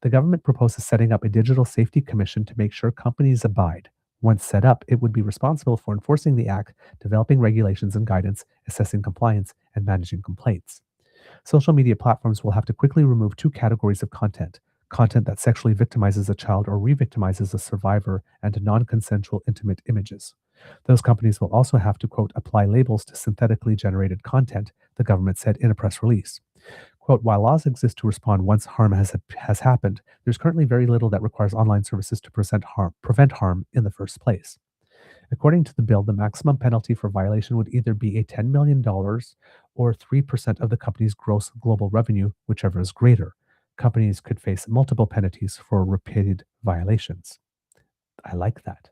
[SPEAKER 2] The government proposes setting up a digital safety commission to make sure companies abide. Once set up, it would be responsible for enforcing the act, developing regulations and guidance, assessing compliance, and managing complaints. Social media platforms will have to quickly remove two categories of content that sexually victimizes a child or re-victimizes a survivor, and non-consensual intimate images. Those companies will also have to, quote, apply labels to synthetically generated content, the government said in a press release. Quote, while laws exist to respond once harm has happened, there's currently very little that requires online services to prevent harm in the first place. According to the bill, the maximum penalty for violation would either be a $10 million or 3% of the company's gross global revenue, whichever is greater. Companies could face multiple penalties for repeated violations. I like that.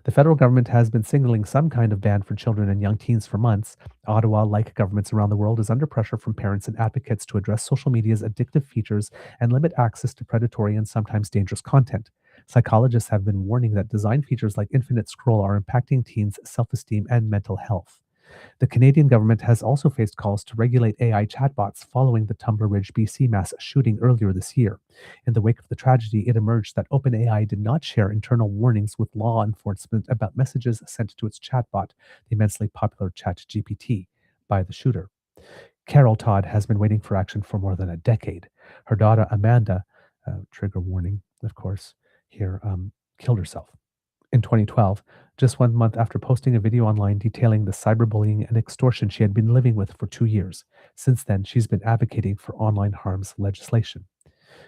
[SPEAKER 2] The federal government has been signaling some kind of ban for children and young teens for months. Ottawa, like governments around the world, is under pressure from parents and advocates to address social media's addictive features and limit access to predatory and sometimes dangerous content. Psychologists have been warning that design features like infinite scroll are impacting teens' self-esteem and mental health. The Canadian government has also faced calls to regulate AI chatbots following the Tumbler Ridge, BC mass shooting earlier this year. In the wake of the tragedy, it emerged that OpenAI did not share internal warnings with law enforcement about messages sent to its chatbot, the immensely popular ChatGPT, by the shooter. Carol Todd has been waiting for action for more than a decade. Her daughter Amanda, trigger warning, of course, here killed herself. In 2012, just 1 month after posting a video online detailing the cyberbullying and extortion she had been living with for 2 years. Since then, she's been advocating for online harms legislation.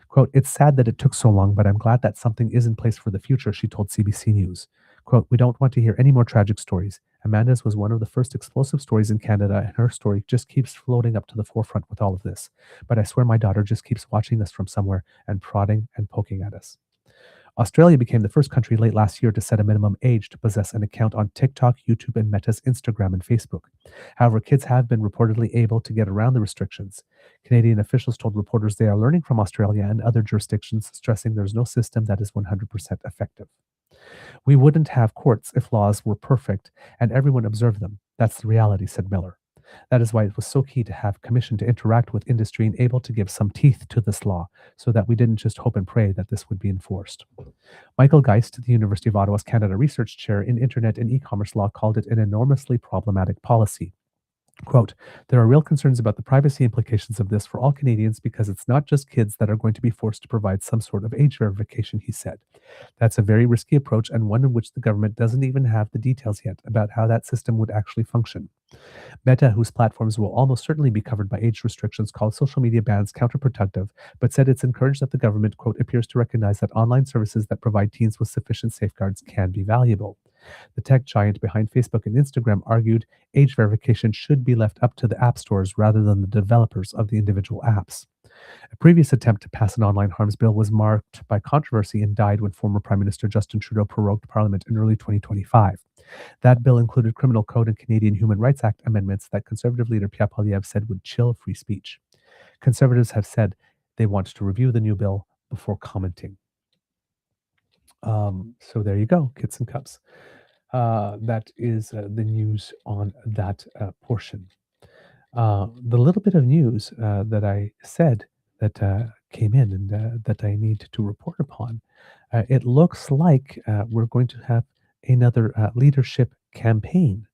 [SPEAKER 2] Quote, "It's sad that it took so long, but I'm glad that something is in place for the future," she told CBC News. Quote, "We don't want to hear any more tragic stories. Amanda's was one of the first explosive stories in Canada, and her story just keeps floating up to the forefront with all of this. But I swear my daughter just keeps watching us from somewhere and prodding and poking at us." Australia became the first country late last year to set a minimum age to possess an account on TikTok, YouTube, and Meta's Instagram and Facebook. However, kids have been reportedly able to get around the restrictions. Canadian officials told reporters they are learning from Australia and other jurisdictions, stressing there's no system that is 100% effective. "We wouldn't have courts if laws were perfect and everyone observed them. That's the reality," said Miller. "That is why it was so key to have commission to interact with industry and able to give some teeth to this law so that we didn't just hope and pray that this would be enforced." Michael Geist, the University of Ottawa's Canada Research Chair in Internet and E-commerce Law, called it an enormously problematic policy. Quote, "There are real concerns about the privacy implications of this for all Canadians because it's not just kids that are going to be forced to provide some sort of age verification," he said. "That's a very risky approach and one in which the government doesn't even have the details yet about how that system would actually function." Meta, whose platforms will almost certainly be covered by age restrictions, called social media bans counterproductive, but said it's encouraged that the government, quote, "appears to recognize that online services that provide teens with sufficient safeguards can be valuable." The tech giant behind Facebook and Instagram argued age verification should be left up to the app stores rather than the developers of the individual apps. A previous attempt to pass an online harms bill was marked by controversy and died when former Prime Minister Justin Trudeau prorogued Parliament in early 2025. That bill included Criminal Code and Canadian Human Rights Act amendments that Conservative leader Pierre Poilievre said would chill free speech. Conservatives have said they want to review the new bill before commenting. So there you go, kids and cups. That is the news on that portion. The little bit of news that I said that came in and that I need to report upon, it looks like we're going to have another leadership campaign.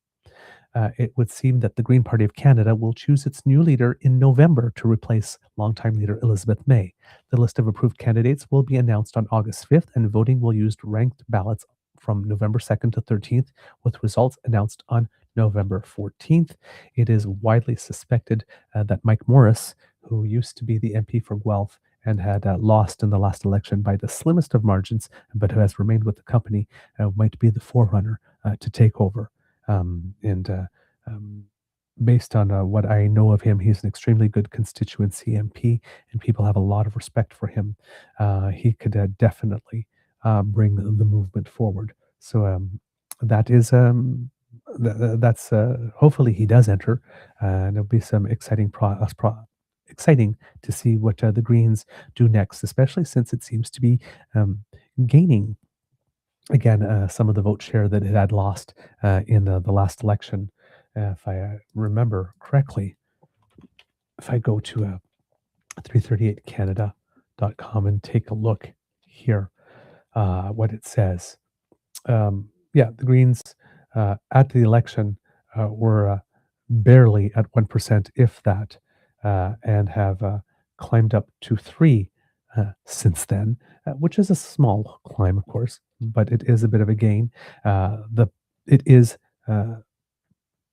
[SPEAKER 2] It would seem that the Green Party of Canada will choose its new leader in November to replace longtime leader Elizabeth May. The list of approved candidates will be announced on August 5th, and voting will use ranked ballots from November 2nd to 13th, with results announced on November 14th. It is widely suspected that Mike Morris, who used to be the MP for Guelph and had lost in the last election by the slimmest of margins, but who has remained with the company, might be the forerunner to take over. Based on what I know of him, he's an extremely good constituency MP, and people have a lot of respect for him. He could definitely bring the movement forward. So that is that's hopefully he does enter, and there'll be some exciting exciting to see what the Greens do next, especially since it seems to be gaining again some of the vote share that it had lost in the last election. If I remember correctly, if I go to 338canada.com and take a look here, what it says. Yeah, the Greens at the election were barely at 1%, if that, and have climbed up to 3 since then, which is a small climb, of course, but it is a bit of a gain.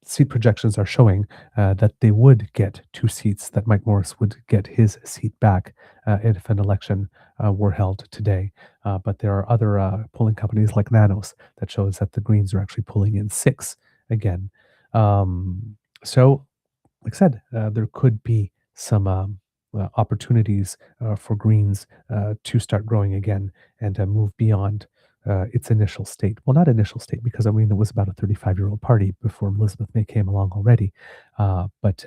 [SPEAKER 2] Seat projections are showing that they would get 2 seats, that Mike Morris would get his seat back if an election were held today. But there are other polling companies like Nanos that shows that the Greens are actually pulling in 6 again. So, like I said, there could be some opportunities for Greens to start growing again and move beyond its initial state. Well, not initial state, because I mean, it was about a 35-year-old party before Elizabeth May came along already. But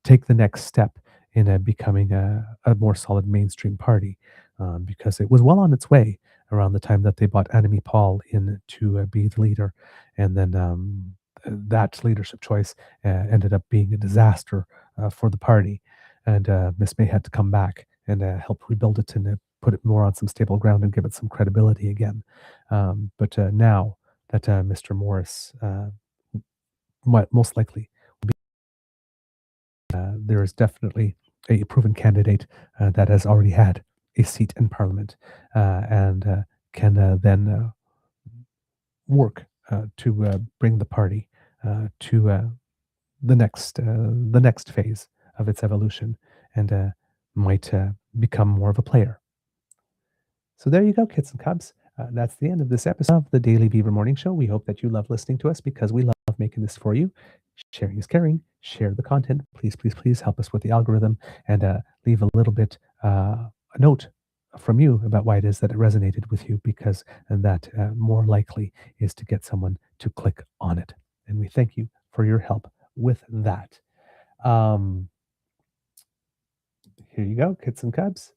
[SPEAKER 2] take the next step in becoming a more solid mainstream party, because it was well on its way around the time that they brought Annamie Paul in to be the leader. And then that leadership choice ended up being a disaster for the party. And Miss May had to come back and help rebuild it and put it more on some stable ground and give it some credibility again. But now that Mr. Morris most likely will be, there is definitely a proven candidate that has already had a seat in Parliament and can then work to bring the party to the next phase of its evolution and might become more of a player. So there you go, kids and cubs. That's the end of this episode of the Daily Beaver Morning Show. We hope that you love listening to us because we love making this for you. Sharing is caring. Share the content. Please, please, please help us with the algorithm and leave a little bit a note from you about why it is that it resonated with you, because that more likely is to get someone to click on it. And we thank you for your help with that. Here you go, kids and cubs.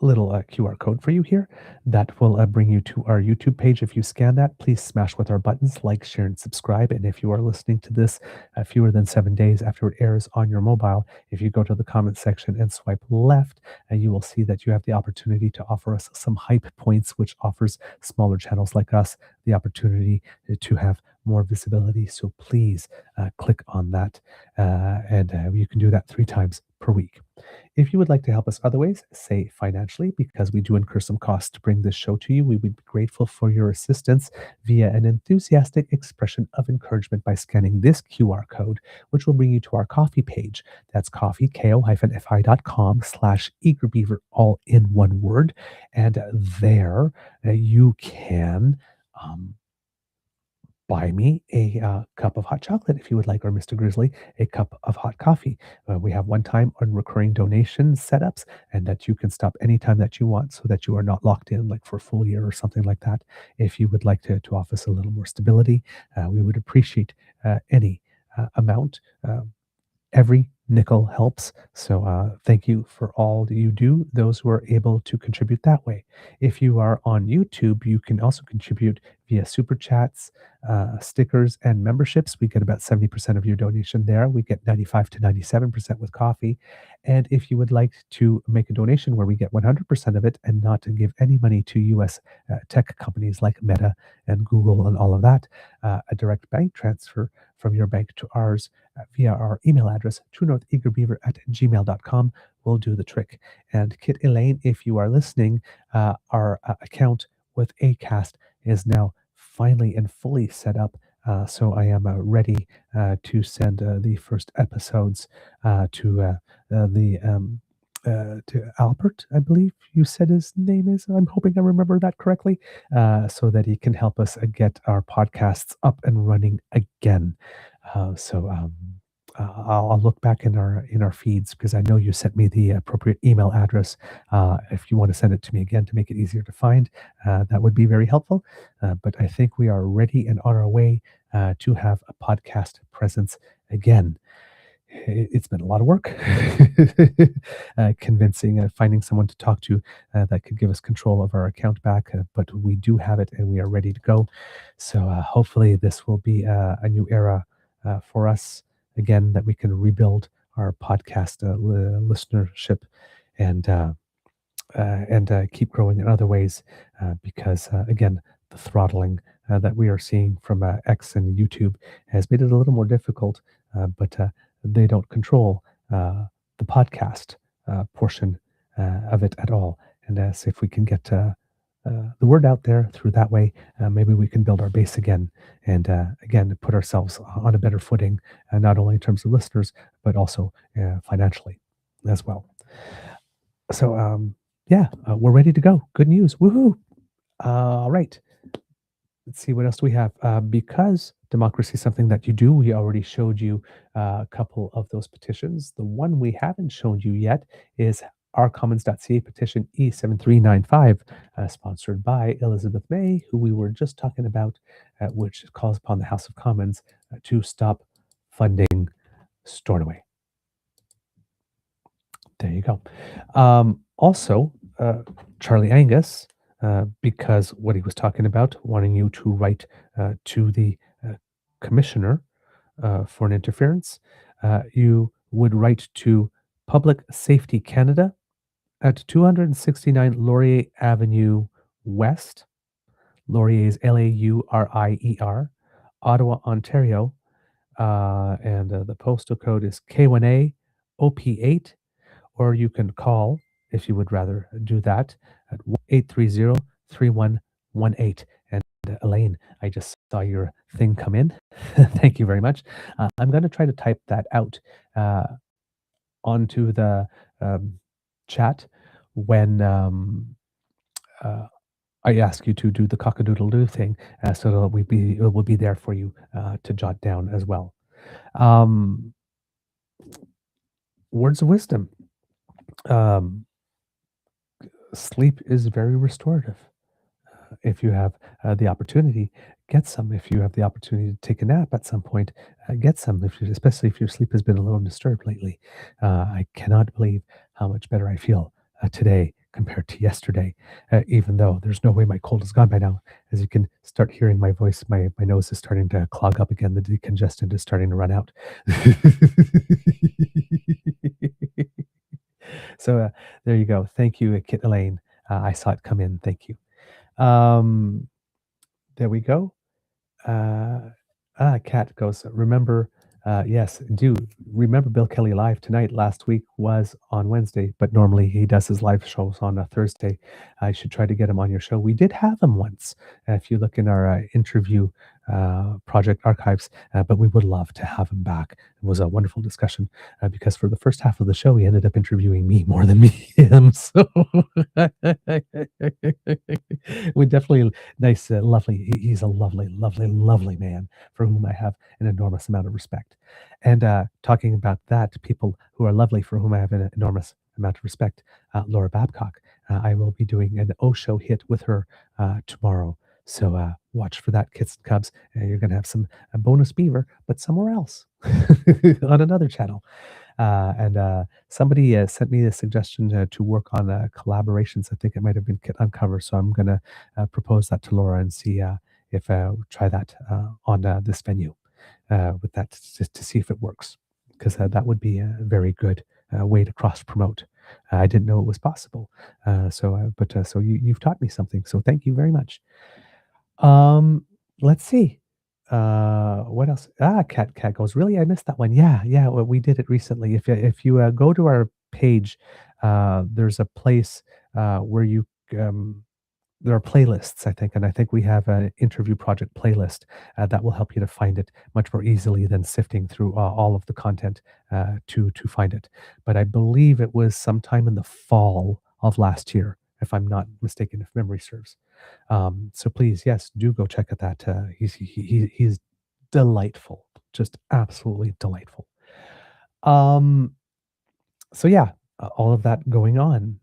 [SPEAKER 2] A little QR code for you here that will bring you to our YouTube page. If you scan that, please smash with our buttons, like, share, and subscribe. And if you are listening to this fewer than 7 days after it airs on your mobile, if you go to the comment section and swipe left, you will see that you have the opportunity to offer us some hype points, which offers smaller channels like us the opportunity to have more visibility. So please click on that, and you can do that 3 times per week. If you would like to help us other ways, say financially, because we do incur some costs to bring this show to you, we would be grateful for your assistance via an enthusiastic expression of encouragement by scanning this QR code, which will bring you to our coffee page. That's coffee, ko-fi.com/eagerbeaver, all in one word. And there you can buy me a cup of hot chocolate if you would like, or Mr. Grizzly, a cup of hot coffee. We have one-time and recurring donation setups, and that you can stop anytime that you want, so that you are not locked in like for a full year or something like that. If you would like to offer us a little more stability, we would appreciate any amount. Every nickel helps. So thank you for all that you do, those who are able to contribute that way. If you are on YouTube, you can also contribute via super chats, stickers, and memberships. We get about 70% of your donation there. We get 95 to 97% with coffee. And if you would like to make a donation where we get 100% of it and not to give any money to US tech companies like Meta and Google and all of that, a direct bank transfer from your bank to ours via our email address, truenortheagerbeaver@gmail.com, will do the trick. And Kit Elaine, if you are listening, our account with Acast is now finally and fully set up. So I am ready to send the first episodes to Albert, I believe you said his name is. I'm hoping I remember that correctly, so that he can help us get our podcasts up and running again. I'll look back in our feeds, because I know you sent me the appropriate email address. If you want to send it to me again to make it easier to find, that would be very helpful. But I think we are ready and on our way to have a podcast presence again. It's been a lot of work convincing, finding someone to talk to that could give us control of our account back, but we do have it and we are ready to go. So hopefully this will be a new era for us again, that we can rebuild our podcast listenership and keep growing in other ways, because again, the throttling that we are seeing from X and YouTube has made it a little more difficult, but they don't control the podcast portion of it at all. And so if we can get the word out there through that way, maybe we can build our base again, and again put ourselves on a better footing, not only in terms of listeners, but also financially as well. So we're ready to go. Good news. Woohoo. All right. Let's see, what else do we have? Because democracy is something that you do, we already showed you a couple of those petitions. The one we haven't shown you yet is ourcommons.ca petition E7395, sponsored by Elizabeth May, who we were just talking about, which calls upon the House of Commons to stop funding Stornoway. There you go. Also, Charlie Angus, because what he was talking about, wanting you to write to the commissioner for an interference, you would write to Public Safety Canada at 269 Laurier Avenue West. Laurier is Laurier, Ottawa, Ontario, and the postal code is K1A OP8, or you can call, if you would rather do that, at 830-3111. 18. And Elaine, I just saw your thing come in. Thank you very much. I'm going to try to type that out onto the chat when I ask you to do the cock-a-doodle-doo thing, so that it will be there for you to jot down as well. Words of wisdom. Sleep is very restorative. If you have the opportunity, get some. If you have the opportunity to take a nap at some point, get some. Especially if your sleep has been a little disturbed lately. I cannot believe how much better I feel today compared to yesterday. Even though there's no way my cold is gone by now, as you can start hearing my voice, my nose is starting to clog up again. The decongestant is starting to run out. So there you go. Thank you, Kit Elaine. I saw it come in. Thank you. There we go. Kat goes, remember, yes, do remember Bill Kelly live tonight. Last week was on Wednesday, but normally he does his live shows on a Thursday. I should try to get him on your show. We did have him once, if you look in our interview project archives, but we would love to have him back. It was a wonderful discussion because for the first half of the show, he ended up interviewing me more than him. So we definitely nice, lovely. He's a lovely, lovely, lovely man for whom I have an enormous amount of respect. And talking about that, people who are lovely for whom I have an enormous amount of respect, Laura Babcock. I will be doing an Osho hit with her tomorrow. So watch for that, Kits and Cubs. You're going to have some bonus Beaver, but somewhere else on another channel. And somebody sent me a suggestion to work on collaborations. I think it might have been Kit Uncover. So I'm going to propose that to Laura and see if try that on this venue with that just to see if it works. Because that would be a very good way to cross promote. I didn't know it was possible. So you've taught me something. So thank you very much. Let's see. What else? Cat goes, really? I missed that one. Yeah. Well, we did it recently. If you go to our page, there's a place where you there are playlists, I think, and I think we have an interview project playlist that will help you to find it much more easily than sifting through all of the content to find it. But I believe it was sometime in the fall of last year, if I'm not mistaken, if memory serves. So please, yes, do go check out that. He's delightful, just absolutely delightful. So yeah, all of that going on.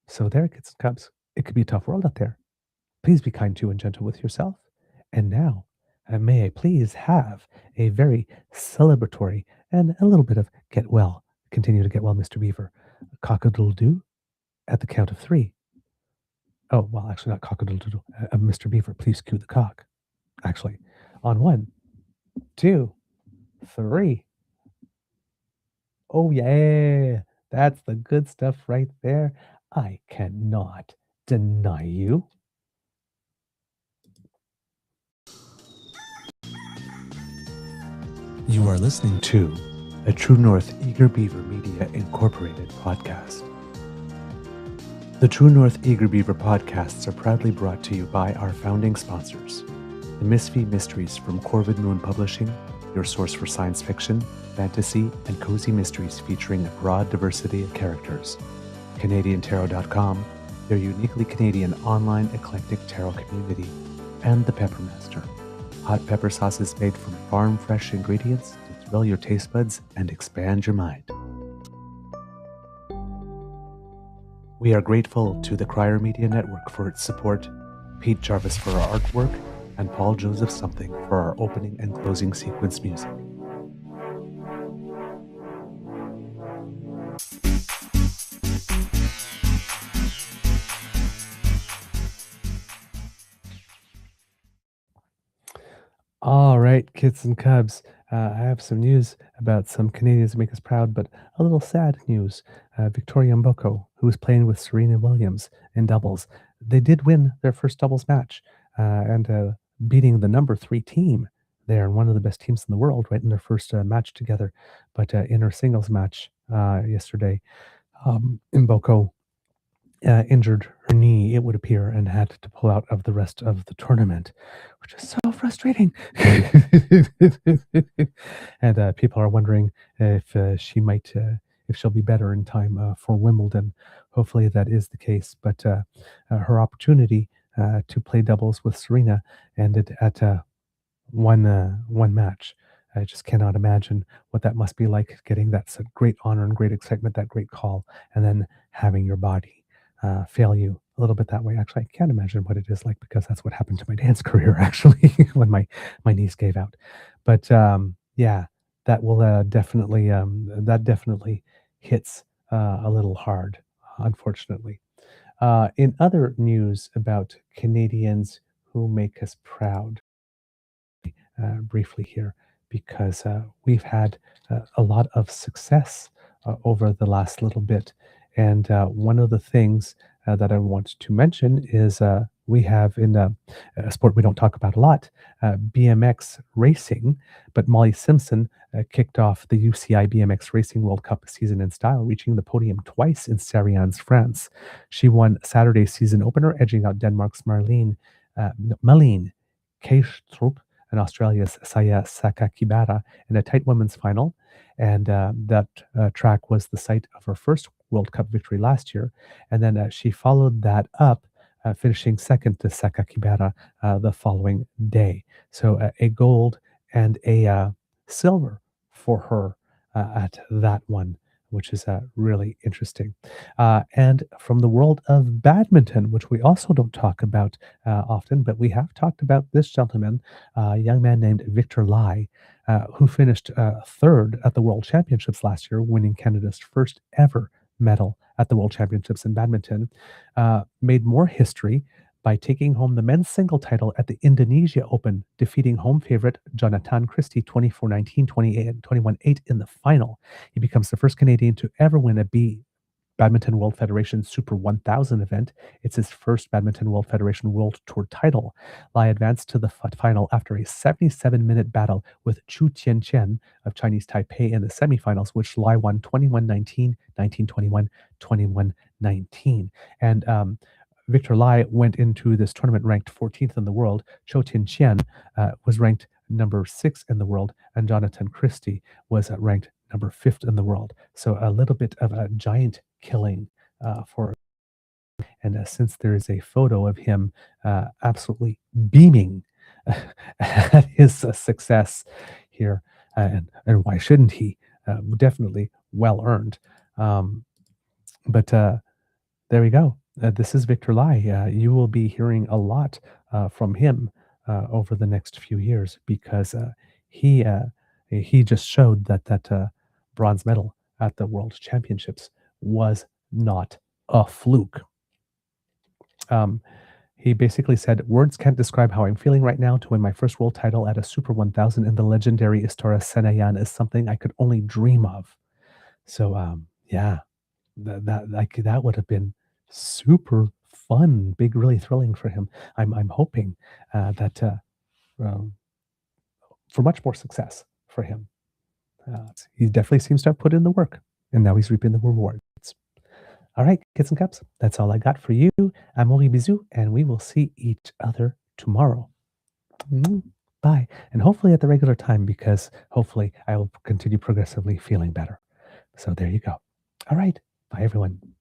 [SPEAKER 2] So there, Kids and Cubs. It could be a tough world out there. Please be kind to and gentle with yourself. And now, may I please have a very celebratory and a little bit of get well. Continue to get well, Mr. Beaver. Cock-a-doodle-doo at the count of 3. Oh, well, actually not cock-a-doodle-doo. Mr. Beaver, please cue the cock. Actually, on 1, 2, 3. Oh, yeah. That's the good stuff right there. I cannot deny you. You are listening to a True North Eager Beaver Media Incorporated podcast. The True North Eager Beaver podcasts are proudly brought to you by our founding sponsors, the Misfit Mysteries from Corvid Moon Publishing, your source for science fiction, fantasy, and cozy mysteries featuring a broad diversity of characters, CanadianTarot.com, their uniquely Canadian online eclectic tarot community, and the Peppermaster, hot pepper sauces made from farm-fresh ingredients to thrill your taste buds and expand your mind. We are grateful to the Crier Media Network for its support, Pete Jarvis for our artwork, and Paul Joseph Something for our opening and closing sequence music. All right, Kits and Cubs. I have some news about some Canadians who make us proud, but a little sad news. Victoria Mboko, who was playing with Serena Williams in doubles, they did win their first doubles match and beating the number 3 team there, and one of the best teams in the world, right in their first match together. But in her singles match yesterday, Mboko injured her knee, it would appear, and had to pull out of the rest of the tournament, which is so frustrating. And people are wondering if she might, if she'll be better in time for Wimbledon. Hopefully that is the case. But her opportunity to play doubles with Serena ended at one match. I just cannot imagine what that must be like, getting that great honor and great excitement, that great call, and then having your body fail you a little bit that way. Actually, I can't imagine what it is like, because that's what happened to my dance career, actually, when my knees gave out. But yeah, that will definitely hits a little hard, unfortunately. In other news about Canadians who make us proud, briefly here, because we've had a lot of success over the last little bit. And one of the things that I want to mention is we have in a sport we don't talk about a lot, BMX racing, but Molly Simpson kicked off the UCI BMX Racing World Cup season in style, reaching the podium twice in Sarians, France. She won Saturday's season opener, edging out Denmark's Malene Keistrup and Australia's Saya Sakakibara in a tight women's final. And that track was the site of her first World Cup victory last year. And then she followed that up, finishing second to Sakakibara the following day. So a gold and a silver for her at that one, which is really interesting. And from the world of badminton, which we also don't talk about often, but we have talked about this gentleman, a young man named Victor Lai, who finished third at the World Championships last year, winning Canada's first ever medal at the World Championships in badminton, made more history by taking home the men's single title at the Indonesia Open, defeating home favorite Jonathan Christie 24-19, 28, 21-8 in the final. He becomes the first Canadian to ever win a Badminton World Federation Super 1000 event. It's his first Badminton World Federation World Tour title. Lai advanced to the final after a 77-minute battle with Chu Tianchen of Chinese Taipei in the semifinals, which Lai won 21-19, 19-21, 21-19. And Victor Lai went into this tournament ranked 14th in the world. Chou Tianchen was ranked number 6 in the world, and Jonathan Christie was ranked number 5th in the world. So a little bit of a giant killing for. And since there is a photo of him absolutely beaming at his success here, and why shouldn't he? Definitely well earned. But there we go. This is Victor Lai. You will be hearing a lot from him over the next few years, because he just showed that bronze medal at the World Championships was not a fluke. He basically said, "Words can't describe how I'm feeling right now. To win my first world title at a Super 1000 in the legendary Istora Senayan is something I could only dream of." So yeah, that would have been super fun, big, really thrilling for him. I'm hoping that for much more success for him. He definitely seems to have put in the work, and now he's reaping the rewards. All right, kids and cups, that's all I got for you. Amori bisous, and we will see each other tomorrow. Bye, and hopefully at the regular time, because hopefully I will continue progressively feeling better. So there you go. All right, bye everyone.